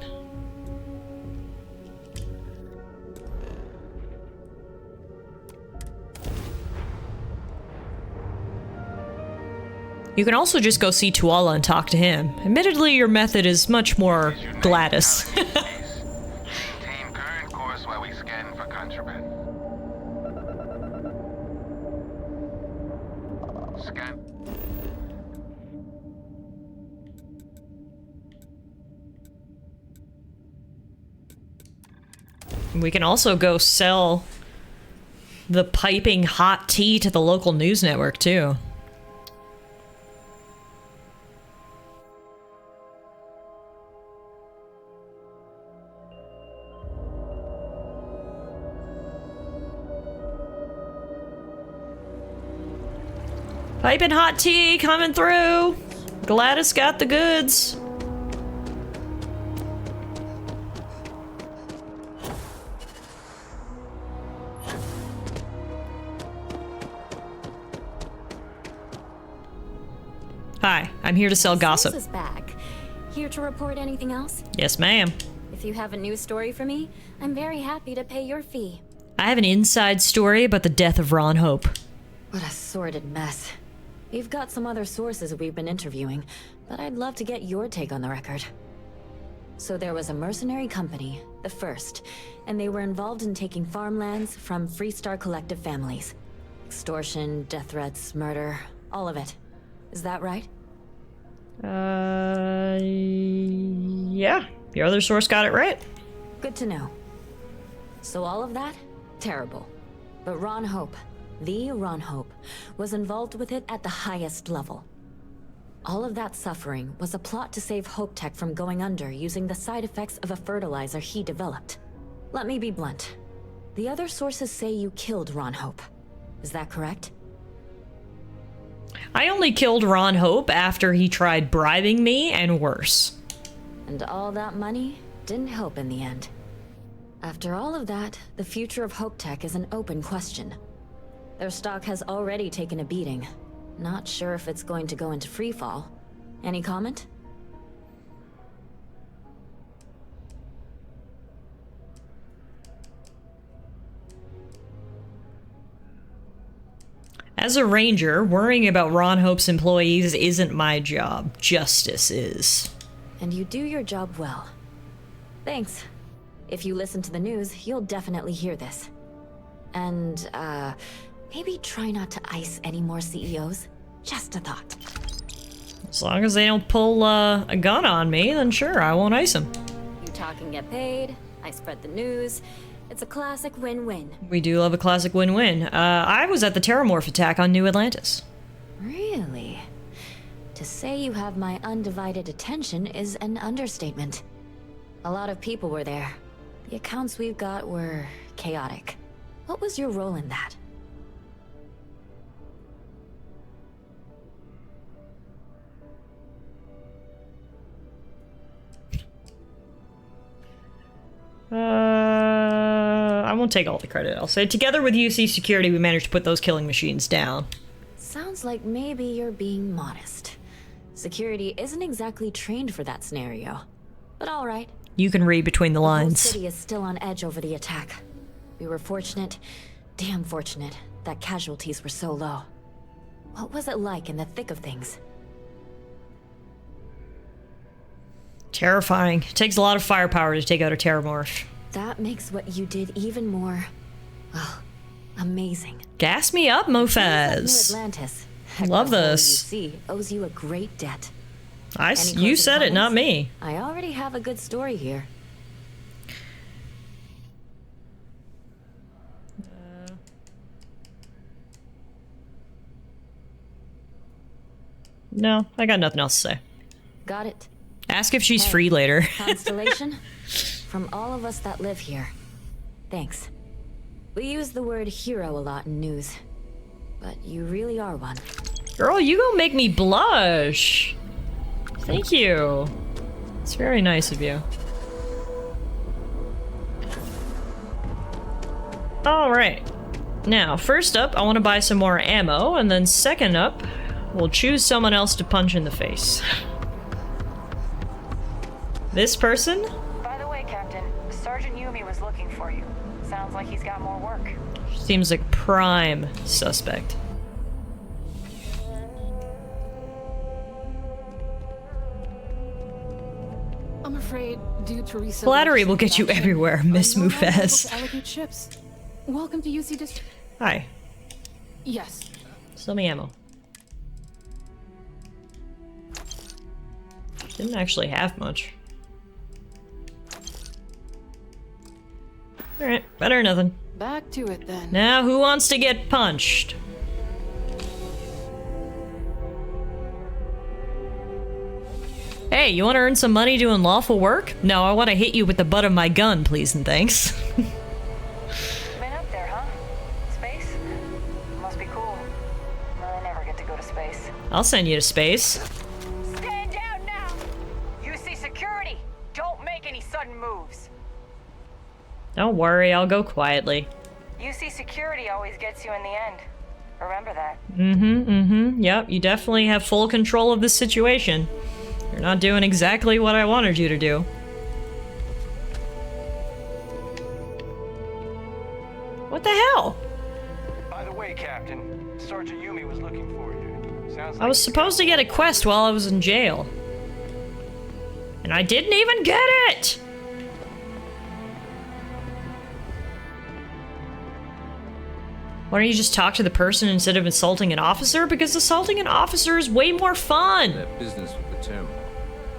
You can also just go see Tallara and talk to him. Admittedly, your method is much more Gladys. Maintain current course while we scan for contraband. Scan. We can also go sell the piping hot tea to the local news network, too. Piping hot tea coming through. Gladys got the goods. Hi, I'm here to sell gossip. Is back. Here to report anything else? Yes, ma'am. If you have a news story for me, I'm very happy to pay your fee. I have an inside story about the death of Ron Hope. What a sordid mess. We've got some other sources we've been interviewing, but I'd love to get your take on the record. So there was a mercenary company, the First, and they were involved in taking farmlands from Freestar Collective families. Extortion, death threats, murder, all of it. Is that right? Yeah. Your other source got it right. Good to know. So all of that? Terrible. But Ron Hope, the Ron Hope, was involved with it at the highest level. All of that suffering was a plot to save Hope Tech from going under using the side effects of a fertilizer he developed. Let me be blunt. The other sources say you killed Ron Hope. Is that correct? I only killed Ron Hope after he tried bribing me and worse. And all that money didn't help in the end. After all of that, the future of Hope Tech is an open question. Their stock has already taken a beating. Not sure if it's going to go into freefall. Any comment? As a ranger, worrying about Ron Hope's employees isn't my job. Justice is. And you do your job well. Thanks. If you listen to the news, you'll definitely hear this. And, maybe try not to ice any more CEOs. Just a thought. As long as they don't pull a gun on me, then sure, I won't ice them. You talk and get paid, I spread the news. It's a classic win-win. We do love a classic win-win. I was at the Terramorph attack on New Atlantis. Really? To say you have my undivided attention is an understatement. A lot of people were there. The accounts we've got were chaotic. What was your role in that? I won't take all the credit. I'll say together with UC Security, we managed to put those killing machines down. Sounds like maybe you're being modest. Security isn't exactly trained for that scenario. But all right. You can read between the lines. The whole city is still on edge over the attack. We were fortunate, damn fortunate, that casualties were so low. What was it like in the thick of things? Terrifying. It takes a lot of firepower to take out a Terramorph. That makes what you did even more, well, amazing. Gas me up, Mofaz. New Atlantis. Love this. UC owes you a great debt. You said it, not me. I already have a good story here. No, I got nothing else to say. Got it. Ask if she's free later. Constellation, from all of us that live here, thanks. We use the word hero a lot in news, but you really are one. Girl, you gonna make me blush. Thank you. It's very nice of you. Alright. Now, first up, I want to buy some more ammo, and then second up, we'll choose someone else to punch in the face. This person? By the way, Captain, Sergeant Yumi was looking for you. Sounds like he's got more work. Seems like prime suspect. I'm afraid, due to recent Flattery will get you everywhere, Miss Mufaz. Allocate ships. Welcome to UC District. Hi. Yes. Sell me ammo. Didn't actually have much. Alright, better than nothing. Back to it then. Now, who wants to get punched? Hey, you want to earn some money doing lawful work? No, I want to hit you with the butt of my gun, please and thanks. Been up there, huh? Space? Must be cool. I never get to go to space. I'll send you to space. Stand down now! UC Security! Don't make any sudden moves! Don't worry, I'll go quietly. UC Security always gets you in the end. Remember that. Yep, you definitely have full control of this situation. You're not doing exactly what I wanted you to do. What the hell? By the way, Captain, Sergeant Yumi was looking for you. Sounds like I was supposed to get a quest while I was in jail. And I didn't even get it! Why don't you just talk to the person instead of insulting an officer? Because assaulting an officer is way more fun! That business with the terminal.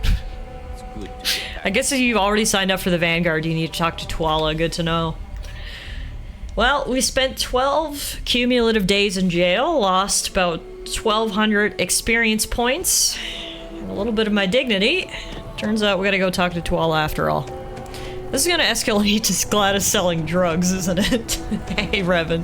It's good to I guess if you've already signed up for the Vanguard, you need to talk to Tallara. Good to know. Well, we spent 12 cumulative days in jail, lost about 1,200 experience points, and a little bit of my dignity. Turns out we gotta go talk to Tallara after all. This is gonna escalate to Gladys selling drugs, isn't it? Hey, Revan.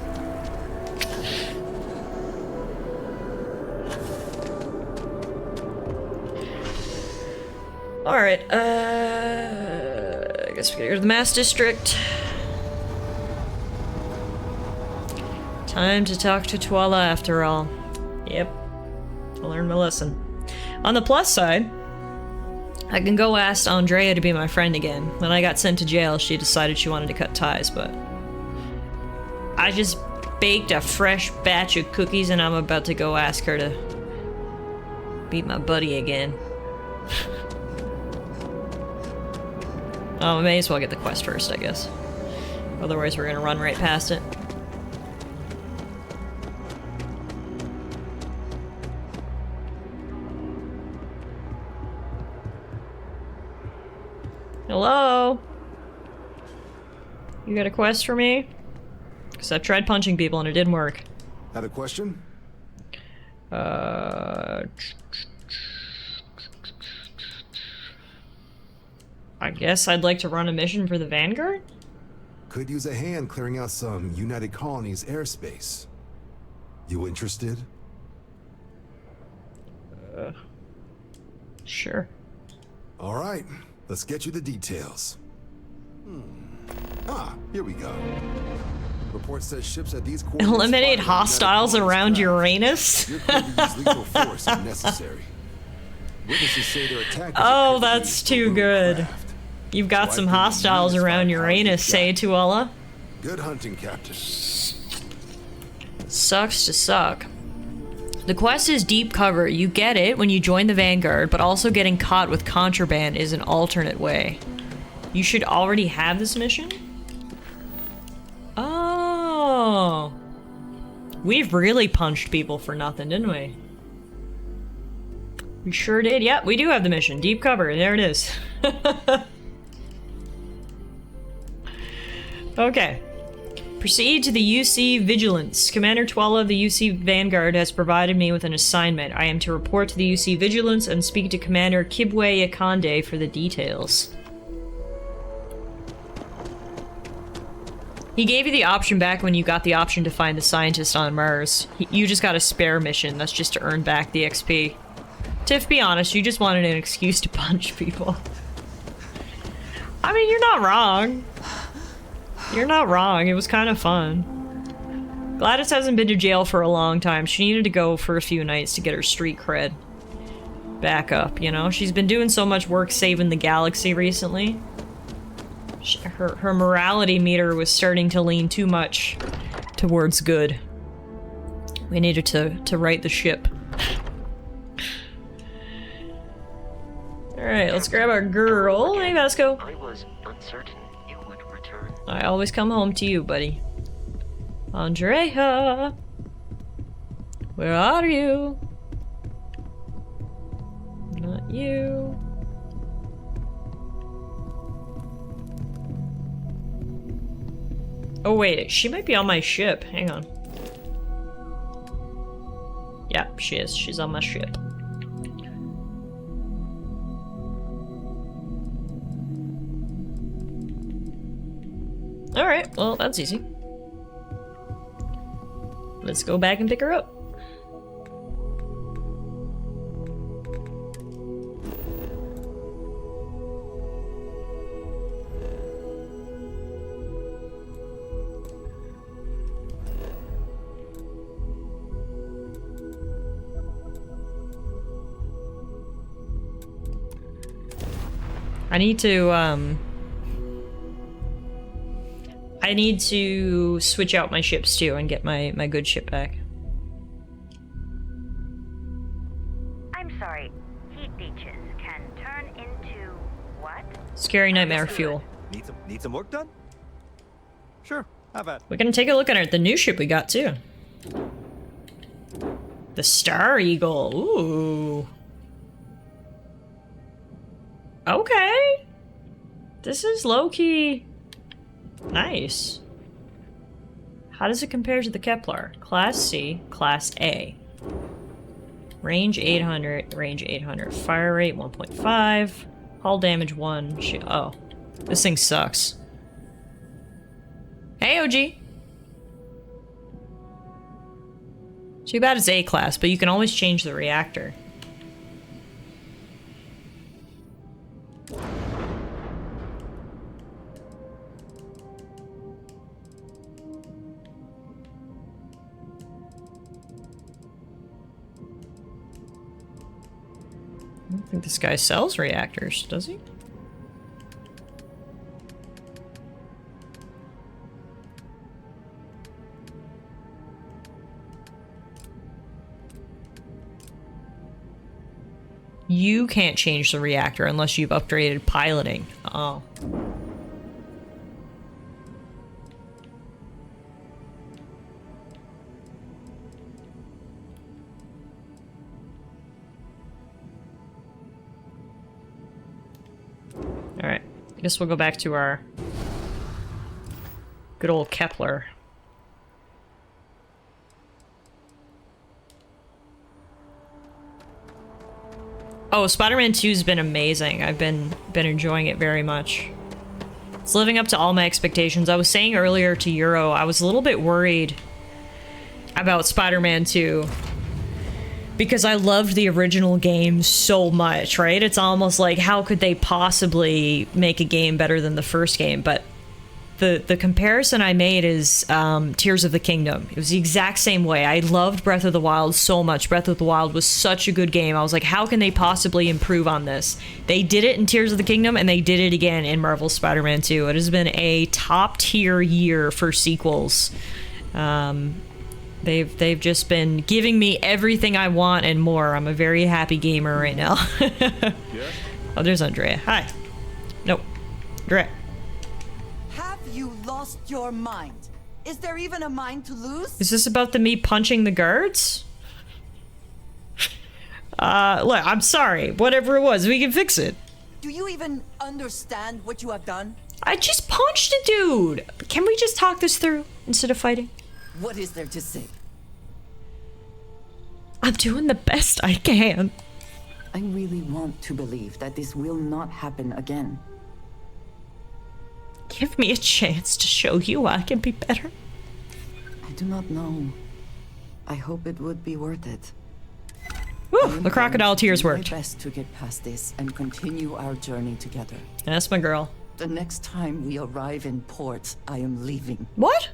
Alright, I guess we gotta go to the Mass District. Time to talk to Tallara after all. Yep. I learned my lesson. On the plus side, I can go ask Andrea to be my friend again. When I got sent to jail, she decided she wanted to cut ties, but I just baked a fresh batch of cookies and I'm about to go ask her to be my buddy again. Oh, I may as well get the quest first, I guess. Otherwise, we're gonna run right past it. Hello? You got a quest for me? Because I've tried punching people and it didn't work. Had a question? I guess I'd like to run a mission for the Vanguard? Could use a hand clearing out some United Colonies airspace. You interested? Sure. All right, let's get you the details. Ah, here we go. Report says ships at these coordinates Eliminate fire hostiles United around Colonies Uranus? You're clear to use lethal force if necessary. Witnesses say their attack Oh, that's too good. You've got some hostiles around Uranus, say Tallara. Good hunting, Captain. Sucks to suck. The quest is deep cover. You get it when you join the Vanguard, but also getting caught with contraband is an alternate way. You should already have this mission? Oh. We've really punched people for nothing, didn't we? We sure did. Yep, we do have the mission. Deep cover. There it is. Okay. Proceed to the UC Vigilance. Commander Tallara of the UC Vanguard has provided me with an assignment. I am to report to the UC Vigilance and speak to Commander Kibwe Akande for the details. He gave you the option back when you got the option to find the scientist on Mars. You just got a spare mission. That's just to earn back the XP. To be honest, you just wanted an excuse to punch people. I mean, you're not wrong. You're not wrong. It was kind of fun. Gladys hasn't been to jail for a long time. She needed to go for a few nights to get her street cred back up, you know? She's been doing so much work saving the galaxy recently. Her morality meter was starting to lean too much towards good. We needed to right the ship. Alright, let's grab our girl. Hey, Vasco. I was uncertain you would return. I always come home to you, buddy. Andrea! Where are you? Not you. Oh wait, she might be on my ship. Hang on. Yep, she is. She's on my ship. Alright, well, that's easy. Let's go back and pick her up. I need to switch out my ships too and get my good ship back. I'm sorry. Heat beaches can turn into what? Scary nightmare fuel. Need some work done? Sure, have at. We're gonna take a look at the new ship we got too. The Star Eagle. Ooh. Okay. This is low-key nice. How does it compare to the Kepler? Class C, Class A. Range 800, range 800. Fire rate 1.5. Hull damage 1. Oh. This thing sucks. Hey, OG. Too bad it's A-class, but you can always change the reactor. I don't think this guy sells reactors, does he? You can't change the reactor unless you've upgraded piloting. Oh. Alright. I guess we'll go back to our good old Kepler. Oh, Spider-Man 2's been amazing. I've been enjoying it very much. It's living up to all my expectations. I was saying earlier to Euro, I was a little bit worried about Spider-Man 2 because I loved the original game so much, right? It's almost like, how could they possibly make a game better than the first game? But the comparison I made is Tears of the Kingdom. It was the exact same way. I loved Breath of the Wild so much. Breath of the Wild was such a good game. I was like, how can they possibly improve on this? They did it in Tears of the Kingdom, and they did it again in Marvel's Spider-Man 2. It has been a top-tier year for sequels. They've just been giving me everything I want and more. I'm a very happy gamer right now. Yeah. Oh, there's Andrea. Hi. Nope. Andrea. You lost your mind. Is there even a mind to lose? Is this about me punching the guards? Look, I'm sorry. Whatever it was, we can fix it. Do you even understand what you have done? I just punched a dude. Can we just talk this through instead of fighting? What is there to say? I'm doing the best I can. I really want to believe that this will not happen again. Give me a chance to show you I can be better. I do not know. I hope it would be worth it. Woo, the crocodile tears worked. My best to get past this and continue our journey together. That's my girl. The next time we arrive in port, I am leaving. What?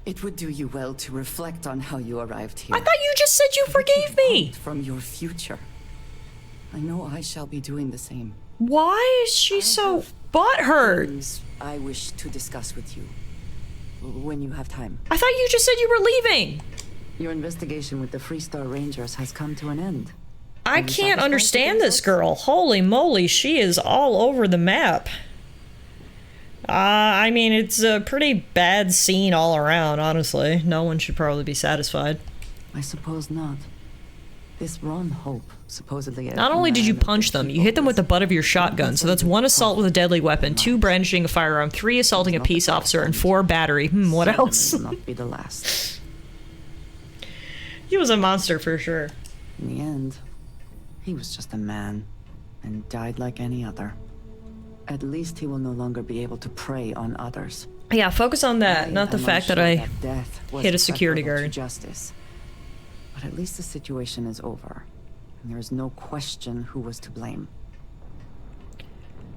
It would do you well to reflect on how you arrived here. I thought you just said you forgave me. From your future. I know I shall be doing the same. Why is she so butthurt? I wish to discuss with you when you have time. I thought you just said you were leaving. Your investigation with the Freestar Rangers has come to an end. I can't understand this girl. Holy moly, she is all over the map. I mean, it's a pretty bad scene all around, honestly. No one should probably be satisfied. I suppose not. This Ron Hope, supposedly... Not only did you punch them, you hit them with the butt of your shotgun, so that's 1 assault with a deadly weapon, 2 brandishing a firearm, 3 assaulting a peace officer, and 4 battery. What else? Will not be the last. He was a monster for sure. In the end, he was just a man, and died like any other. At least he will no longer be able to prey on others. Yeah, focus on that, not the fact that I hit a security guard. Justice. But at least the situation is over, and there is no question who was to blame.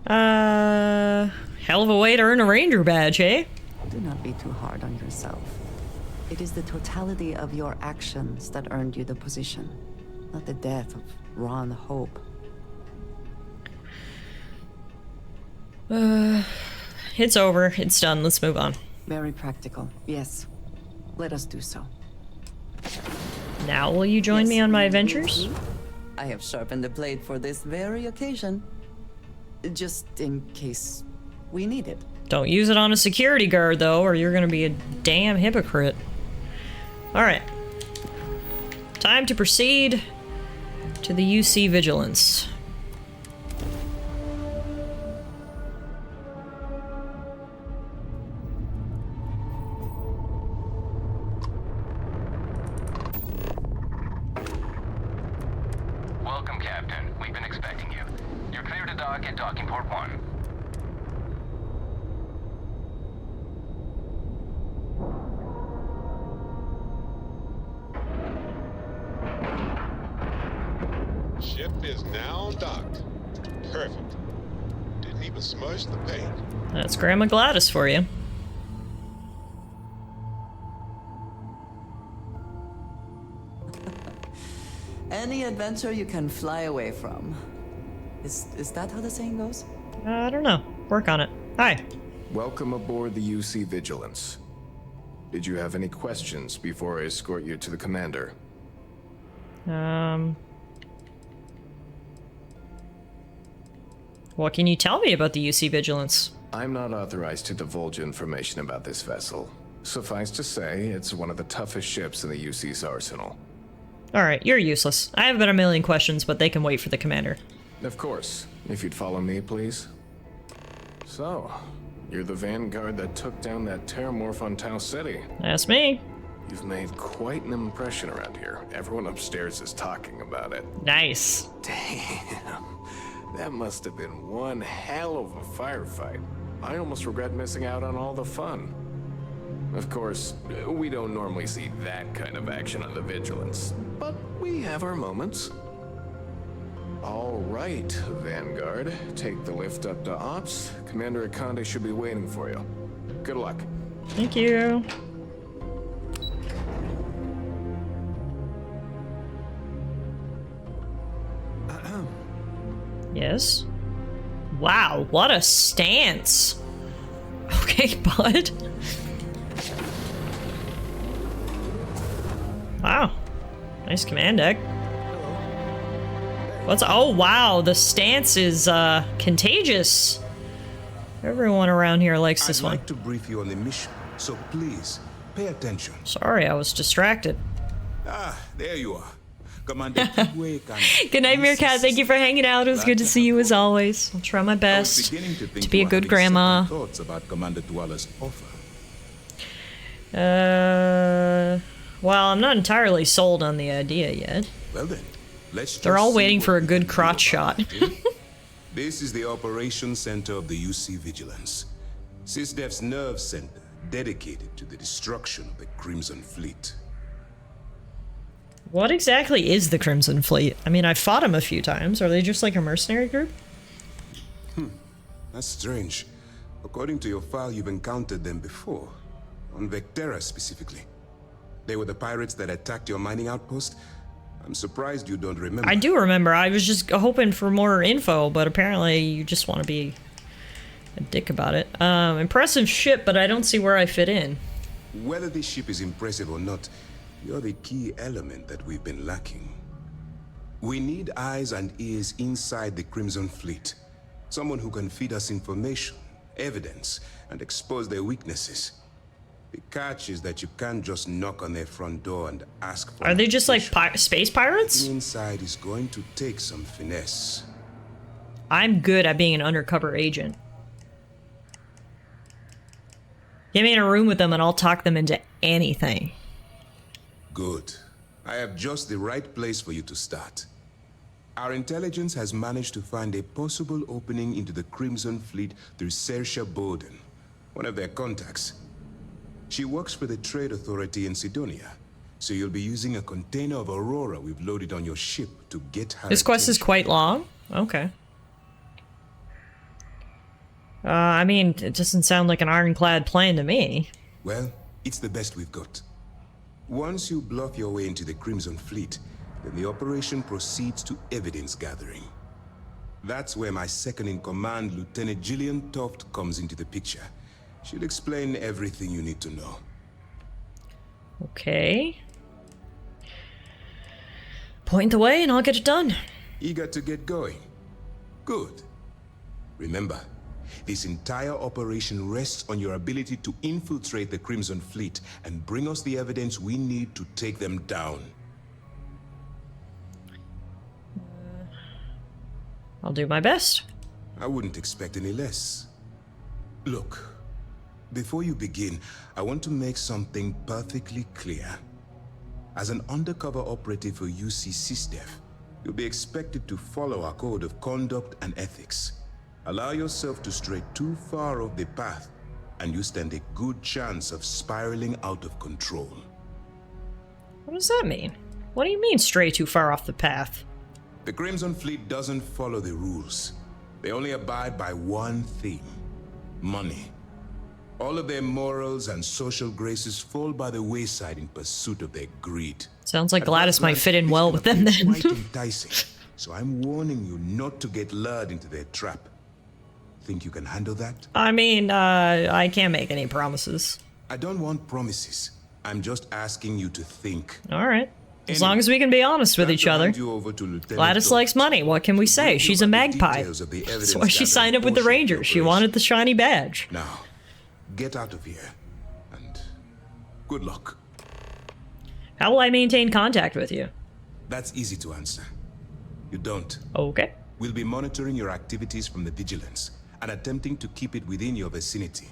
Hell of a way to earn a ranger badge, eh? Do not be too hard on yourself. It is the totality of your actions that earned you the position, not the death of Ron Hope. It's over. It's done. Let's move on. Very practical. Yes. Let us do so. Now will you join me on my adventures? I have sharpened the blade for this very occasion. Just in case we need it. Don't use it on a security guard, though, or you're gonna be a damn hypocrite. Alright. Time to proceed to the UC Vigilance. Welcome, Captain. We've been expecting you. You're clear to dock at docking port 1. Ship is now docked. Perfect. Didn't even smudge the paint. That's Grandma Gladys for you. Any adventure you can fly away from. Is that how the saying goes? I don't know. Work on it. Hi. Welcome aboard the UC Vigilance. Did you have any questions before I escort you to the commander? What can you tell me about the UC Vigilance? I'm not authorized to divulge information about this vessel. Suffice to say, it's one of the toughest ships in the UC's arsenal. Alright, you're useless. I have got a million questions, but they can wait for the commander. Of course. If you'd follow me, please. So, you're the vanguard that took down that terramorph on Tau City. That's me. You've made quite an impression around here. Everyone upstairs is talking about it. Nice. Damn. That must have been one hell of a firefight. I almost regret missing out on all the fun. Of course, we don't normally see that kind of action on the Vigilance, but we have our moments. All right, Vanguard. Take the lift up to Ops. Commander Akande should be waiting for you. Good luck. Thank you. Yes. Wow, what a stance. Okay, bud. Wow. Nice command deck. What's... Oh, wow. The stance is, contagious. Everyone around here likes this one. I'd like to brief you on the mission, so please, pay attention. Sorry, I was distracted. Ah, there you are. Commander Kidway can... Good night, Meerkat. Thank you for hanging out. It was good to see you as always. I'll try my best to be a good grandma. Thoughts about Commander Tuala's offer? Well, I'm not entirely sold on the idea yet. Well then, let's They're all waiting for a good crotch shot. This is the operations center of the UC Vigilance. SysDef's nerve center, dedicated to the destruction of the Crimson Fleet. What exactly is the Crimson Fleet? I mean, I fought them a few times. Are they just like a mercenary group? That's strange. According to your file, you've encountered them before. On Vectera specifically. They were the pirates that attacked your mining outpost? I'm surprised you don't remember. I do remember. I was just hoping for more info, but apparently you just want to be a dick about it. Impressive ship, but I don't see where I fit in. Whether this ship is impressive or not, you're the key element that we've been lacking. We need eyes and ears inside the Crimson Fleet. Someone who can feed us information, evidence, and expose their weaknesses. The catch is that you can't just knock on their front door and ask for... Are they just like space pirates? Getting inside is going to take some finesse. I'm good at being an undercover agent. Get me in a room with them and I'll talk them into anything. Good. I have just the right place for you to start. Our intelligence has managed to find a possible opening into the Crimson Fleet through Saoirse Bowden, one of their contacts. She works for the Trade Authority in Sidonia, so you'll be using a container of Aurora we've loaded on your ship to get her This quest is quite long? Okay. I mean, it doesn't sound like an ironclad plan to me. Well, it's the best we've got. Once you bluff your way into the Crimson Fleet, then the operation proceeds to evidence gathering. That's where my second-in-command, Lieutenant Gillian Toft, comes into the picture. She'll explain everything you need to know. Okay. Point the way and I'll get it done. Eager to get going? Good. Remember, this entire operation rests on your ability to infiltrate the Crimson Fleet and bring us the evidence we need to take them down. I'll do my best. I wouldn't expect any less. Look, before you begin, I want to make something perfectly clear. As an undercover operative for UC SysDef, you'll be expected to follow our code of conduct and ethics. Allow yourself to stray too far off the path, and you stand a good chance of spiraling out of control. What does that mean? What do you mean, stray too far off the path? The Crimson Fleet doesn't follow the rules. They only abide by one thing: money. All of their morals and social graces fall by the wayside in pursuit of their greed. Sounds like Gladys might fit in well with them then. Quite enticing, so I'm warning you not to get lured into their trap. Think you can handle that? I mean, I can't make any promises. I don't want promises. I'm just asking you to think. All right. As long as we can be honest with each other. Gladys likes money. What can we say? She's a magpie. That's why she signed up with the Rangers. She wanted the shiny badge. Now, get out of here. And good luck. How will I maintain contact with you? That's easy to answer. You don't. Okay. We'll be monitoring your activities from the Vigilance and attempting to keep it within your vicinity.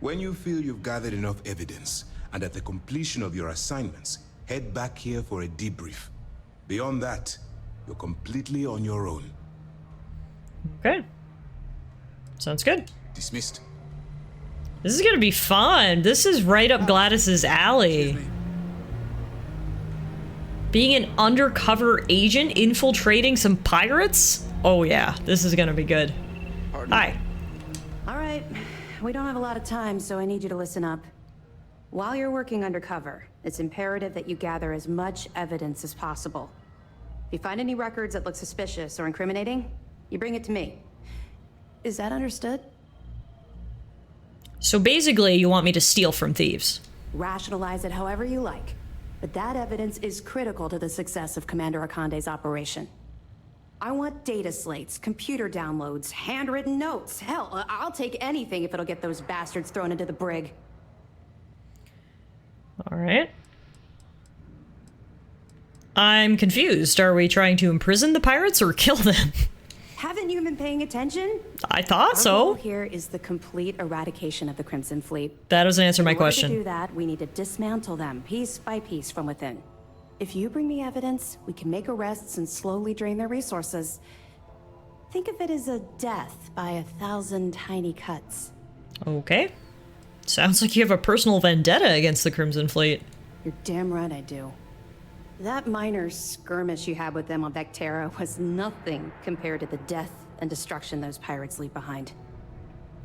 When you feel you've gathered enough evidence, and at the completion of your assignments, head back here for a debrief. Beyond that, you're completely on your own. Okay. Sounds good. Dismissed. This is gonna be fun. This is right up Gladys's alley. Being an undercover agent infiltrating some pirates? Oh yeah, this is gonna be good. Hi. All right, we don't have a lot of time, so I need you to listen up. While you're working undercover, it's imperative that you gather as much evidence as possible. If you find any records that look suspicious or incriminating, you bring it to me. Is that understood? So basically, you want me to steal from thieves. Rationalize it however you like, but that evidence is critical to the success of Commander Akande's operation. I want data slates, computer downloads, handwritten notes. Hell, I'll take anything if it'll get those bastards thrown into the brig. All right. I'm confused. Are we trying to imprison the pirates or kill them? Haven't you been paying attention? I thought Our so. goal here is the complete eradication of the Crimson Fleet. That doesn't answer my question. To do that, we need to dismantle them piece by piece from within. If you bring me evidence, we can make arrests and slowly drain their resources. Think of it as a death by 1,000 tiny cuts. Okay. Sounds like you have a personal vendetta against the Crimson Fleet. You're damn right I do. That minor skirmish you had with them on Vectera was nothing compared to the death and destruction those pirates leave behind.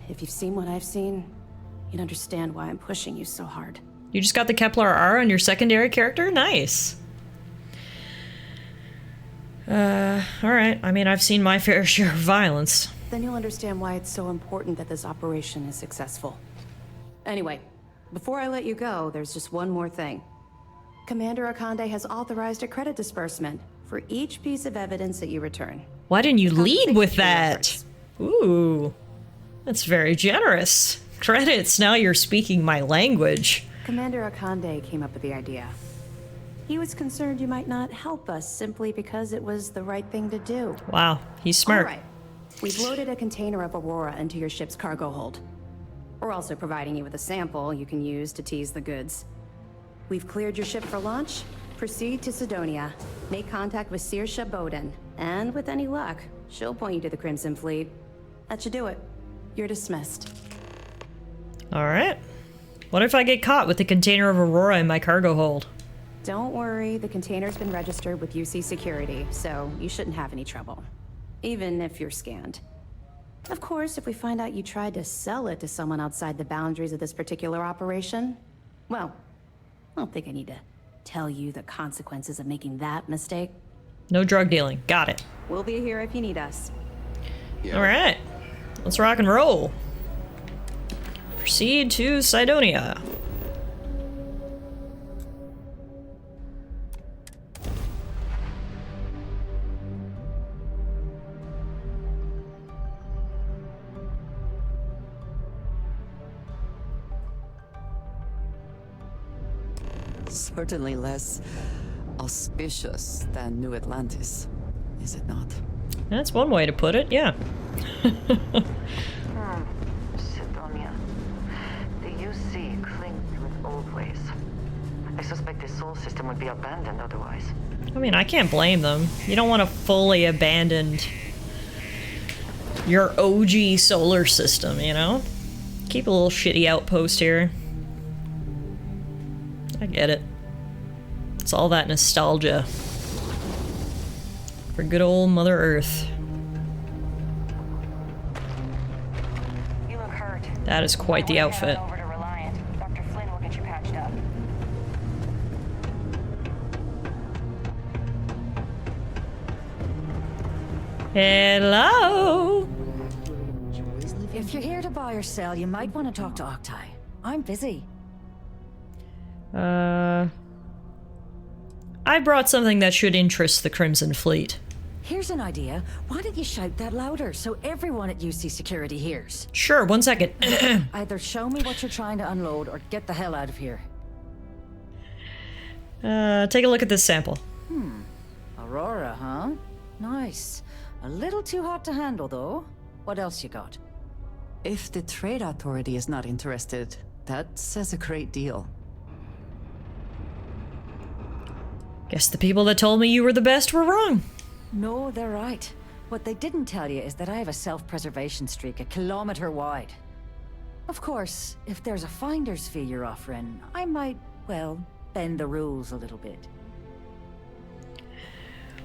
If you've seen what I've seen, you'd understand why I'm pushing you so hard. You just got the Kepler R on your secondary character? Nice. Alright. I mean, I've seen my fair share of violence. Then you'll understand why it's so important that this operation is successful. Anyway, before I let you go, there's just one more thing. Commander Akande has authorized a credit disbursement for each piece of evidence that you return. Why didn't you lead with that? Ooh, that's very generous. Credits, now you're speaking my language. Commander Akande came up with the idea. He was concerned you might not help us simply because it was the right thing to do. Wow, he's smart. All right. We've loaded a container of Aurora into your ship's cargo hold. We're also providing you with a sample you can use to tease the goods. We've cleared your ship for launch. Proceed to Sidonia. Make contact with Saoirse Bowden. And with any luck, she'll point you to the Crimson Fleet. That should do it. You're dismissed. Alright. What if I get caught with the container of Aurora in my cargo hold? Don't worry, the container's been registered with UC Security, so you shouldn't have any trouble. Even if you're scanned. Of course, if we find out you tried to sell it to someone outside the boundaries of this particular operation, well, I don't think I need to tell you the consequences of making that mistake. No drug dealing. Got it. We'll be here if you need us. Yeah. Alright. Let's rock and roll. Proceed to Cydonia. Certainly less auspicious than New Atlantis, is it not? That's one way to put it, yeah. Sidonia. The UC clings to its old ways. I suspect the Sol system would be abandoned otherwise. I mean, I can't blame them. You don't want to fully abandon your OG solar system, you know? Keep a little shitty outpost here. I get it. It's all that nostalgia for good old Mother Earth. You look hurt. That is quite the outfit. Over to Reliant. Dr. Flynn will get you patched up. Hello. If you're here to buy or sell, you might want to talk to Octai. I'm busy. I brought something that should interest the Crimson Fleet. Here's an idea. Why don't you shout that louder so everyone at UC Security hears? Sure, 1 second. Either show me what you're trying to unload or get the hell out of here. Take a look at this sample. Aurora, huh? Nice. A little too hot to handle, though. What else you got? If the Trade Authority is not interested, that says a great deal. Guess the people that told me you were the best were wrong. No, they're right. What they didn't tell you is that I have a self-preservation streak 1 kilometer wide. Of course, if there's a finder's fee you're offering, I might, well, bend the rules a little bit.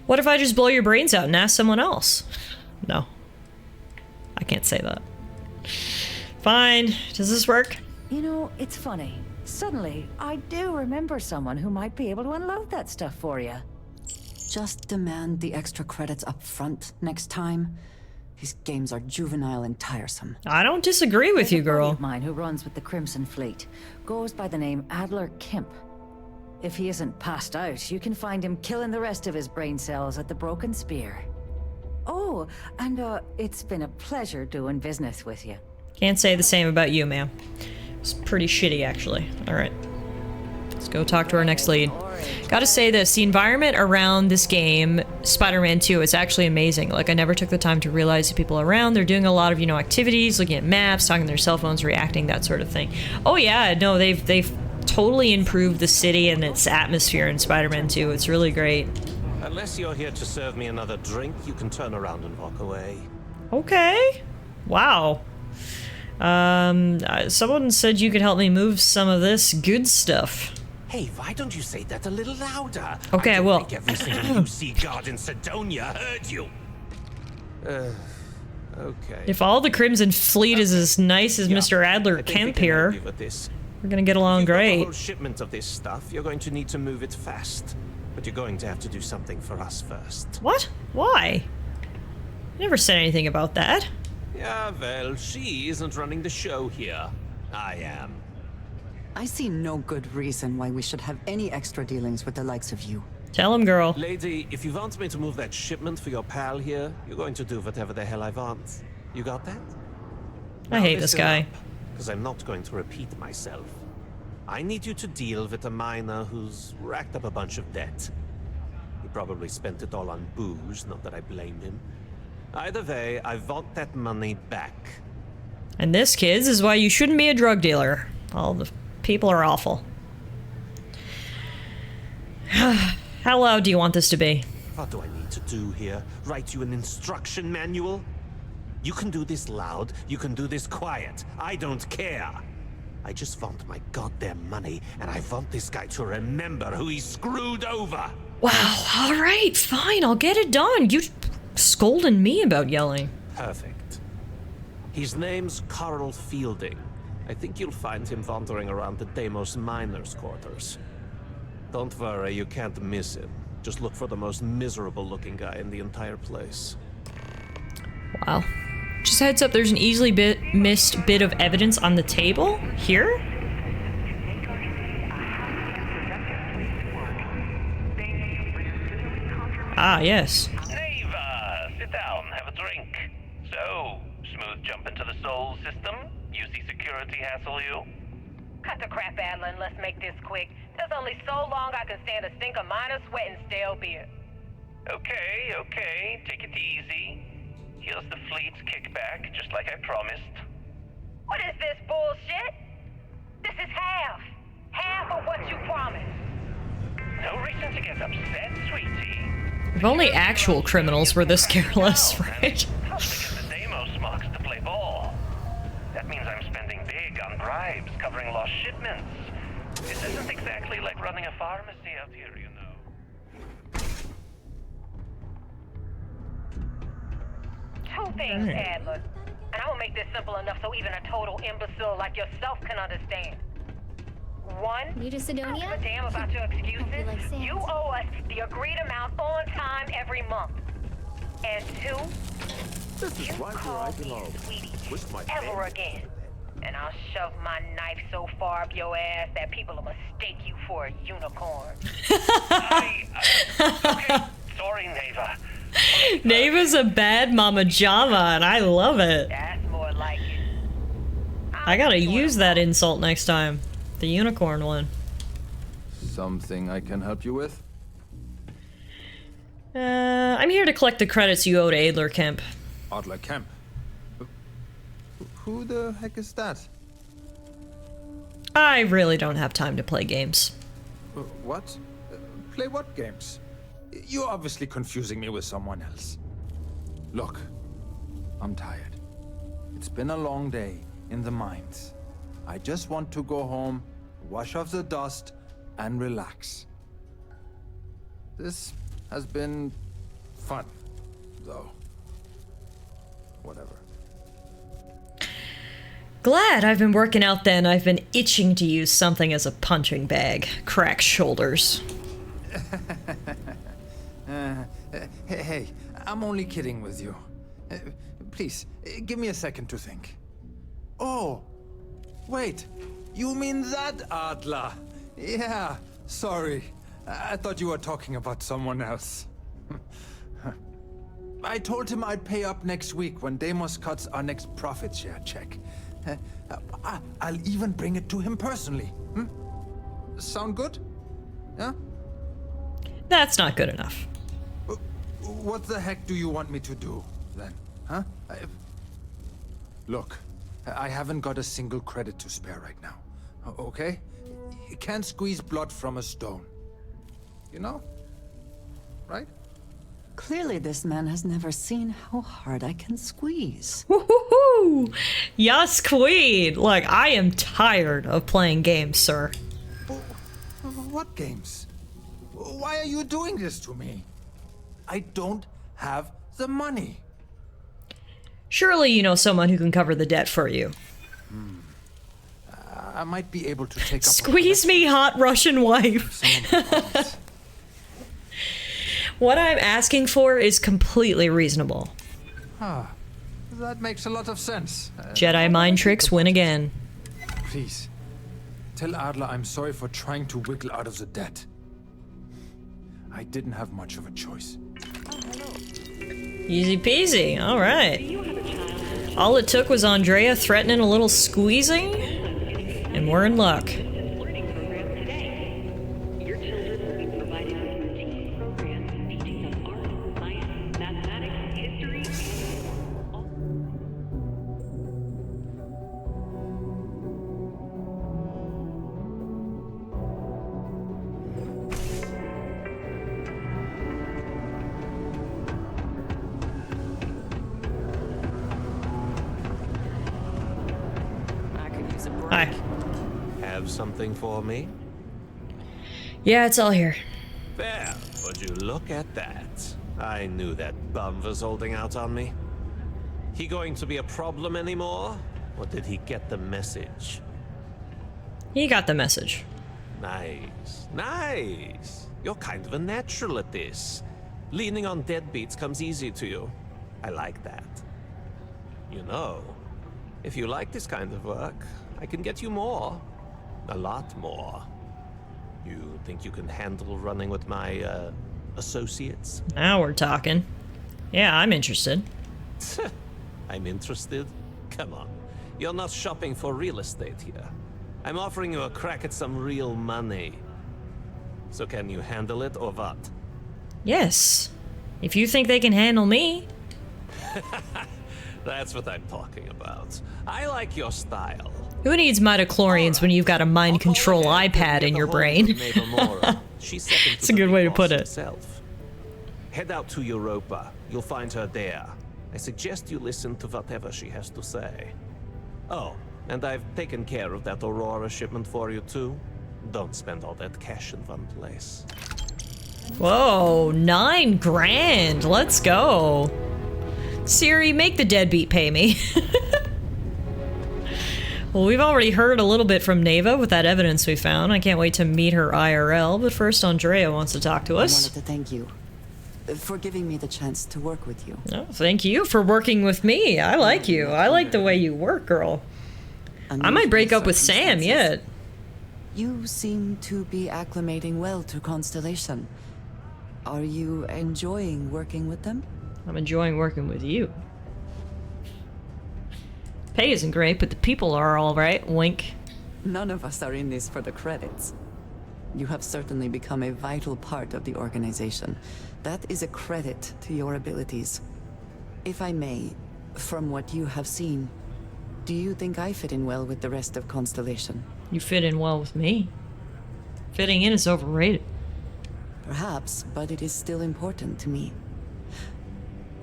What if I just blow your brains out and ask someone else? No. I can't say that. Fine. Does this work? You know, it's funny. Suddenly, I do remember someone who might be able to unload that stuff for you. Just demand the extra credits up front next time. These games are juvenile and tiresome. I don't disagree with you, girl. A buddy of mine who runs with the Crimson Fleet goes by the name Adler Kemp. If he isn't passed out, you can find him killing the rest of his brain cells at the Broken Spear. Oh, and it's been a pleasure doing business with you. Can't say the same about you, ma'am. It's pretty shitty, actually. Alright. Let's go talk to our next lead. Gotta say this, the environment around this game, Spider-Man 2, is actually amazing. Like, I never took the time to realize the people around. They're doing a lot of, you know, activities, looking at maps, talking to their cell phones, reacting, that sort of thing. Oh yeah, no, they've totally improved the city and its atmosphere in Spider-Man 2. It's really great. Unless you're here to serve me another drink, you can turn around and walk away. Okay. Wow. Someone said you could help me move some of this good stuff. Hey, why don't you say that a little louder? Okay, I will. I think every single UC guard in Cydonia heard you. Okay. If all the Crimson Fleet is as nice as Mr. Adler Kemp here, we're gonna get along great. A whole shipment of this stuff. You're going to need to move it fast, but you're going to have to do something for us first. What? Why? I never said anything about that. Yeah, well, she isn't running the show here. I am. I see no good reason why we should have any extra dealings with the likes of you. Tell him, girl. Lady, if you want me to move that shipment for your pal here, you're going to do whatever the hell I want. You got that? I hate this guy. Because I'm not going to repeat myself. I need you to deal with a miner who's racked up a bunch of debt. He probably spent it all on booze, not that I blame him. Either way, I want that money back. And this, kids, is why you shouldn't be a drug dealer. All the people are awful. How loud do you want this to be? What do I need to do here? Write you an instruction manual? You can do this loud, you can do this quiet. I don't care. I just want my goddamn money, and I want this guy to remember who he screwed over. Wow, alright, fine, I'll get it done. You scolding me about yelling. Perfect. His name's Carl Fielding. I think you'll find him wandering around the Deimos miners' quarters. Don't worry, you can't miss him. Just look for the most miserable-looking guy in the entire place. Wow. Just heads up, there's an easily missed bit of evidence on the table. Here? Ah, yes. Neva, sit down, have a drink. So, smooth jump into the soul system? UC security hassle you? Cut the crap, Adler, and let's make this quick. There's only so long I can stand a stink of minor sweat and stale beer. Okay, take it easy. Here's the fleet's kickback, just like I promised. What is this bullshit? This is half. Half of what you promised. No reason to get upset, sweetie. If only actual criminals were this careless, right? Because the Deimos marks to play ball. That means I'm spending big on bribes, covering lost shipments. This isn't exactly like running a pharmacy out here, you know. Two things, Adler. And I'm gonna make this simple enough so even a total imbecile like yourself can understand. One, New to Sidonia? I don't give a damn about your excuses. You owe us the agreed amount on time every month. And two, This is right where I belong. Wish my ever again. And I'll shove my knife so far up your ass that people will mistake you for a unicorn. Okay, sorry, Neva. Neva's a bad mama jama, and I love it. That's more like it. I gotta use that insult next time. The unicorn one. Something I can help you with? I'm here to collect the credits you owe to Adler Kemp. Adler Kemp? Who the heck is that? I really don't have time to play games. What? Play what games? You're obviously confusing me with someone else. Look, I'm tired. It's been a long day in the mines. I just want to go home, wash off the dust, and relax. This has been fun, though. Whatever. Glad I've been working out then. I've been itching to use something as a punching bag. Crack shoulders. Hey, I'm only kidding with you. Please, give me a second to think. Oh, wait. You mean that Adler? Yeah, sorry. I thought you were talking about someone else. I told him I'd pay up next week when Deimos cuts our next profit share check. I'll even bring it to him personally. Sound good? Yeah? That's not good enough. What the heck do you want me to do, then? Huh? Look, I haven't got a single credit to spare right now. Okay? You can't squeeze blood from a stone. You know? Right? Clearly this man has never seen how hard I can squeeze. Woohoo! Yes, queen! Look, I am tired of playing games, sir. What games? Why are you doing this to me? I don't have the money. Surely you know someone who can cover the debt for you. I might be able to take up. Squeeze me, hot Russian wife. What I'm asking for is completely reasonable. Ah, that makes a lot of sense. Jedi mind tricks win again. Please, tell Adler I'm sorry for trying to wiggle out of the debt. I didn't have much of a choice. Easy peasy, alright. All it took was Andrea threatening a little squeezing, and we're in luck. Hi. Have something for me? Yeah, it's all here. There, would you look at that? I knew that bum was holding out on me. He going to be a problem anymore? Or did he get the message? He got the message. Nice, nice. You're kind of a natural at this. Leaning on deadbeats comes easy to you. I like that. You know, if you like this kind of work, I can get you more. A lot more. You think you can handle running with my, associates? Now we're talking. Yeah, I'm interested. I'm interested? Come on. You're not shopping for real estate here. I'm offering you a crack at some real money. So can you handle it or what? Yes. If you think they can handle me. That's what I'm talking about. I like your style. Who needs midichlorians when you've got a mind control iPad in your brain? It's a good way to put it. Herself. Head out to Europa. You'll find her there. I suggest you listen to whatever she has to say. Oh, and I've taken care of that Aurora shipment for you too. Don't spend all that cash in one place. Whoa, 9 grand. Let's go. Siri, make the deadbeat pay me. Well, we've already heard a little bit from Neva with that evidence we found. I can't wait to meet her IRL, but first Andrea wants to talk to us. I wanted to thank you for giving me the chance to work with you. Oh, thank you for working with me. I like you. I like the way you work, girl. I might break up with Sam yet. You seem to be acclimating well to Constellation. Are you enjoying working with them? I'm enjoying working with you. Pay isn't great, but the people are all right. Wink. None of us are in this for the credits. You have certainly become a vital part of the organization. That is a credit to your abilities. If I may, from what you have seen, do you think I fit in well with the rest of Constellation? You fit in well with me. Fitting in is overrated. Perhaps, but it is still important to me.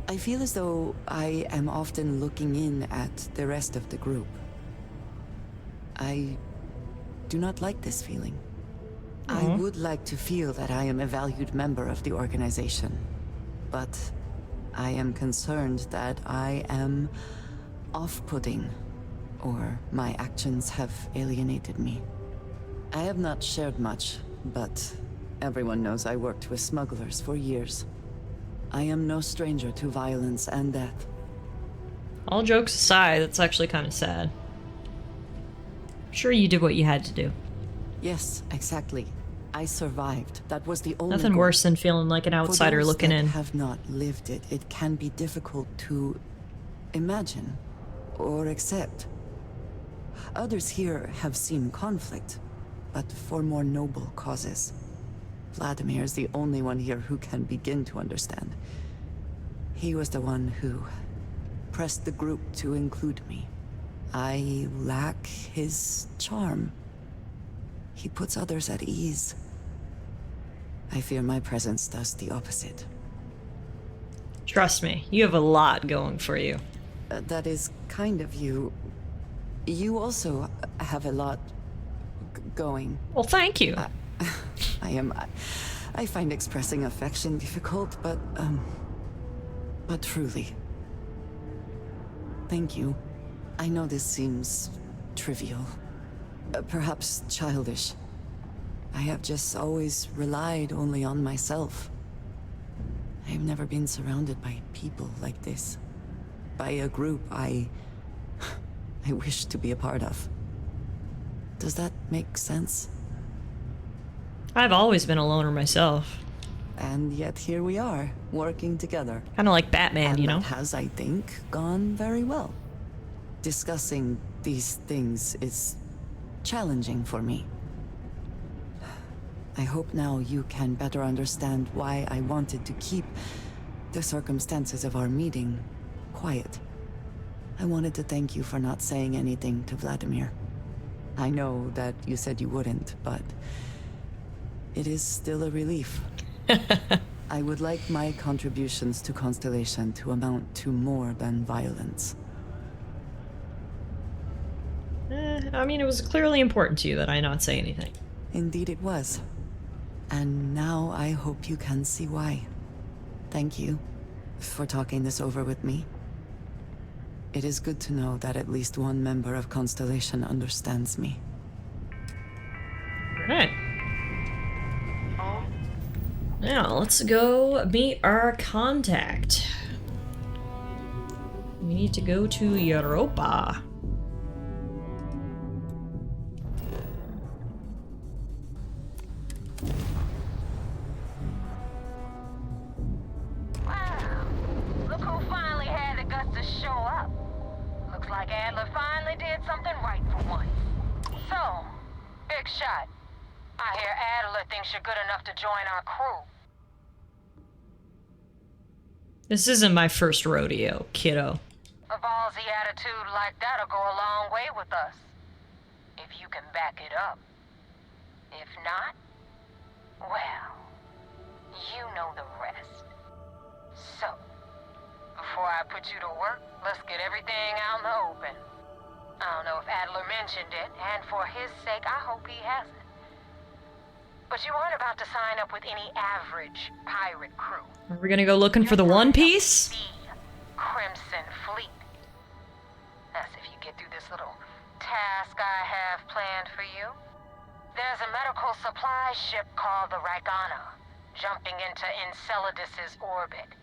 I feel as though I am often looking in at the rest of the group. I do not like this feeling. I would like to feel that I am a valued member of the organization, but I am concerned that I am off-putting, or my actions have alienated me. I have not shared much, but everyone knows I worked with smugglers for years. I am no stranger to violence and death. All jokes aside, that's actually kind of sad. I'm sure you did what you had to do. Yes, exactly. I survived. That was the only Nothing goal. worse than feeling like an outsider For those looking that in. have not lived it, it can be difficult to imagine or accept. Others here have seen conflict, but for more noble causes. Vladimir is the only one here who can begin to understand. He was the one who pressed the group to include me. I lack his charm. He puts others at ease. I fear my presence does the opposite. Trust me, you have a lot going for you. That is kind of you. You also have a lot going. Well, thank you. I find expressing affection difficult, but truly. Thank you. I know this seems trivial. Perhaps childish. I have just always relied only on myself. I have never been surrounded by people like this. By a group I wish to be a part of. Does that make sense? I've always been a loner myself. And yet here we are, working together. Kind of like Batman, and you know? that has, I think, gone very well. Discussing these things is challenging for me. I hope now you can better understand why I wanted to keep the circumstances of our meeting quiet. I wanted to thank you for not saying anything to Vladimir. I know that you said you wouldn't, but it is still a relief. I would like my contributions to Constellation to amount to more than violence. I mean, it was clearly important to you that I not say anything. Indeed it was. And now I hope you can see why. Thank you for talking this over with me. It is good to know that at least one member of Constellation understands me. Alright. Now, let's go meet our contact. We need to go to Europa. Wow. Look who finally had the guts to show up. Looks like Adler finally did something right for once. So, big shot. I hear Adler thinks you're good enough to join our crew. This isn't my first rodeo, kiddo. A ballsy attitude like that'll go a long way with us. If you can back it up. If not, well, you know the rest. So, before I put you to work, let's get everything out in the open. I don't know if Adler mentioned it, and for his sake, I hope he hasn't. But you aren't about to sign up with any average pirate crew. Are we gonna go looking for the One Piece? Crimson Fleet. That's if you get through this little task I have planned for you. There's a medical supply ship called the Ragana, jumping into Enceladus's orbit.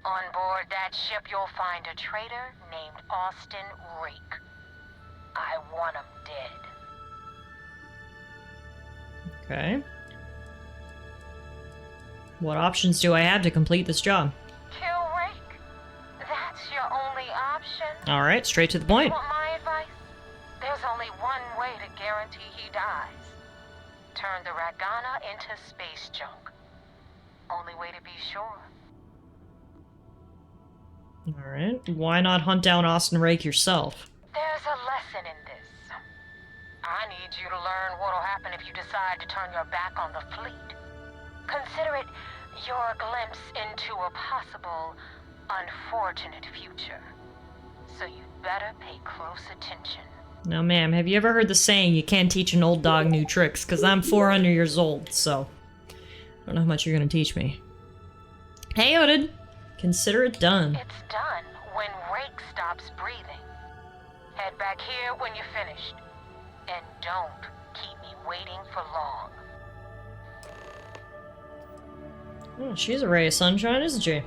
On board that ship, you'll find a traitor named Austin Rake. I want him dead. Okay. What options do I have to complete this job? Kill Rake? That's your only option? Alright, straight to the point. You want my advice? There's only one way to guarantee he dies. Turn the Ragana into space junk. Only way to be sure. Alright, why not hunt down Austin Rake yourself? There's a lesson in this. I need you to learn what'll happen if you decide to turn your back on the fleet. Consider it your glimpse into a possible, unfortunate future. So you'd better pay close attention. Now, ma'am, have you ever heard the saying, you can't teach an old dog new tricks? Because I'm 400 years old, so I don't know how much you're going to teach me. Hey, Odin. Consider it done. It's done when Rake stops breathing. Head back here when you're finished. And don't keep me waiting for long. Oh, she's a ray of sunshine, isn't she?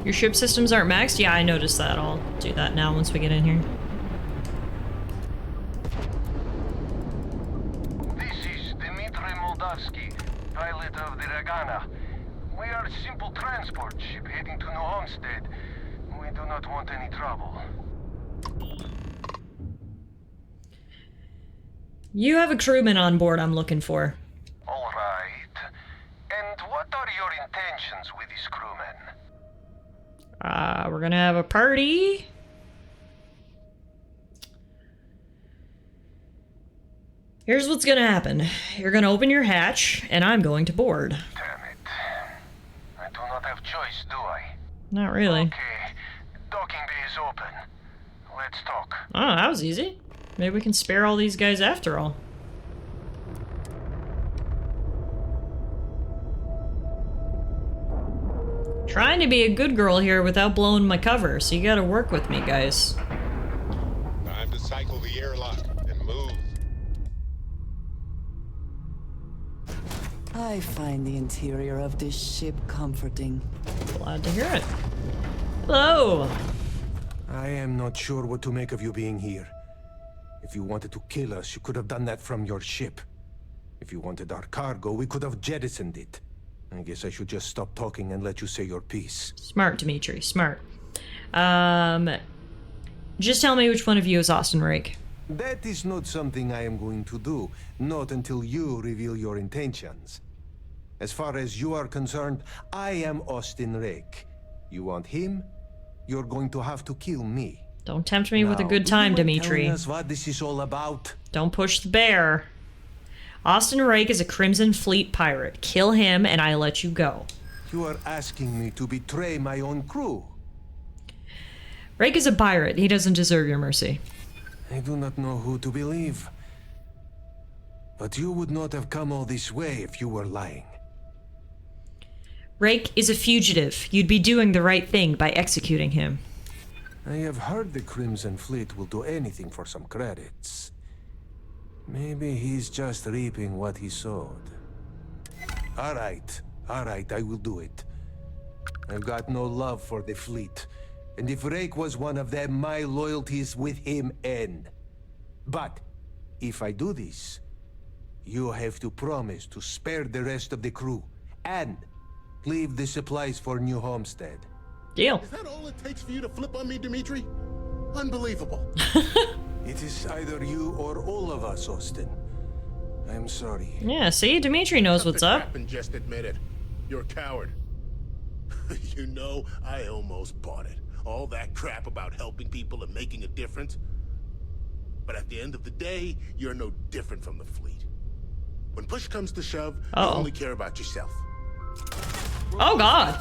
Your ship systems aren't maxed? Yeah, I noticed that. I'll do that now once we get in here. Pilot of the Ragana. We are a simple transport ship heading to New Homestead. We do not want any trouble. You have a crewman on board I'm looking for. All right. And what are your intentions with this crewman? We're gonna have a party. Here's what's gonna happen. You're gonna open your hatch, and I'm going to board. Damn it. I do not have choice, do I? Not really. Okay. Docking bay is open. Let's talk. Oh, that was easy. Maybe we can spare all these guys after all. Trying to be a good girl here without blowing my cover, so you gotta work with me, guys. Time to cycle the airlock and move. I find the interior of this ship comforting. Glad to hear it. Hello! I am not sure what to make of you being here. If you wanted to kill us, you could have done that from your ship. If you wanted our cargo, we could have jettisoned it. I guess I should just stop talking and let you say your piece. Smart, Dimitri, smart. Just tell me which one of you is Austin Rake. That is not something I am going to do, not until you reveal your intentions. As far as you are concerned, I am Austin Rake. You want him? You're going to have to kill me. Don't tempt me with a good time, Dimitri. Telling us what this is all about? Don't push the bear. Austin Rake is a Crimson Fleet pirate. Kill him and I let you go. You are asking me to betray my own crew. Rake is a pirate. He doesn't deserve your mercy. I do not know who to believe. But you would not have come all this way if you were lying. Rake is a fugitive. You'd be doing the right thing by executing him. I have heard the Crimson Fleet will do anything for some credits. Maybe he's just reaping what he sowed. Alright, I will do it. I've got no love for the fleet, and if Rake was one of them, my loyalties with him end. But, if I do this, you have to promise to spare the rest of the crew, and leave the supplies for New Homestead. Deal. Is that all it takes for you to flip on me, Dimitri? Unbelievable. It is either you or all of us, Austin. I'm sorry. Yeah, see? Dimitri knows what's up. And just admit it. You're a coward. You know, I almost bought it. All that crap about helping people and making a difference. But at the end of the day, you're no different from the fleet. When push comes to shove, you only care about yourself. Oh god.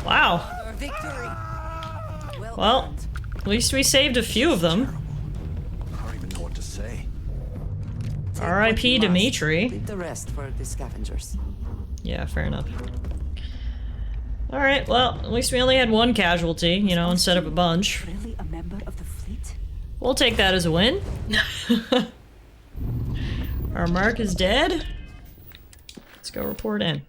Wow. Victory. Well, at least we saved a few of them. I don't even know what to say. R.I.P. Dimitri. Leave the rest for the scavengers. Yeah, fair enough. Alright, well, at least we only had one casualty, you know, instead of a bunch. Really a member of the fleet? We'll take that as a win. Our mark is dead. Let's go report in.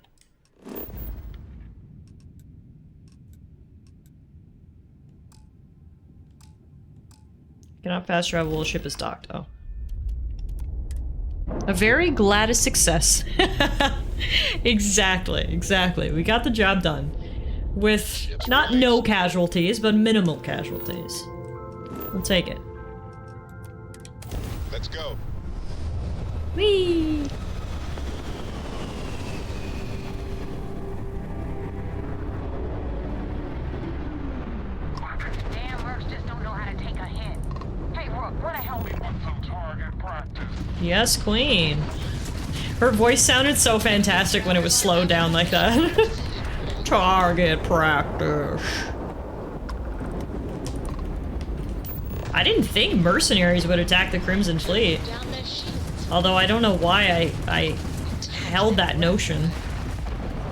Cannot fast travel while ship is docked. Oh. A very Gladys success. Exactly. We got the job done. With not no casualties, but minimal casualties. We'll take it. Let's go. Whee! Damn mercs just don't know how to take a hint. Hey, Rook, what the hell we want some target practice? Yes, Queen. Her voice sounded so fantastic when it was slowed down like that. Target practice. I didn't think mercenaries would attack the Crimson Fleet. Although I don't know why I held that notion.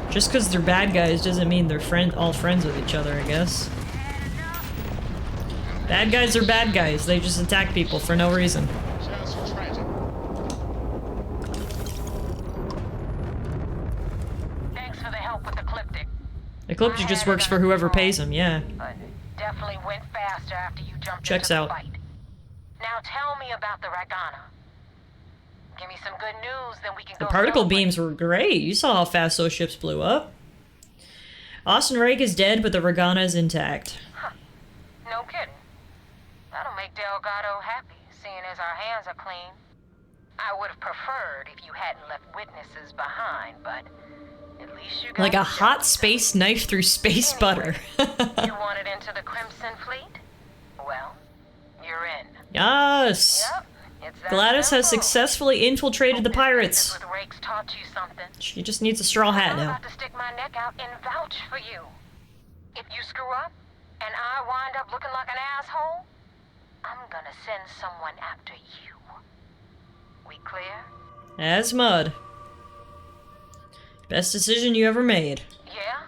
Just because they're bad guys doesn't mean they're all friends with each other, I guess. Bad guys are bad guys. They just attack people for no reason. Thanks for the help with Ecliptic. Ecliptic just works for whoever pays him, yeah. Definitely went faster after you jumped Checks into out. the fight. Now tell me about the Ragana. Give me some good news, then we can The go particle celebrate. beams were great. You saw how fast those ships blew up. Austin Rake is dead, but the Ragana is intact. No kidding. That'll make Delgado happy, seeing as our hands are clean. I would have preferred if you hadn't left witnesses behind, but at least you got Like a hot space knife through space butter. You wanted into the Crimson Fleet? Well, you're in. Yes! It's that Gladys has simple. successfully infiltrated the pirates. With Rake's taught you something. She just needs a straw hat I'm now. about to stick my neck out and vouch for you. If you screw up, and I wind up looking like an asshole, I'm gonna send someone after you. We clear? As mud. Best decision you ever made. Yeah?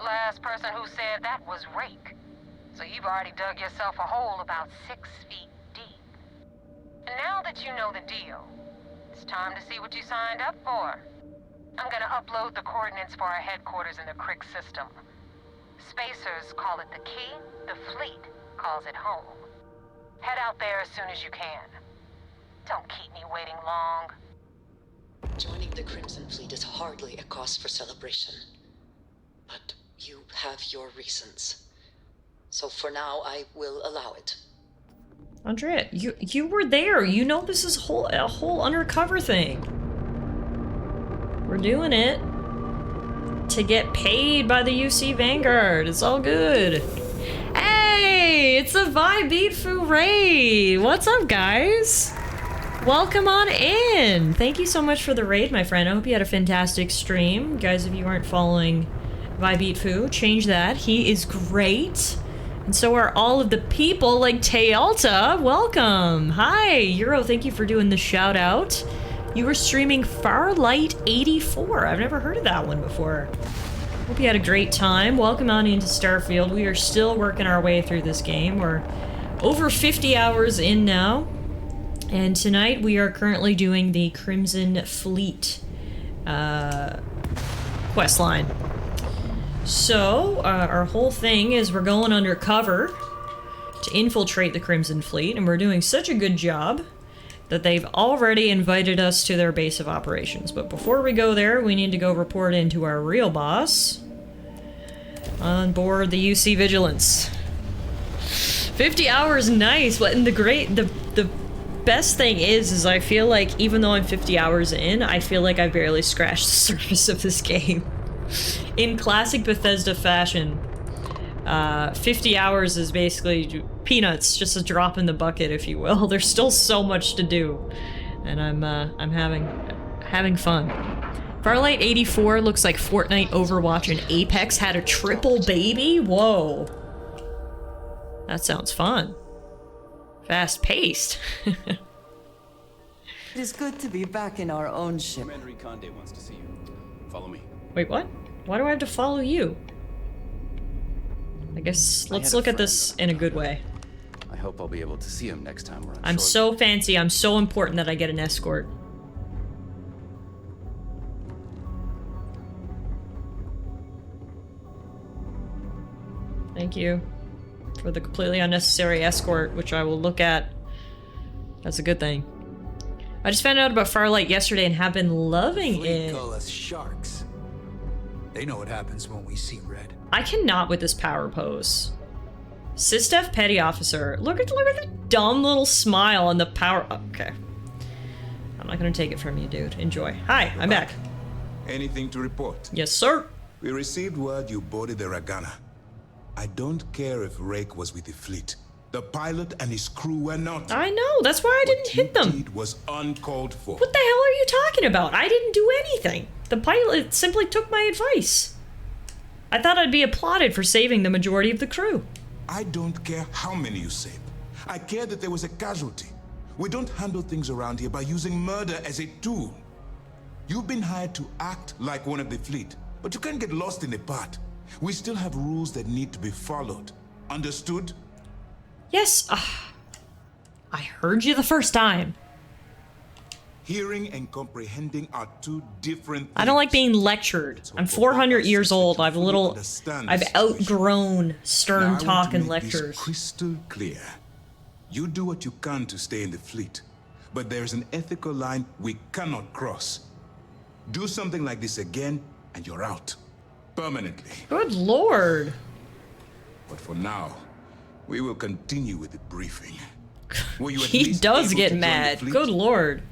Last person who said that was Rake. So you've already dug yourself a hole about 6 feet deep. And now that you know the deal, it's time to see what you signed up for. I'm gonna upload the coordinates for our headquarters in the Crick system. Spacers call it the key, the fleet calls it home. Head out there as soon as you can. Don't keep me waiting long. Joining the Crimson Fleet is hardly a cause for celebration. But you have your reasons. So for now, I will allow it. Andrea, you were there. You know this is a whole undercover thing. We're doing it to get paid by the UC Vanguard. It's all good. Hey, it's a Vibe Fu raid. What's up, guys? Welcome on in. Thank you so much for the raid, my friend. I hope you had a fantastic stream. Guys, if you aren't following Vibe Fu, change that. He is great. And so are all of the people like Tealta. Welcome. Hi, Euro, thank you for doing the shout out. You were streaming Farlight 84. I've never heard of that one before. Hope you had a great time. Welcome on into Starfield. We are still working our way through this game. We're over 50 hours in now. And tonight we are currently doing the Crimson Fleet quest line. So, our whole thing is we're going undercover to infiltrate the Crimson Fleet, and we're doing such a good job that they've already invited us to their base of operations. But before we go there, we need to go report into our real boss on board the UC Vigilance. 50 hours, nice. What? And the best thing is I feel like even though I'm 50 hours in, I feel like I barely scratched the surface of this game. In classic Bethesda fashion, 50 hours is basically peanuts, just a drop in the bucket, if you will. There's still so much to do, and I'm having fun. Farlight 84 looks like Fortnite, Overwatch, and Apex had a triple baby. Whoa, that sounds fun. Fast-paced. It is good to be back in our own ship. Commander Conde wants to see you. Follow me. Wait, what? Why do I have to follow you? I guess let's look at this in a good way. I hope I'll be able to see him next time we're on I'm shore. so fancy, I'm so important that I get an escort. Thank you for the completely unnecessary escort, which I will look at. That's a good thing. I just found out about Farlight yesterday and have been loving it. Call us sharks. They know what happens when we see red. I cannot with this power pose. Sistef Petty Officer. Look at the dumb little smile and the power. Okay. I'm not gonna take it from you, dude. Enjoy. Hi, I'm back. Anything to report? Yes, sir. We received word you boarded the Ragana. I don't care if Rake was with the fleet. The pilot and his crew were not. I know, that's why I didn't hit them. It was uncalled for. What the hell are you talking about? I didn't do anything. The pilot simply took my advice. I thought I'd be applauded for saving the majority of the crew. I don't care how many you saved. I care that there was a casualty. We don't handle things around here by using murder as a tool. You've been hired to act like one of the fleet, but you can't get lost in the part. We still have rules that need to be followed. Understood? Yes. I heard you the first time. Hearing and comprehending are two different things. I don't like being lectured. I'm 400 years old. I've outgrown stern talk and lectures. Crystal clear. You do what you can to stay in the fleet, but there's an ethical line we cannot cross. Do something like this again, and you're out. Permanently. Good lord. But for now, we will continue with the briefing. Were you at He least does able get to join the mad. fleet? Good lord.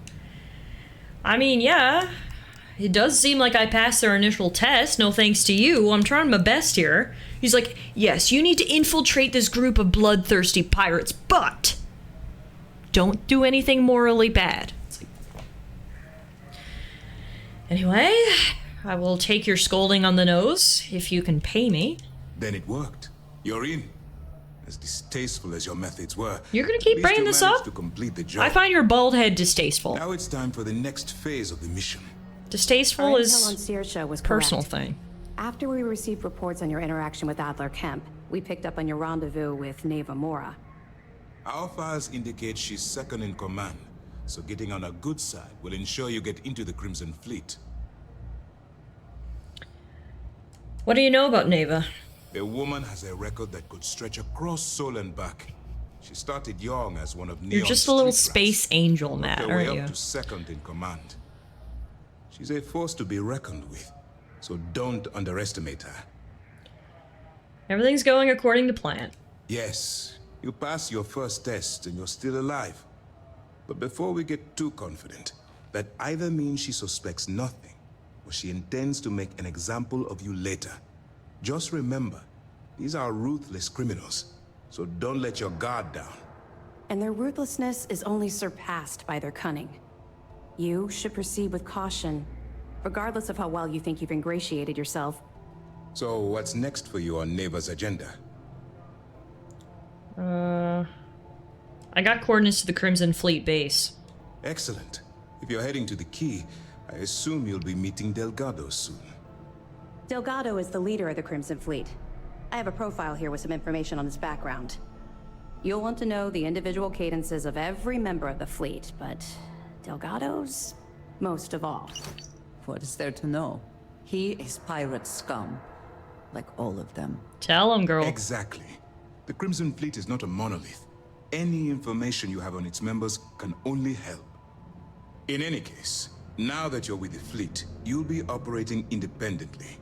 I mean, yeah. It does seem like I passed their initial test, no thanks to you. I'm trying my best here. He's like, yes, you need to infiltrate this group of bloodthirsty pirates, but don't do anything morally bad. It's like... Anyway, I will take your scolding on the nose, if you can pay me. Then it worked. You're in. As distasteful as your methods were, You're gonna keep bringing this up? to complete the job. I find your bald head distasteful. Now it's time for the next phase of the mission. Distasteful Our is intel on Searsha was personal correct. thing. After we received reports on your interaction with Adler Kemp, we picked up on your rendezvous with Neva Mora. Our files indicate she's second in command, so getting on her good side will ensure you get into the Crimson Fleet. What do you know about Neva? The woman has a record that could stretch across Sol and back. She started young as one of Neon's You're just a little street space angel, Matt, rats, worked her way aren't up you? to second in command. She's a force to be reckoned with, so don't underestimate her. Everything's going according to plan. Yes, you passed your first test and you're still alive. But before we get too confident, that either means she suspects nothing, or she intends to make an example of you later. Just remember, these are ruthless criminals, so don't let your guard down. And their ruthlessness is only surpassed by their cunning. You should proceed with caution, regardless of how well you think you've ingratiated yourself. So what's next for you on Neva's agenda? I got coordinates to the Crimson Fleet base. Excellent. If you're heading to the Key, I assume you'll be meeting Delgado soon. Delgado is the leader of the Crimson Fleet. I have a profile here with some information on his background. You'll want to know the individual cadences of every member of the fleet, but Delgado's most of all. What is there to know? He is pirate scum. Like all of them. Tell him, girl. Exactly. The Crimson Fleet is not a monolith. Any information you have on its members can only help. In any case, now that you're with the fleet, you'll be operating independently.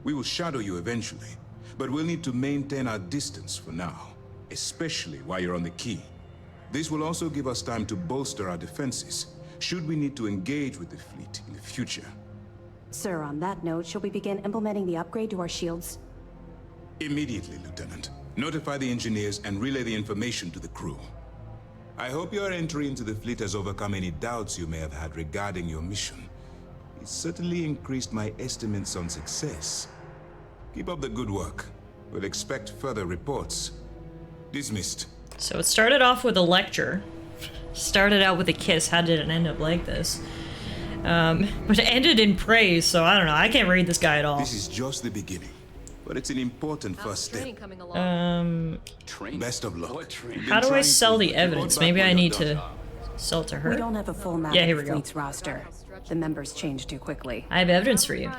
We will shadow you eventually, but we'll need to maintain our distance for now, especially while you're on the key. This will also give us time to bolster our defenses, should we need to engage with the fleet in the future. Sir, on that note, shall we begin implementing the upgrade to our shields? Immediately, Lieutenant. Notify the engineers and relay the information to the crew. I hope your entry into the fleet has overcome any doubts you may have had regarding your mission. It certainly increased my estimates on success. Keep up the good work. We'll expect further reports. Dismissed. So it started off with a lecture. Started out with a kiss. How did it end up like this? But it ended in praise, so I don't know. I can't read this guy at all. This is just the beginning, but it's an important first step. Best of luck. How do I sell the evidence? Maybe I need to sell it to her. We don't have a full map Yeah, here of we the go. fleet's roster. The members change too quickly. I have evidence for you.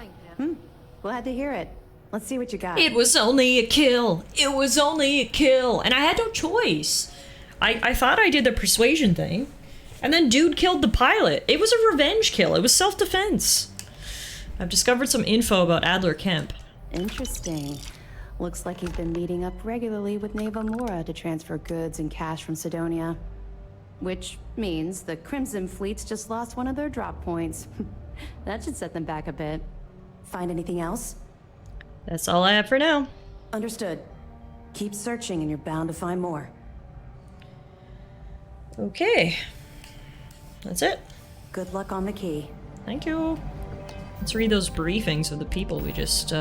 Glad to hear it. Let's see what you got. It was only a kill. It was only a kill. And I had no choice. I thought I did the persuasion thing. And then dude killed the pilot. It was a revenge kill. It was self-defense. I've discovered some info about Adler Kemp. Interesting. Looks like you've been meeting up regularly with Neva Mora to transfer goods and cash from Sidonia. Which means the Crimson Fleet's just lost one of their drop points. That should set them back a bit. Find anything else? That's all I have for now. Understood. Keep searching and you're bound to find more. Okay. That's it. Good luck on the key. Thank you. Let's read those briefings of the people we just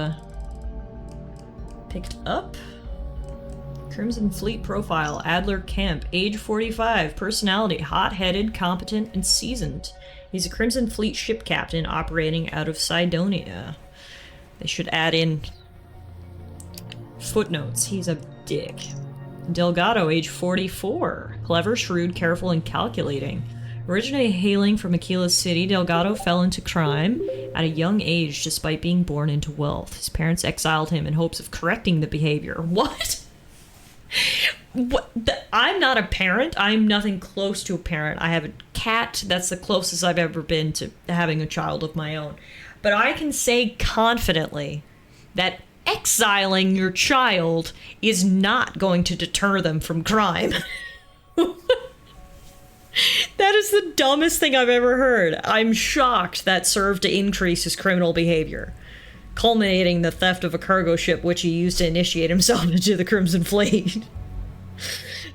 picked up. Crimson Fleet profile, Adler Kemp, age 45, personality, hot-headed, competent, and seasoned. He's a Crimson Fleet ship captain operating out of Sidonia. They should add in footnotes. He's a dick. Delgado, age 44, clever, shrewd, careful, and calculating. Originally hailing from Aquila City, Delgado fell into crime at a young age despite being born into wealth. His parents exiled him in hopes of correcting the behavior. What? I'm not a parent. I'm nothing close to a parent. I have a cat. That's the closest I've ever been to having a child of my own. But I can say confidently that exiling your child is not going to deter them from crime. That is the dumbest thing I've ever heard. I'm shocked that served to increase his criminal behavior, culminating the theft of a cargo ship which he used to initiate himself into the Crimson Fleet.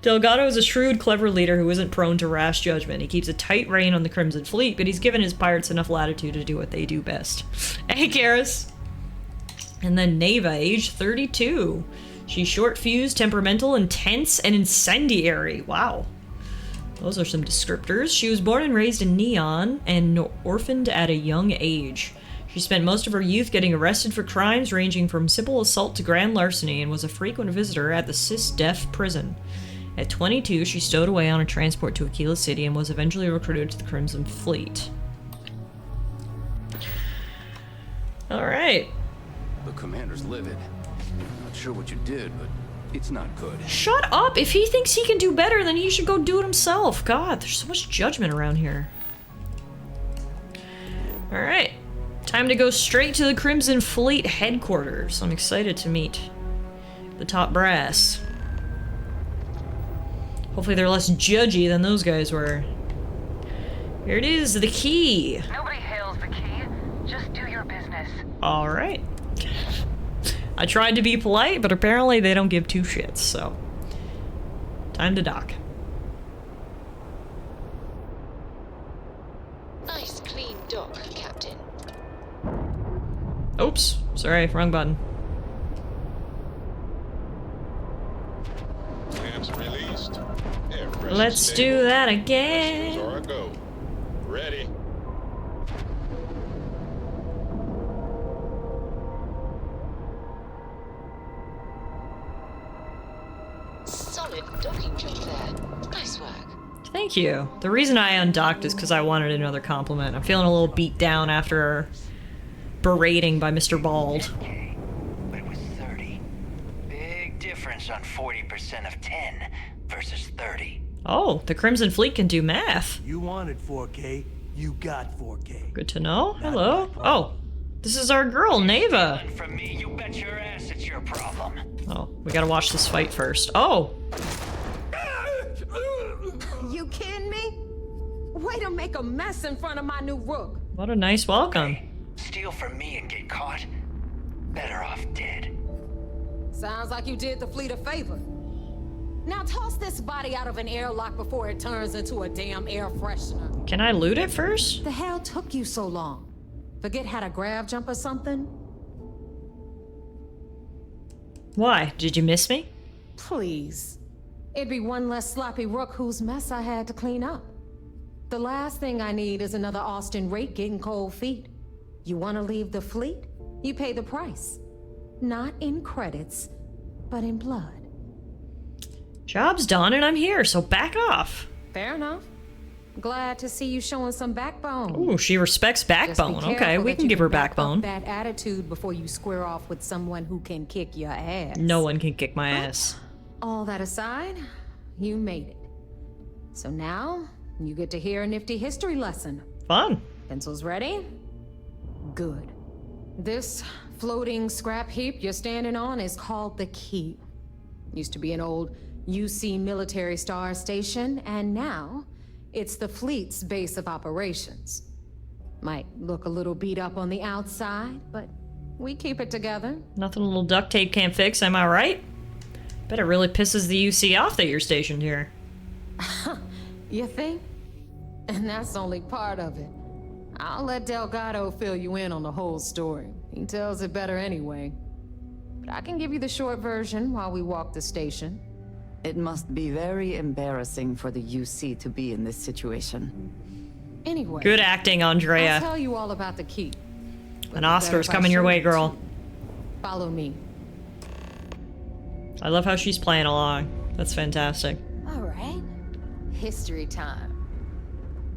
Delgado is a shrewd, clever leader who isn't prone to rash judgment. He keeps a tight rein on the Crimson Fleet, but he's given his pirates enough latitude to do what they do best. Hey, Karis! And then Neva, age 32. She's short-fused, temperamental, intense, and incendiary. Wow. Those are some descriptors. She was born and raised in Neon and orphaned at a young age. She spent most of her youth getting arrested for crimes ranging from simple assault to grand larceny and was a frequent visitor at the Cis-Def prison. At 22, she stowed away on a transport to Aquila City and was eventually recruited to the Crimson Fleet. Alright. The commander's livid. Not sure what you did, but it's not good. Shut up! If he thinks he can do better, then he should go do it himself. God, there's so much judgment around here. Alright. Time to go straight to the Crimson Fleet headquarters. I'm excited to meet the top brass. Hopefully they're less judgy than those guys were. Here it is, the key. Nobody hails the key. Just do your business. Alright. I tried to be polite, but apparently they don't give two shits, so. Time to dock. Nice clean dock, Captain. Oops. Sorry, wrong button. Clamps released. Air pressure Let's stable. do that again. Systems are a go. Ready. Thank you. The reason I undocked is because I wanted another compliment. I'm feeling a little beat down after berating by Mr. Bald. But it was 30. Big difference on 40% of 10 versus 30. Oh, the Crimson Fleet can do math. You wanted 4K, you got 4K. Good to know. Hello. Oh, this is our girl, Neva. From me, you bet your ass it's your problem. Oh, we gotta watch this fight first. Oh! You kidding me? Way to make a mess in front of my new rook. What a nice welcome. Steal from me and get caught. Better off dead. Sounds like you did the fleet a favor. Now toss this body out of an airlock before it turns into a damn air freshener. Can I loot it first? The hell took you so long? Forget how to grab jump or something? Why? Did you miss me? Please. It'd be one less sloppy rook whose mess I had to clean up. The last thing I need is another Austin rake getting cold feet. You want to leave the fleet? You pay the price. Not in credits, but in blood. Job's done and I'm here, so back off. Fair enough. Glad to see you showing some backbone. Ooh, she respects backbone. Okay, we can give her backbone. That attitude before you square off with someone who can kick your ass. No one can kick my ass. All that aside, you made it. So now, you get to hear a nifty history lesson. Fun. Pencils ready? Good. This floating scrap heap you're standing on is called the Key. Used to be an old UC military star station, and now it's the fleet's base of operations. Might look a little beat up on the outside, but we keep it together. Nothing a little duct tape can't fix, am I right? Bet it really pisses the UC off that you're stationed here. You think? And that's only part of it. I'll let Delgado fill you in on the whole story. He tells it better anyway. But I can give you the short version while we walk the station. It must be very embarrassing for the UC to be in this situation. Anyway. Good acting, Andrea. I'll tell you all about the Key. An Oscar's coming your way, girl. Follow me. I love how she's playing along. That's fantastic. All right. History time.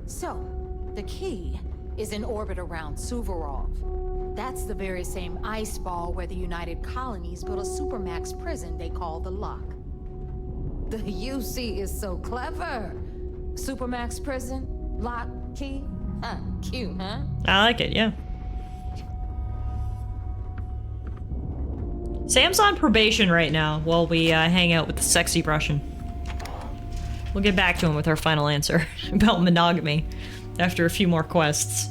So, the Key is in orbit around Suvorov. That's the very same ice ball where the United Colonies built a supermax prison they call the Lock. The UC is so clever. Supermax prison, Lock, Key. Cute, huh? I like it, yeah. Sam's on probation right now while we hang out with the sexy Russian. We'll get back to him with our final answer about monogamy after a few more quests.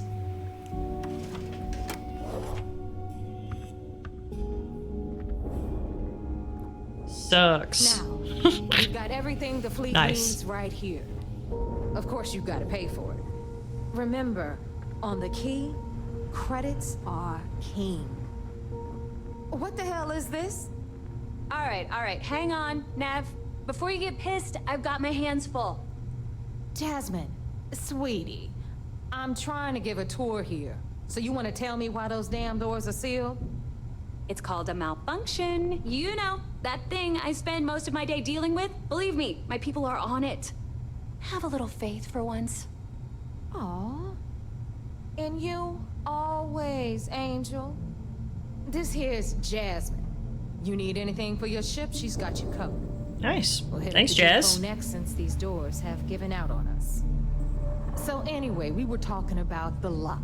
Sucks. Now, we've got everything the fleet needs right here. Of course, you've got to pay for it. Remember, on the Key, credits are king. What the hell is this? All right, hang on, Nav. Before you get pissed, I've got my hands full. Jasmine, sweetie, I'm trying to give a tour here. So you want to tell me why those damn doors are sealed? It's called a malfunction. You know, that thing I spend most of my day dealing with. Believe me, my people are on it. Have a little faith for once. Aw. And you, always, Angel. This here's Jasmine. You need anything for your ship, she's got you covered. Nice. We'll hit Thanks, the Jazz. depot next since these doors have given out on us. So anyway, we were talking about the Lock.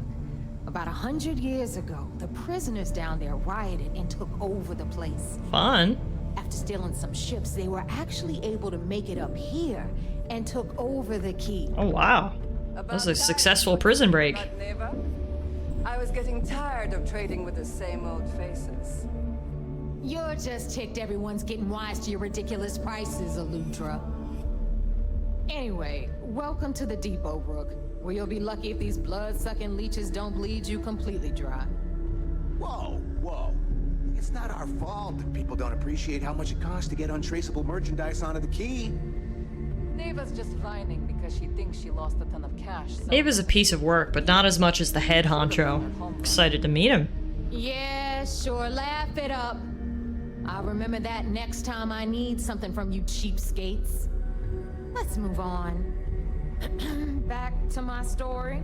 About 100 years ago, the prisoners down there rioted and took over the place. Fun. After stealing some ships, they were actually able to make it up here and took over the Key. Oh, wow. That was a successful prison break. I was getting tired of trading with the same old faces. You're just ticked everyone's getting wise to your ridiculous prices, Aludra. Anyway, welcome to the depot, Rook, where you'll be lucky if these blood-sucking leeches don't bleed you completely dry. Whoa, whoa. It's not our fault that people don't appreciate how much it costs to get untraceable merchandise onto the Key. Neva's just whining because she thinks she lost a ton of cash. Ava's a piece of work, but not as much as the head honcho. Excited to meet him. Yeah, sure, laugh it up. I'll remember that next time I need something from you cheapskates. Let's move on. Back to my story.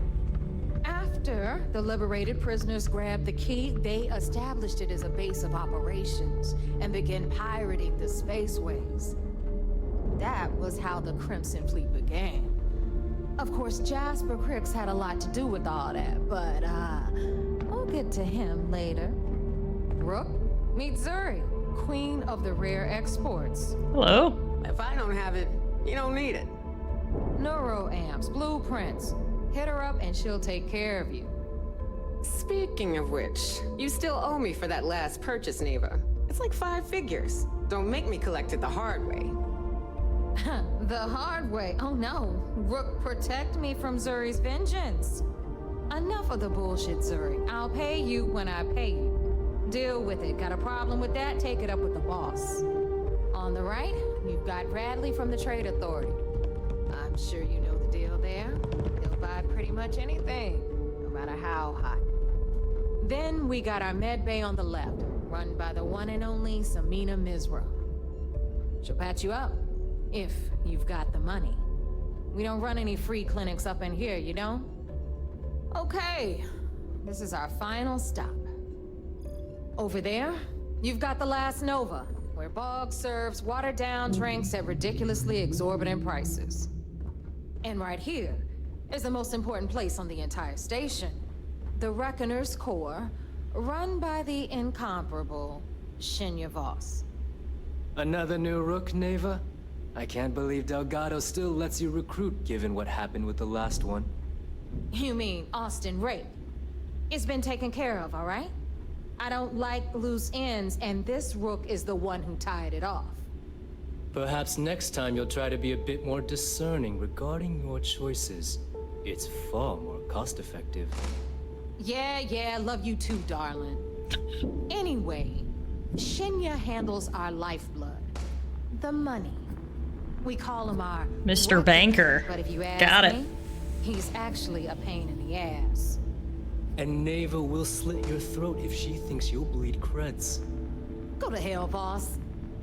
After the liberated prisoners grabbed the key, they established it as a base of operations and began pirating the spaceways. That was how the Crimson Fleet began. Of course, Jasper Cricks had a lot to do with all that, but we'll get to him later. Rook, meet Zuri, queen of the rare exports. Hello. If I don't have it, you don't need it. Neuroamps, blueprints. Hit her up and she'll take care of you. Speaking of which, you still owe me for that last purchase, Neva. It's like 5 figures. Don't make me collect it the hard way. The hard way? Oh no. Rook, protect me from Zuri's vengeance. Enough of the bullshit, Zuri. I'll pay you when I pay you. Deal with it. Got a problem with that? Take it up with the boss. On the right, you've got Radley from the Trade Authority. I'm sure you know the deal there. They'll buy pretty much anything, no matter how hot. Then we got our med bay on the left, run by the one and only Samina Mizra. She'll patch you up, if you've got the money. We don't run any free clinics up in here, you don't? Okay, this is our final stop. Over there, you've got the Last Nova, where Bog serves watered-down drinks at ridiculously exorbitant prices. And right here is the most important place on the entire station. The Reckoner's Core, run by the incomparable Shinya Voss. Another new Rook, Neva? I can't believe Delgado still lets you recruit, given what happened with the last one. You mean Austin Rape? It's been taken care of, all right? I don't like loose ends, and this Rook is the one who tied it off. Perhaps next time you'll try to be a bit more discerning regarding your choices. It's far more cost-effective. Yeah, love you too, darling. Anyway, Shinya handles our lifeblood. The money. We call him our Mr. Banker. But if you ask Got it. me, he's actually a pain in the ass. And Neva will slit your throat if she thinks you'll bleed creds. Go to hell, boss.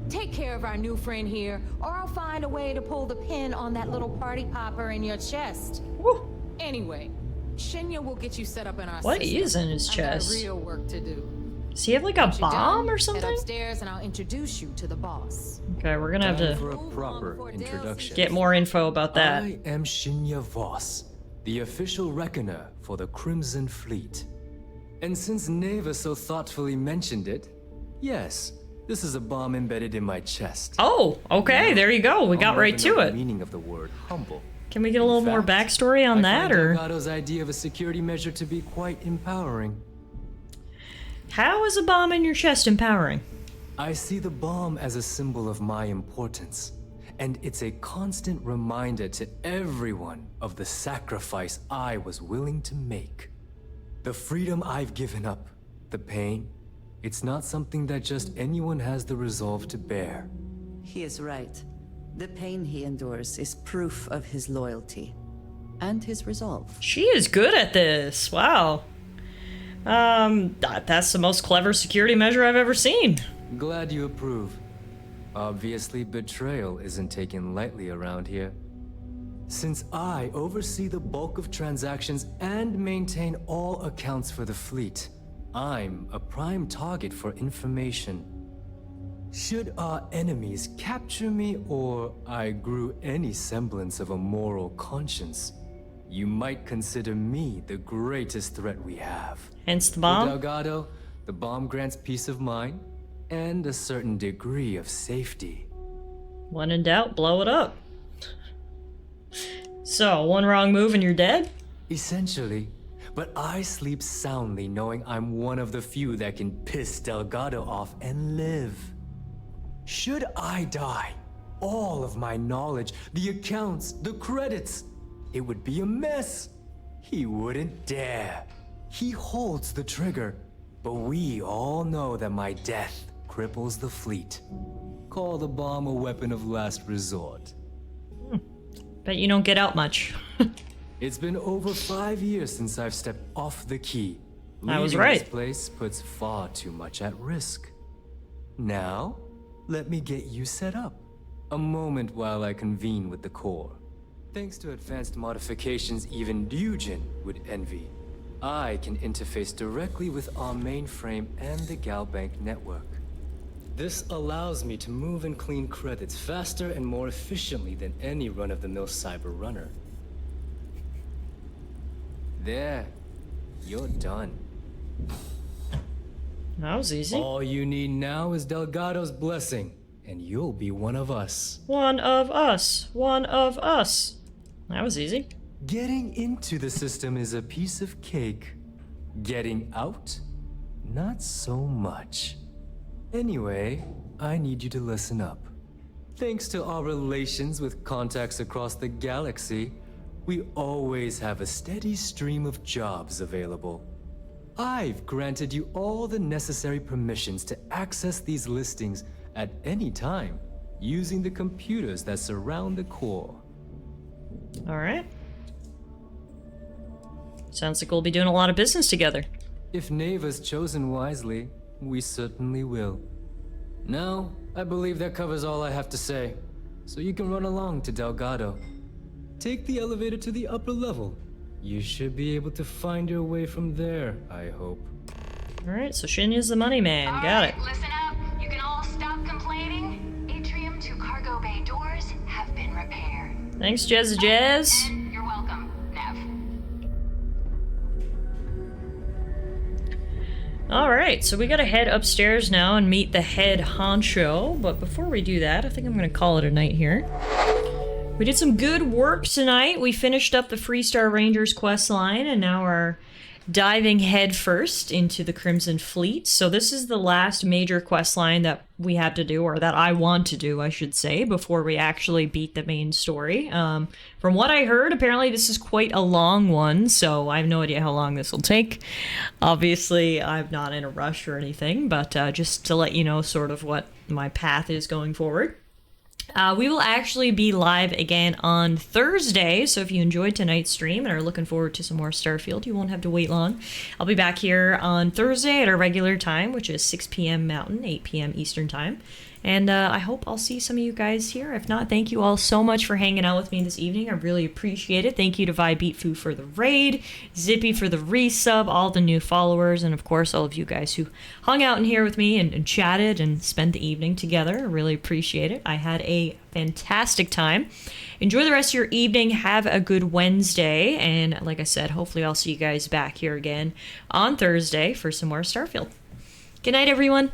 Take care of our new friend here, or I'll find a way to pull the pin on that little party popper in your chest. Woo. Anyway, Shinya will get you set up in our What system. is in his chest? I've got real work to do. Does he have like a Once you're bomb done, or something? Head upstairs and I'll introduce you to the boss. Okay, we're gonna have Time to for a proper introduction. get more info about that. I am Shinya Voss, the official reckoner for the Crimson Fleet. And since Neva so thoughtfully mentioned it, yes, this is a bomb embedded in my chest. Oh, okay, there you go. We got I'll right never to know the it. meaning of the word humble. Can we get a little more backstory on that, or Delgado's idea of a security measure to be quite empowering. how is a bomb in your chest empowering? I see the bomb as a symbol of my importance, and it's a constant reminder to everyone of the sacrifice I was willing to make. The freedom I've given up, the pain, it's not something that just anyone has the resolve to bear. He is right. The pain he endures is proof of his loyalty and his resolve. She is good at this. Wow. That's the most clever security measure I've ever seen. Glad you approve. Obviously, betrayal isn't taken lightly around here. Since I oversee the bulk of transactions and maintain all accounts for the fleet, I'm a prime target for information. Should our enemies capture me, or I grew any semblance of a moral conscience, you might consider me the greatest threat we have. Hence the bomb? For Delgado, the bomb grants peace of mind and a certain degree of safety. When in doubt, blow it up. So, one wrong move and you're dead? Essentially, but I sleep soundly knowing I'm one of the few that can piss Delgado off and live. Should I die, all of my knowledge, the accounts, the credits, it would be a mess. He wouldn't dare. He holds the trigger, but we all know that my death cripples the fleet. Call the bomb a weapon of last resort. Bet you don't get out much. It's been over 5 years since I've stepped off the key. I was Leaving right. This place puts far too much at risk. Now, let me get you set up. A moment while I convene with the core. Thanks to advanced modifications even Ryujin would envy, I can interface directly with our mainframe and the Galbank network. This allows me to move and clean credits faster and more efficiently than any run-of-the-mill cyber runner. There, you're done. That was easy. All you need now is Delgado's blessing, and you'll be one of us. One of us. One of us. That was easy. Getting into the system is a piece of cake. Getting out? Not so much. Anyway, I need you to listen up. Thanks to our relations with contacts across the galaxy, we always have a steady stream of jobs available. I've granted you all the necessary permissions to access these listings at any time, using the computers that surround the core. Alright. Sounds like we'll be doing a lot of business together. If Neva's chosen wisely, we certainly will. Now, I believe that covers all I have to say, so you can run along to Delgado. Take the elevator to the upper level. You should be able to find your way from there, I hope. Alright, so Shinya's the money man. Got it. Listen up. You can all stop complaining. Atrium to cargo bay doors have been repaired. Thanks, Jazz. And you're welcome, Nev. Alright, so we gotta head upstairs now and meet the head honcho, but before we do that, I think I'm gonna call it a night here. We did some good work tonight. We finished up the Freestar Rangers quest line and now are diving headfirst into the Crimson Fleet. So this is the last major quest line that we have to do, or that I want to do, I should say, before we actually beat the main story. From what I heard, apparently this is quite a long one, so I have no idea how long this will take. Obviously, I'm not in a rush or anything, but just to let you know sort of what my path is going forward. We will actually be live again on Thursday, so if you enjoyed tonight's stream and are looking forward to some more Starfield, you won't have to wait long. I'll be back here on Thursday at our regular time, which is 6 p.m. Mountain, 8 p.m. Eastern Time. And I hope I'll see some of you guys here. If not, thank you all so much for hanging out with me this evening. I really appreciate it. Thank you to Vibeatfu for the raid, Zippy for the resub, all the new followers, and of course all of you guys who hung out in here with me and chatted and spent the evening together. I really appreciate it. I had a fantastic time. Enjoy the rest of your evening. Have a good Wednesday. And like I said, hopefully I'll see you guys back here again on Thursday for some more Starfield. Good night, everyone.